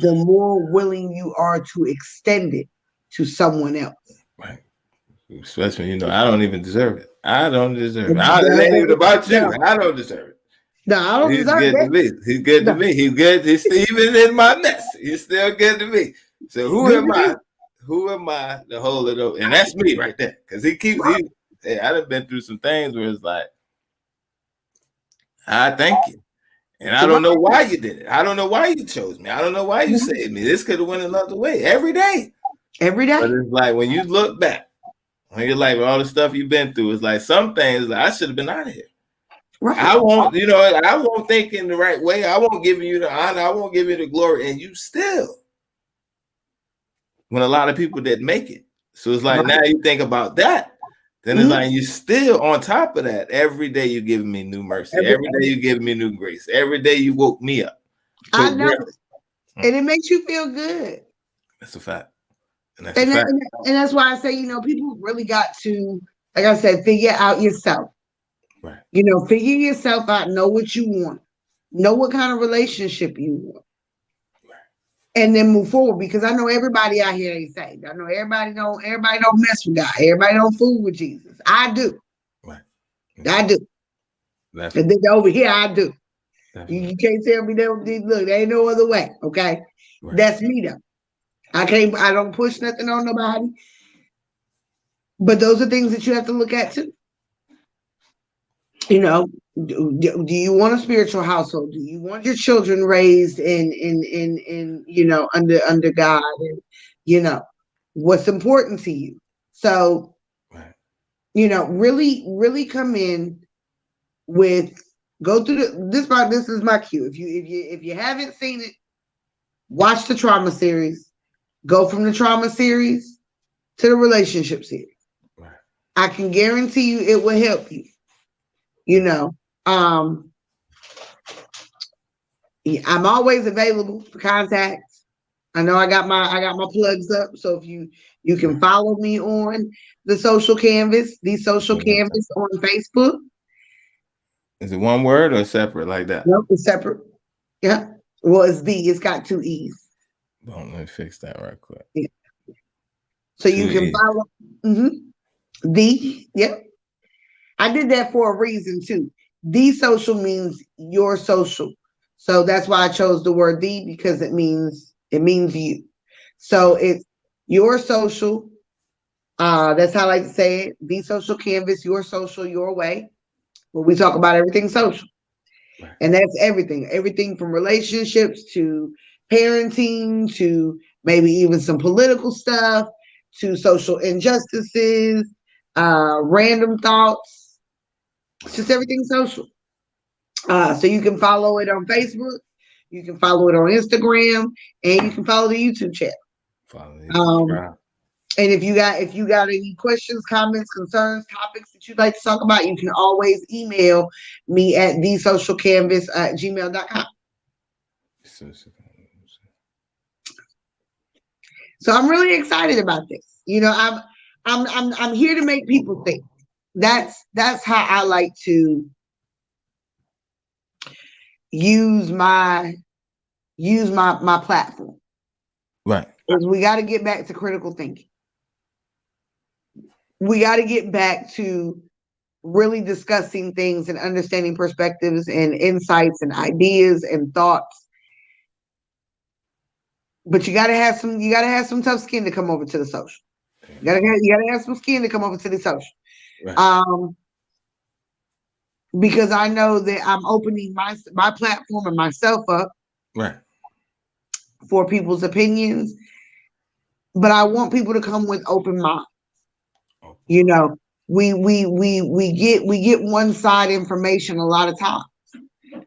the more willing you are to extend it to someone else. Right. Especially, I don't even deserve it. I don't deserve it. It ain't even about you. I don't deserve it. No, I don't deserve it. To me. He's good to me. He's good. He's even in my mess. He's still good to me. So who am I? Who am I to hold it over? And that's me right there. Because I done been through some things where it's like, I thank you. And I don't know why you did it. I don't know why you chose me. I don't know why you saved me. This could have went another way every day. Every day. But it's like when you look back, when you're like all the stuff you've been through, it's like some things like I should have been out of here. Right. I won't think in the right way. I won't give you the honor. I won't give you the glory. And you still, when a lot of people didn't make it. So it's like now you think about that. Then it's like you still on top of that. Every day you give me new mercy. Every day you give me new grace. Every day you woke me up. I know. And it makes you feel good. That's a fact. And that's why I say, people really got to, like I said, figure out yourself. Right. Figure yourself out, know what you want, know what kind of relationship you want. Right. And then move forward, because I know everybody out here ain't saved. I know everybody don't mess with God. Everybody don't fool with Jesus. I do. Right. I do. And then over here, I do. You can't tell me look, there ain't no other way. Okay. Right. That's me though. I don't push nothing on nobody. But those are things that you have to look at too. Do you want a spiritual household? Do you want your children raised in under God? And what's important to you? So, right. Really, really come in with go through this. This is my cue. If you haven't seen it, watch the trauma series. Go from the trauma series to the relationship series. Right. I can guarantee you it will help you. I'm always available for contacts. I know I got my plugs up. So if you can follow me on the social canvas, on Facebook. Is it one word or separate like that? Nope, it's separate. Yeah. Well, it's got 2 E's. Let me fix that right quick. Yeah. So you can follow I did that for a reason too. The social means your social. So that's why I chose the word the, because it means you. So it's your social. That's how I like to say it. The social canvas, your social, your way. Where we talk about everything social. Right. And that's everything from relationships to parenting to maybe even some political stuff to social injustices, random thoughts. It's just everything social. So you can follow it on Facebook. You can follow it on Instagram, and you can follow the YouTube channel. Follow me, Um, subscribe. and if you got any questions, comments, concerns, topics that you'd like to talk about, you can always email me at thesocialcanvas@gmail.com. So I'm really excited about this. I'm here to make people think. That's how I like to use my platform. Right. Is we got to get back to critical thinking. We got to get back to really discussing things and understanding perspectives and insights and ideas and thoughts. But you gotta have some tough skin to come over to the social. You gotta have some skin to come over to the social. Right. Because I know that I'm opening my platform and myself up Right. for people's opinions. But I want people to come with open minds. You know, we get one side information a lot of times.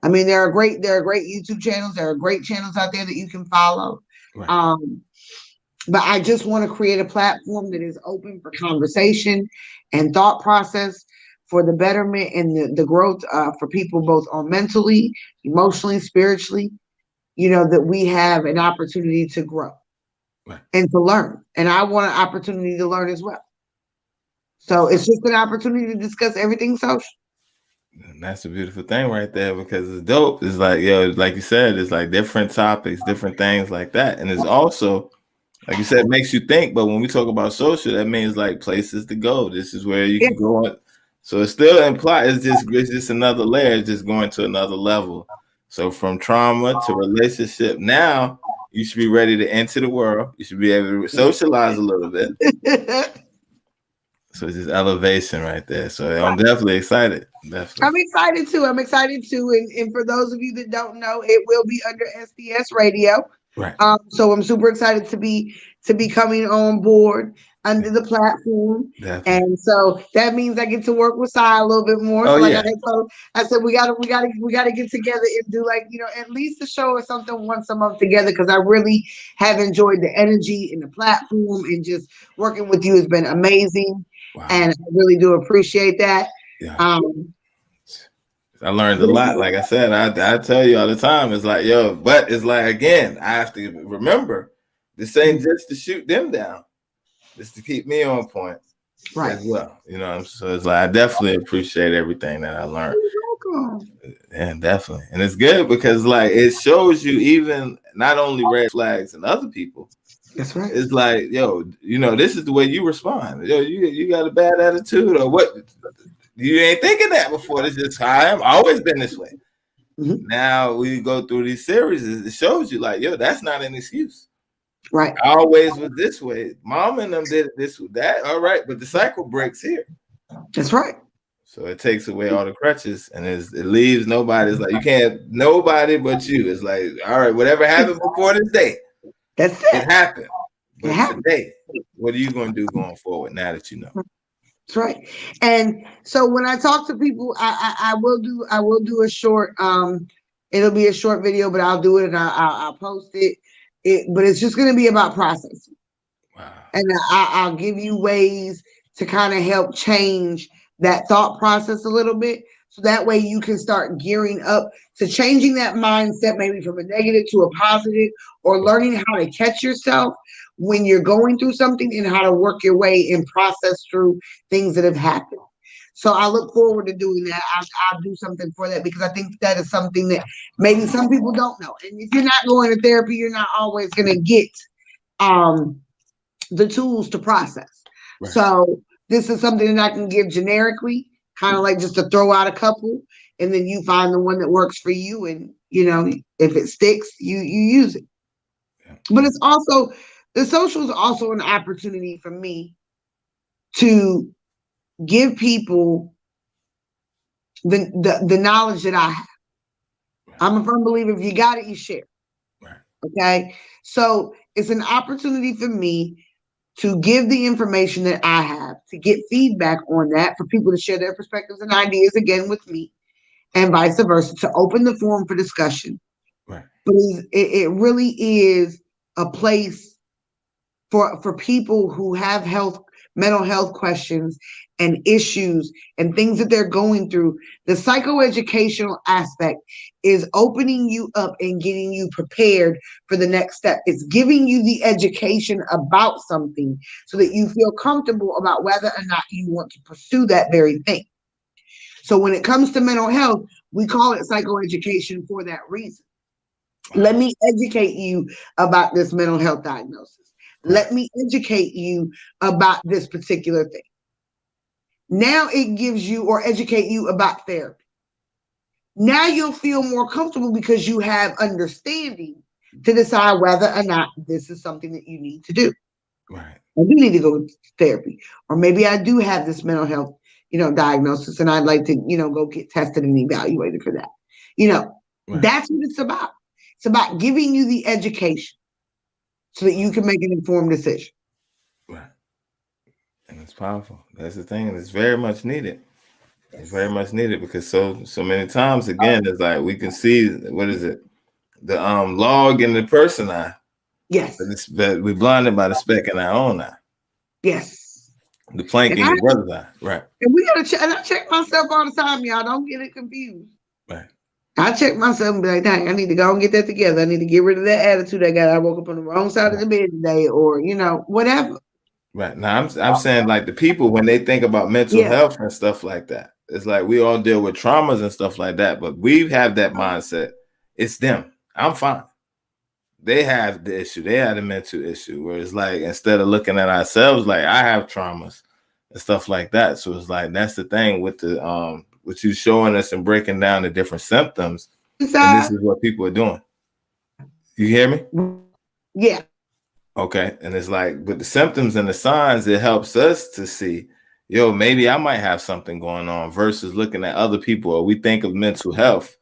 I mean, there are great YouTube channels, there are great channels out there that you can follow. Right. But I just want to create a platform that is open for conversation and thought process for the betterment and the growth for people both on mentally, emotionally, spiritually, that we have an opportunity to grow and to learn. And I want an opportunity to learn as well. So it's just an opportunity to discuss everything social. And that's a beautiful thing right there, because it's dope. It's like, like you said, it's like different topics, different things like that. And it's also, like you said, it makes you think. But when we talk about social, that means like places to go. This is where you can go on. So it's still implied. It's just another layer. It's just going to another level. So from trauma to relationship, now you should be ready to enter the world. You should be able to socialize a little bit. So it's just elevation right there. So I'm definitely excited. Definitely. I'm excited too. And for those of you that don't know, it will be under SDS Radio. Right. So I'm super excited to be coming on board under the platform. Definitely. And so that means I get to work with Sai a little bit more. Oh, so like yeah. I said we gotta get together and do at least a show or something once a month together, because I really have enjoyed the energy and the platform, and just working with you has been amazing. Wow. And I really do appreciate that. Yeah. I learned a lot. Like I said, I tell you all the time, it's like, but it's like, again, I have to remember, this ain't just to shoot them down. This to keep me on point as well. So it's like, I definitely appreciate everything that I learned. You're welcome. Yeah, definitely. And it's good because like it shows you even not only red flags in other people. That's right. It's like, this is the way you respond. You got a bad attitude or what? You ain't thinking that before. This is how I am. Always been this way. Mm-hmm. Now we go through these series. It shows you like, that's not an excuse. Right. I always was this way. Mom and them did this with that. All right. But the cycle breaks here. That's right. So it takes away all the crutches, and it leaves nobody. It's like, you can't, nobody but you. It's like, all right, whatever happened before this day. That's it. It happened. But today, what are you going to do going forward now that you know? That's right. And so when I talk to people, I will do a short. It'll be a short video, but I'll do it and I'll post it. But it's just going to be about processing. Wow. And I'll give you ways to kind of help change that thought process a little bit. So that way you can start gearing up to changing that mindset, maybe from a negative to a positive, or learning how to catch yourself when you're going through something and how to work your way and process through things that have happened. So I look forward to doing that. I'll do something for that, because I think that is something that maybe some people don't know. And if you're not going to therapy, you're not always going to get the tools to process. Right. So this is something that I can give generically, kind of like just to throw out a couple, and then you find the one that works for you. And, if it sticks, you use it. Yeah. But it's also, the social is also an opportunity for me to give people the knowledge that I have. Right. I'm a firm believer, if you got it, you share. Right. Okay. So it's an opportunity for me to give the information that I have, to get feedback on that, for people to share their perspectives and ideas again with me, and vice versa, to open the forum for discussion. Right. but it really is a place for people who have mental health questions and issues and things that they're going through. The psychoeducational aspect is opening you up and getting you prepared for the next step. It's giving you the education about something so that you feel comfortable about whether or not you want to pursue that very thing. So when it comes to mental health, we call it psychoeducation for that reason. Let me educate you about this mental health diagnosis. Let me educate you about this particular thing. Now it gives you, or educate you about therapy. Now you'll feel more comfortable because you have understanding to decide whether or not this is something that you need to do. Right. I do need to go to therapy, or maybe I do have this mental health, diagnosis, and I'd like to, go get tested and evaluated for that. That's what it's about. It's about giving you the education so that you can make an informed decision. Right. And it's powerful. That's the thing. It's very much needed. It's very much needed because so many times, again, it's like we can see, what is it? The log in the person eye. Yes. But we're blinded by the speck in our own eye. Yes. The plank in your brother's eye. Right. And we gotta check, and I check myself all the time, y'all. Don't get it confused. Right. I check myself and be like, dang, I need to go and get that together. I need to get rid of that attitude I got. I woke up on the wrong side of the bed today, or whatever. Right. Now I'm saying, like, the people, when they think about mental health and stuff like that, it's like we all deal with traumas and stuff like that, but we have that mindset. It's them. I'm fine. They have the issue. They have the mental issue, where it's like, instead of looking at ourselves like, I have traumas and stuff like that. So it's like, that's the thing with the with you showing us and breaking down the different symptoms. And this is what people are doing. You hear me? Yeah. Okay. And it's like, with the symptoms and the signs, it helps us to see, maybe I might have something going on, versus looking at other people. Or we think of mental health,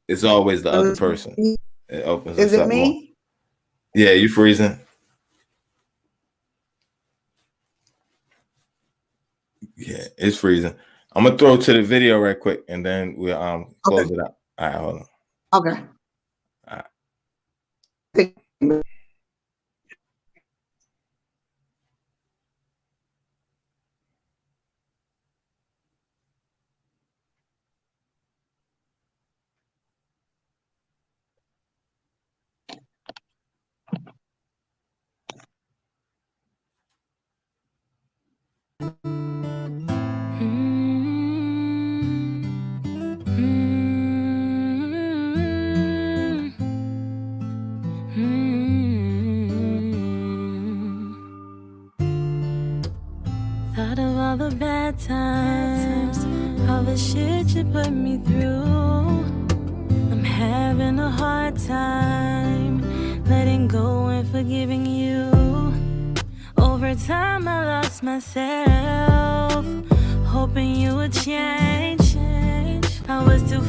it's always the other person. It opens us up. Is it me? More. Yeah, you freezing? Yeah, it's freezing. I'm gonna throw to the video right quick, and then we'll close it out. All right, hold on. Okay. All right. Thought of all the bad times, all the shit you put me through. I'm having a hard time letting go and forgiving you. Over time I lost myself, hoping you would change. I was too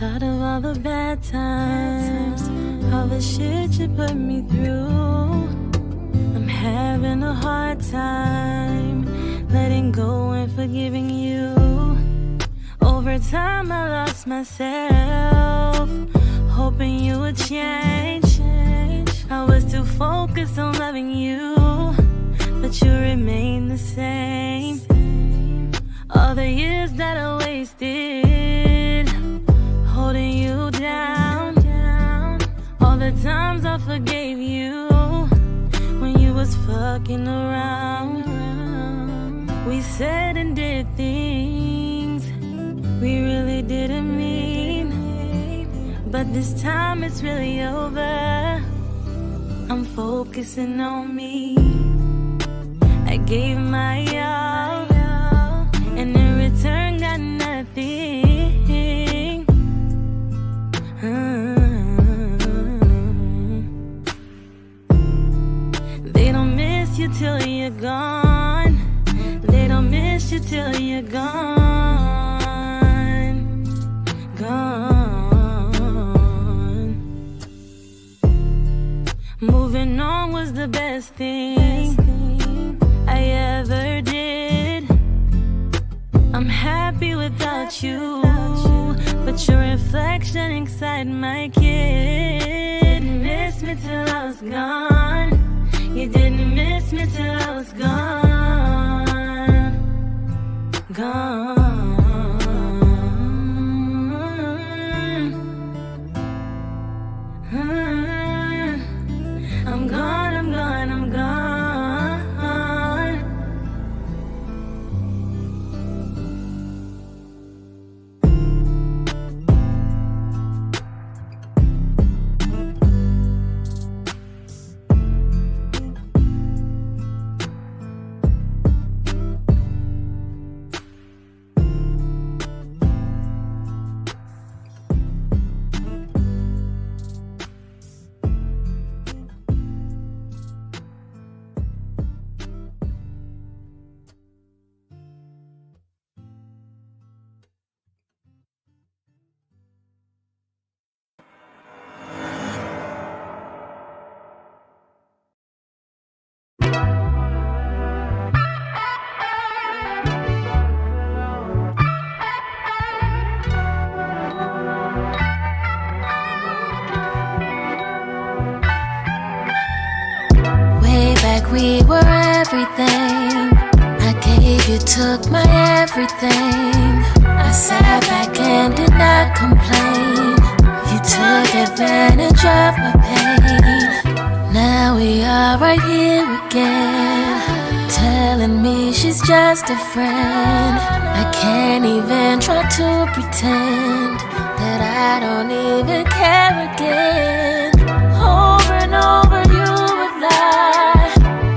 Thought of all the bad times, all the shit you put me through. I'm having a hard time letting go and forgiving you. Over time I lost myself, hoping you would change. I was too focused on loving you, but you remain the same. All the years that I wasted holding you down. All the times I forgave you when you was fucking around. We said and did things we really didn't mean, but this time it's really over. I'm focusing on me. I gave my all, and in return got nothing. They don't miss you till you're gone. They don't miss you till you're gone. Gone. best thing I ever did. I'm happy without you, but your reflection inside my kid missed me till I was gone. You didn't miss me till I was gone. Gone. I'm gone, I'm gone, I'm gone. We were everything. I gave you, took my everything. I sat back and did not complain. You took advantage of my pain. Now we are right here again, telling me she's just a friend. I can't even try to pretend that I don't even care again. Over and over you would lie,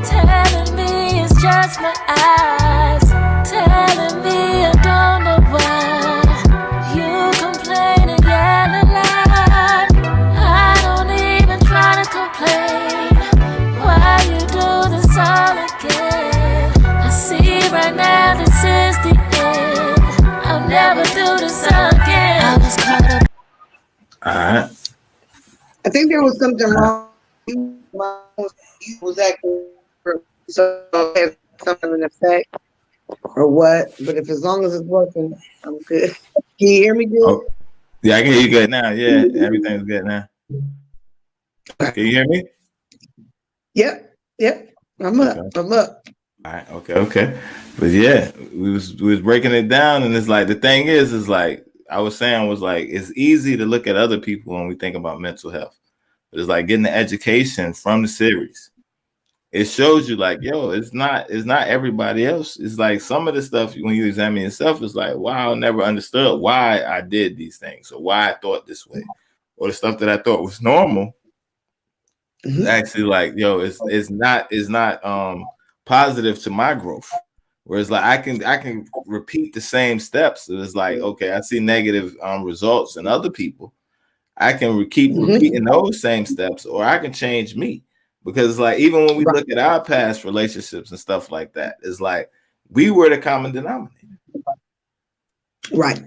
telling me it's just my eyes, telling me I don't know why. You complain and yell a lot. I don't even try to complain. Why you do this all again? I see right now this is the end. I'll never do this again. I was caught up. Alright. I think there was something wrong. You was acting so has something in effect or what? But if as long as it's working, I'm good. Can you hear me good? Oh, yeah, I can hear you good now. Yeah, everything's good now. Can you hear me? Yep. I'm up. Okay. I'm up. All right, okay. But yeah, we was breaking it down, and it's like the thing is like I was saying was like it's easy to look at other people when we think about mental health. But it's like getting the education from the series. It shows you like, yo, it's not everybody else. It's like some of the stuff when you examine yourself, it's like, wow, I never understood why I did these things or why I thought this way. Or the stuff that I thought was normal. It's actually like, yo, it's not positive to my growth. Whereas like I can repeat the same steps. So it's like, okay, I see negative results in other people. I can keep repeating those same steps, or I can change me. Because like even when we look at our past relationships and stuff like that, it's like we were the common denominator. Right.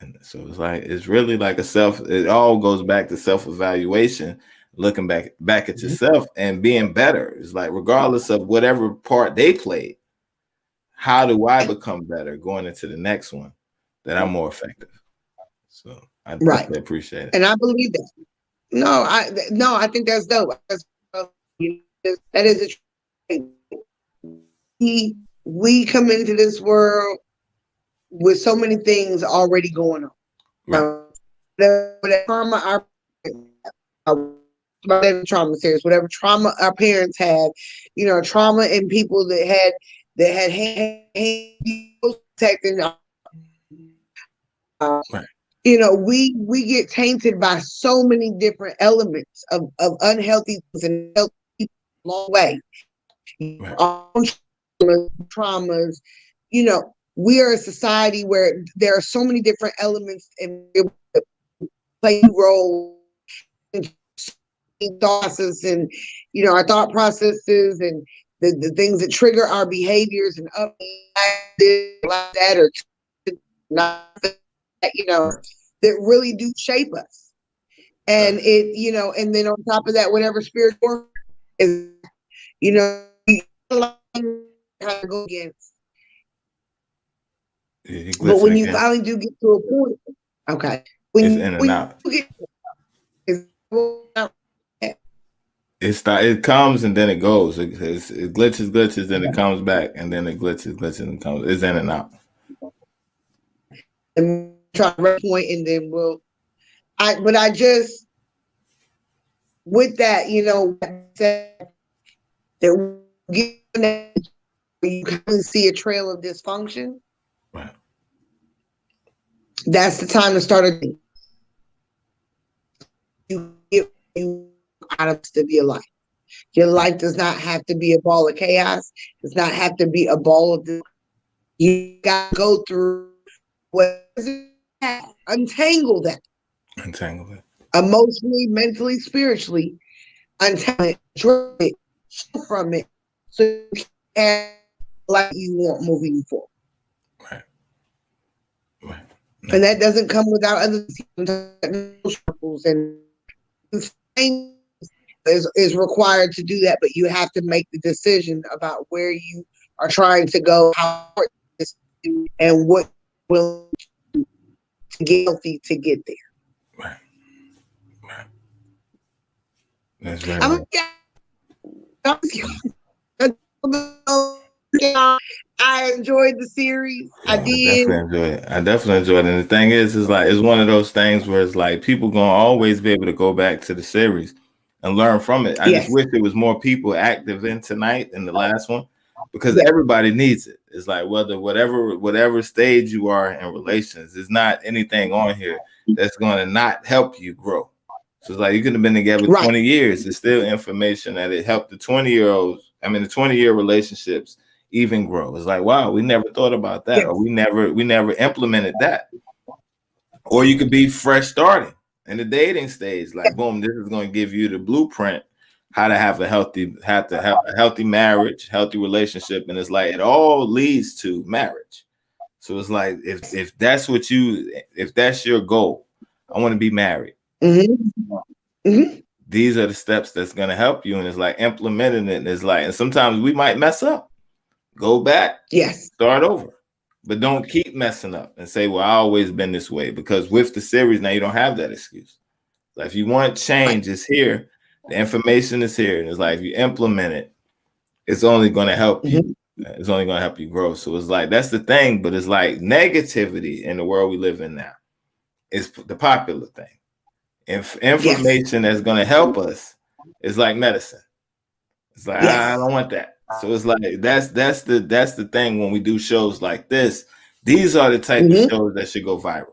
And so it's like it's really like it all goes back to self-evaluation, looking back at yourself and being better. It's like regardless of whatever part they played, how do I become better going into the next one that I'm more effective? So I definitely appreciate it. And I believe that. No, I think that's dope. That is a we come into this world with so many things already going on. Whatever trauma trauma serious, whatever trauma our parents had, trauma in people that had hands protecting. We get tainted by so many different elements of unhealthy things and healthy people along the way. Traumas, we are a society where there are so many different elements and play role in process and our thought processes and the things that trigger our behaviors and up like that or not that really do shape us. And it, and then on top of that, whatever spiritual is, You know, you have to go against. You're But glitching when you again. finally do get to a point, okay, It's in and when out. you get It comes and then it goes. It glitches, then it comes back, and then it glitches, and comes. It's in and out. and try to point, and then but I just with that, that you kind of see a trail of dysfunction. Right. That's the time to start a thing. You get out of to be a life. Your life does not have to be a ball of chaos. Does not have to be a ball of. You got to go through what untangle that. Untangle it. Emotionally, mentally, spiritually, untangle it, drop it, from it, so you can like you want moving forward. Right. Right. And that doesn't come without other struggles and is required to do that, but you have to make the decision about where you are trying to go, how and what will to get healthy to get there. Right. Right. That's very I enjoyed the series. I did. definitely enjoy it. I definitely enjoy it. And the thing is like it's one of those things where it's like people gonna always be able to go back to the series and learn from it. I just wish there was more people active in tonight in the last one because everybody needs it. It's like whatever stage you are in relations, there's not anything on here that's gonna not help you grow. So it's like you could have been together 20 years. It's still information that it helped the 20-year-olds. I mean, the 20-year relationships even grow. It's like, wow, we never thought about that, or we never implemented that. Or you could be fresh starting in the dating stage. Like, boom, this is going to give you the blueprint how to have a healthy marriage, healthy relationship, and it's like it all leads to marriage. So it's like if that's your goal, I want to be married. Mm-hmm. Mm-hmm. These are the steps that's going to help you, and it's like implementing it. And it's like, and sometimes we might mess up. Go back, start over, but don't keep messing up and say, "Well, I always been this way." Because with the series now, you don't have that excuse. Like if you want change, it's here. The information is here, and it's like if you implement it, it's only going to help you. It's only going to help you grow. So it's like that's the thing. But it's like negativity in the world we live in now is the popular thing. Information that's going to help us is like medicine. It's like I don't want that. So it's like that's the thing when we do shows like this. These are the type of shows that should go viral.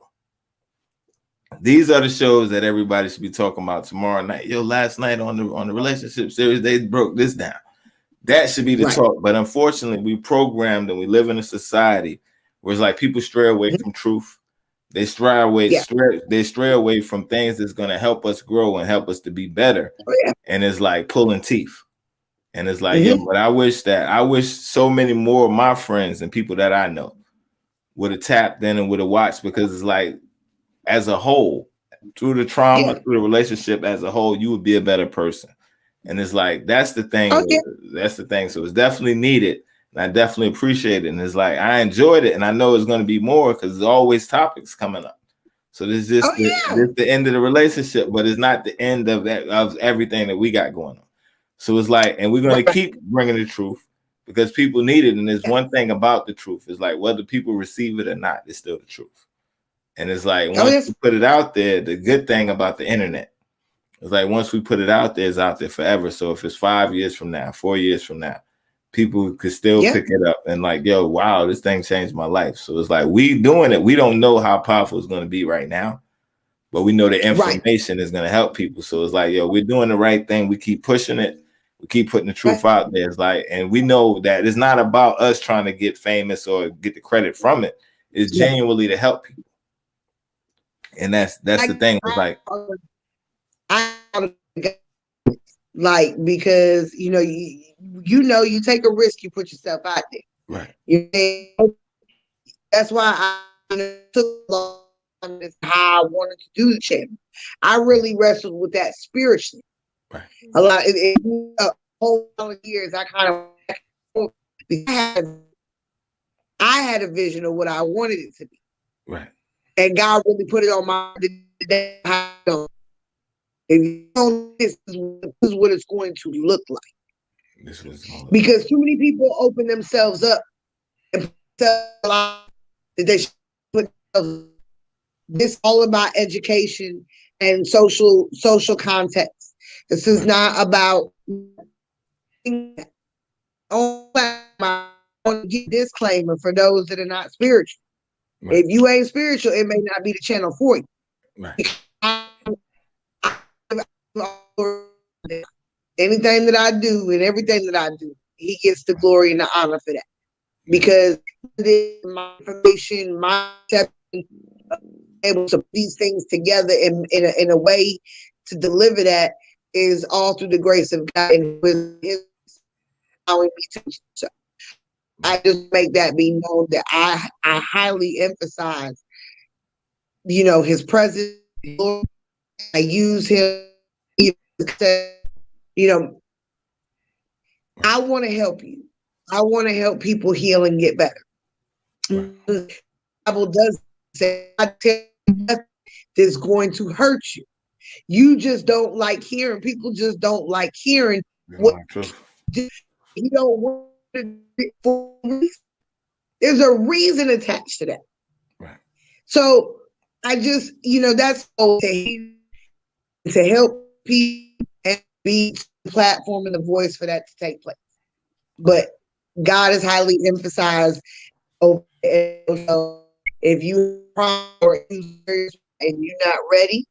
These are the shows that everybody should be talking about tomorrow night. Yo, last night on the relationship series, they broke this down. That should be the talk. But unfortunately, we programmed and we live in a society where it's like people stray away from truth. They stray away from things that's going to help us grow and help us to be better. And it's like pulling teeth. And it's like, yeah, but I wish so many more of my friends and people that I know would have tapped in and would have watched, because it's like, as a whole, through the trauma, through the relationship as a whole, you would be a better person. And it's like, that's the thing. That's the thing. So it's definitely needed. And I definitely appreciate it. And it's like, I enjoyed it. And I know it's going to be more because there's always topics coming up. So this is just the end of the relationship, but it's not the end of everything that we got going on. So it's like, and we're going to keep bringing the truth because people need it. And there's one thing about the truth. It's like, whether people receive it or not, it's still the truth. And it's like, once we put it out there, the good thing about the internet is like, once we put it out there, it's out there forever. So if it's 5 years from now, 4 years from now, people could still pick it up and like, yo, wow, this thing changed my life. So it's like, we doing it. We don't know how powerful it's going to be right now, but we know the information is going to help people. So it's like, yo, we're doing the right thing. We keep pushing it. We keep putting the truth out there. It's like, and we know that it's not about us trying to get famous or get the credit from it. It's genuinely to help people. And that's the thing. It's like, because you take a risk, you put yourself out there. Right. That's why I took long how I wanted to do the channel. I really wrestled with that spiritually. Right. A lot whole years, I kind of I had a vision of what I wanted it to be. Right. And God really put it on my if you don't, this is what it's going to look like. This was because too many people open themselves up and put that they should put this all about education and social context. This is not about disclaimer for those that are not spiritual. Right. If you ain't spiritual, it may not be the channel for you. Right. Anything that I do and everything that I do, he gets the glory and the honor for that. Because my information, my able to put these things together in a way to deliver that is all through the grace of God and with his allowing me to. So I just make that be known that I highly emphasize, his presence. I use him, I want to help you. I want to help people heal and get better. Right. The Bible does say that's going to hurt you. You just don't like hearing. People just don't like hearing what you don't want to do. There's a reason attached to that. Right. So I just, that's to help people and be the platform and the voice for that to take place. But God is highly emphasized over, if you and you're not ready,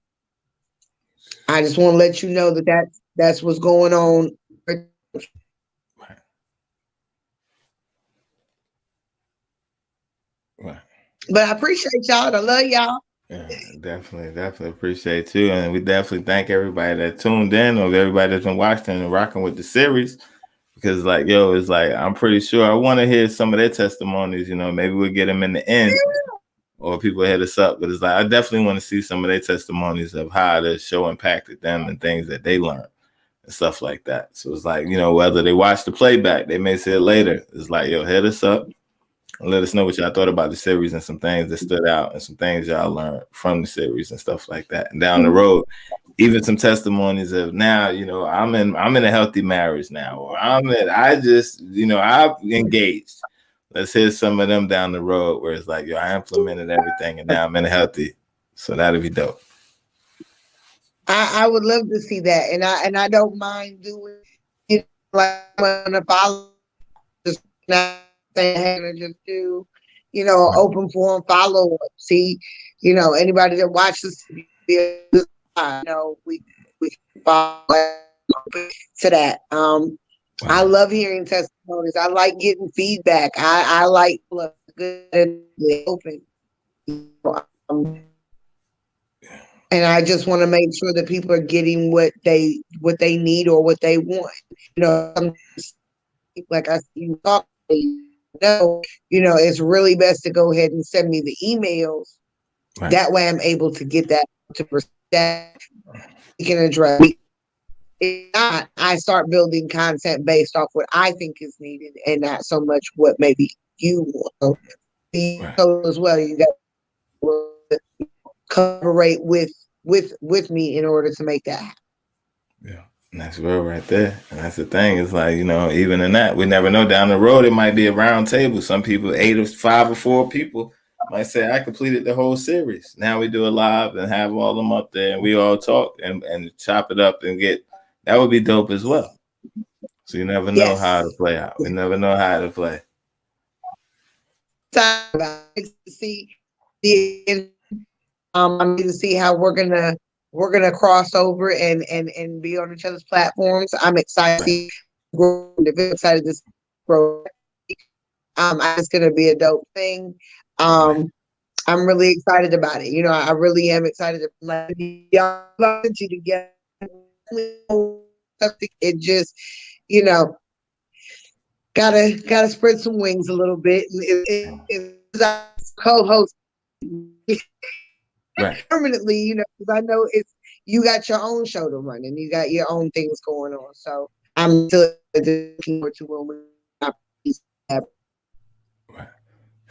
I just want to let you know that's what's going on. Right. But I appreciate y'all. I love y'all. Yeah, definitely appreciate you. And we definitely thank everybody that tuned in or everybody that's been watching and rocking with the series. Because it's like, I'm pretty sure I want to hear some of their testimonies, maybe we'll get them in the end or people hit us up. But it's like, I definitely want to see some of their testimonies of how the show impacted them and things that they learned and stuff like that. So it's like, whether they watch the playback, they may say it later. It's like, hit us up and let us know what y'all thought about the series and some things that stood out and some things y'all learned from the series and stuff like that. And down the road, even some testimonies of now, I'm in a healthy marriage now, or I've engaged. Let's hear some of them down the road where it's like, I implemented everything and now I'm in a healthy. So that'd be dope. I would love to see that. And I don't mind doing it like when I follow just not saying and just do, open forum follow up. See, anybody that watches we follow to that. I love hearing testimonies. I like getting feedback. I like good and open. And I just want to make sure that people are getting what they need or what they want. Like I you talk, it's really best to go ahead and send me the emails. Right. That way I'm able to get that to that we can address. If not, I start building content based off what I think is needed and not so much what maybe you want. Right. So as well, you got to collaborate with me in order to make that happen. Yeah. And that's real right there. And that's the thing. It's like, even in that, we never know down the road, it might be a round table. Some people, 5 or 4 people might say, I completed the whole series. Now we do it live and have all them up there and we all talk and chop it up and that would be dope as well. So you never know how to play out. We never know how to play. I'm going to see how we're gonna cross over and be on each other's platforms. I'm excited. Excited to grow. It's gonna be a dope thing. I'm really excited about it. I really am excited to let you together. It just, gotta spread some wings a little bit. It's co-host. Right. Permanently, because I know you got your own show to run and you got your own things going on. So I'm still looking forward to when we have. Right.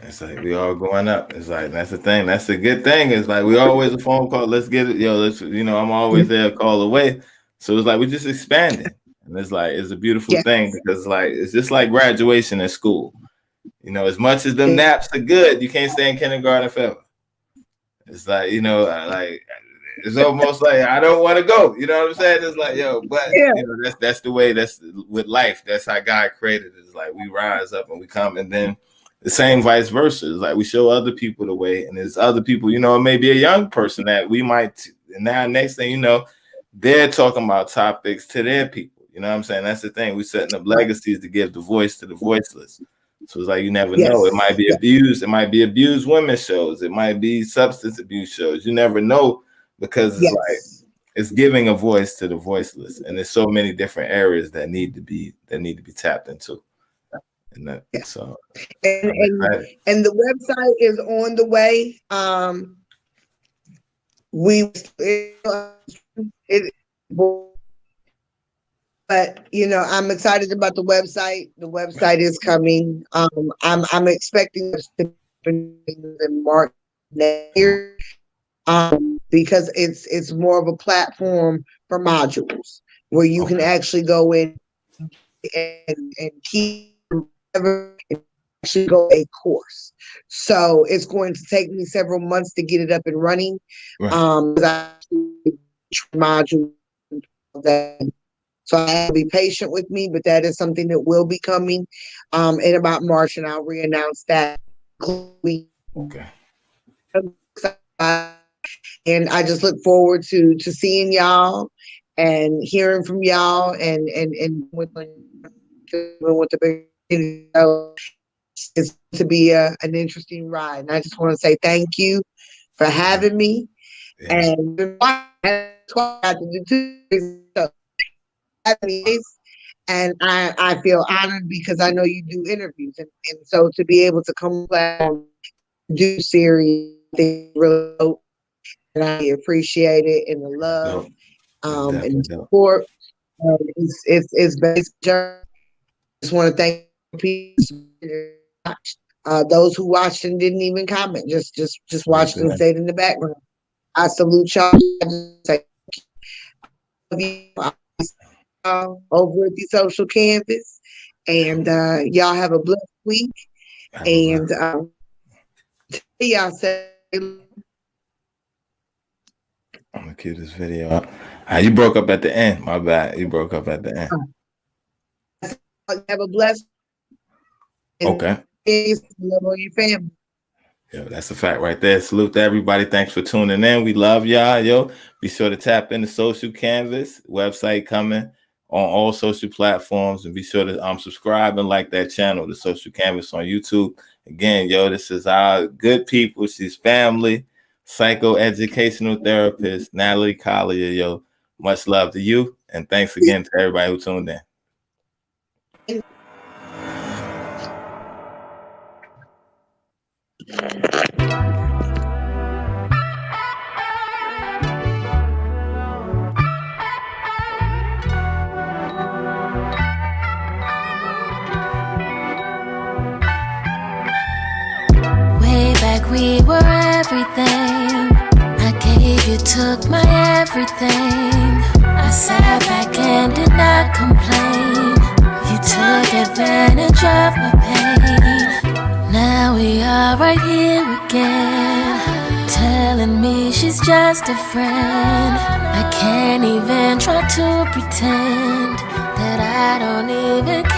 It's like we all going up. It's like that's the thing. That's the good thing. It's like we always a phone call. Let's get it, yo. Let's I'm always there a call away. So it's like we're just expanding, and it's like it's a beautiful Yeah. thing because like it's just like graduation in school. As much as them naps are good, you can't stay in kindergarten forever. It's like like it's almost like I don't want to go. You know what I'm saying? It's like but that's the way. That's with life. That's how God created it. It's like we rise up and we come, and then the same vice versa. It's like we show other people the way, and there's other people. It may be a young person that we might. And now next thing they're talking about topics to their people. You know what I'm saying? That's the thing. We're setting up legacies to give the voice to the voiceless. So it's like you never know. It might be abused. It might be abused women shows. It might be substance abuse shows. You never know because it's like it's giving a voice to the voiceless, and there's so many different areas that need to be tapped into. And that so and the website is on the way. But I'm excited about the website. The website is coming. I'm expecting this to happen in March next year. Because it's more of a platform for modules where you can actually go in and keep actually go a course. So it's going to take me several months to get it up and running. Right. Module that. So I have to be patient with me, but that is something that will be coming in about March, and I'll re-announce that. Okay. And I just look forward to seeing y'all and hearing from y'all and with the big it's to be an interesting ride. And I just want to say thank you for having me. Yeah. And I feel honored because I know you do interviews, and so to be able to come back and do series, they really hope, and I appreciate it, and the love and the support. It's based. I just want to thank people. Those who watched and didn't even comment, just watched and stayed in the background. I salute y'all. Over at the social canvas, and y'all have a blessed week. And y'all say, I'm gonna keep this video up. You broke up at the end. My bad. You broke up at the end. Have a blessed. Okay. Love on your family. Yo, that's a fact right there. Salute to everybody. Thanks for tuning in. We love y'all. Yo, be sure to tap in the social canvas website coming on all social platforms, and be sure to subscribe and like that channel, the Social Canvas on YouTube. Again, this is our good people. She's family, psychoeducational therapist, Natalie Collier. Yo, much love to you, and thanks again to everybody who tuned in. We were everything. I gave you, took my everything. I sat back and did not complain. You took advantage of my pain. Now we are right here again, telling me she's just a friend. I can't even try to pretend that I don't even care.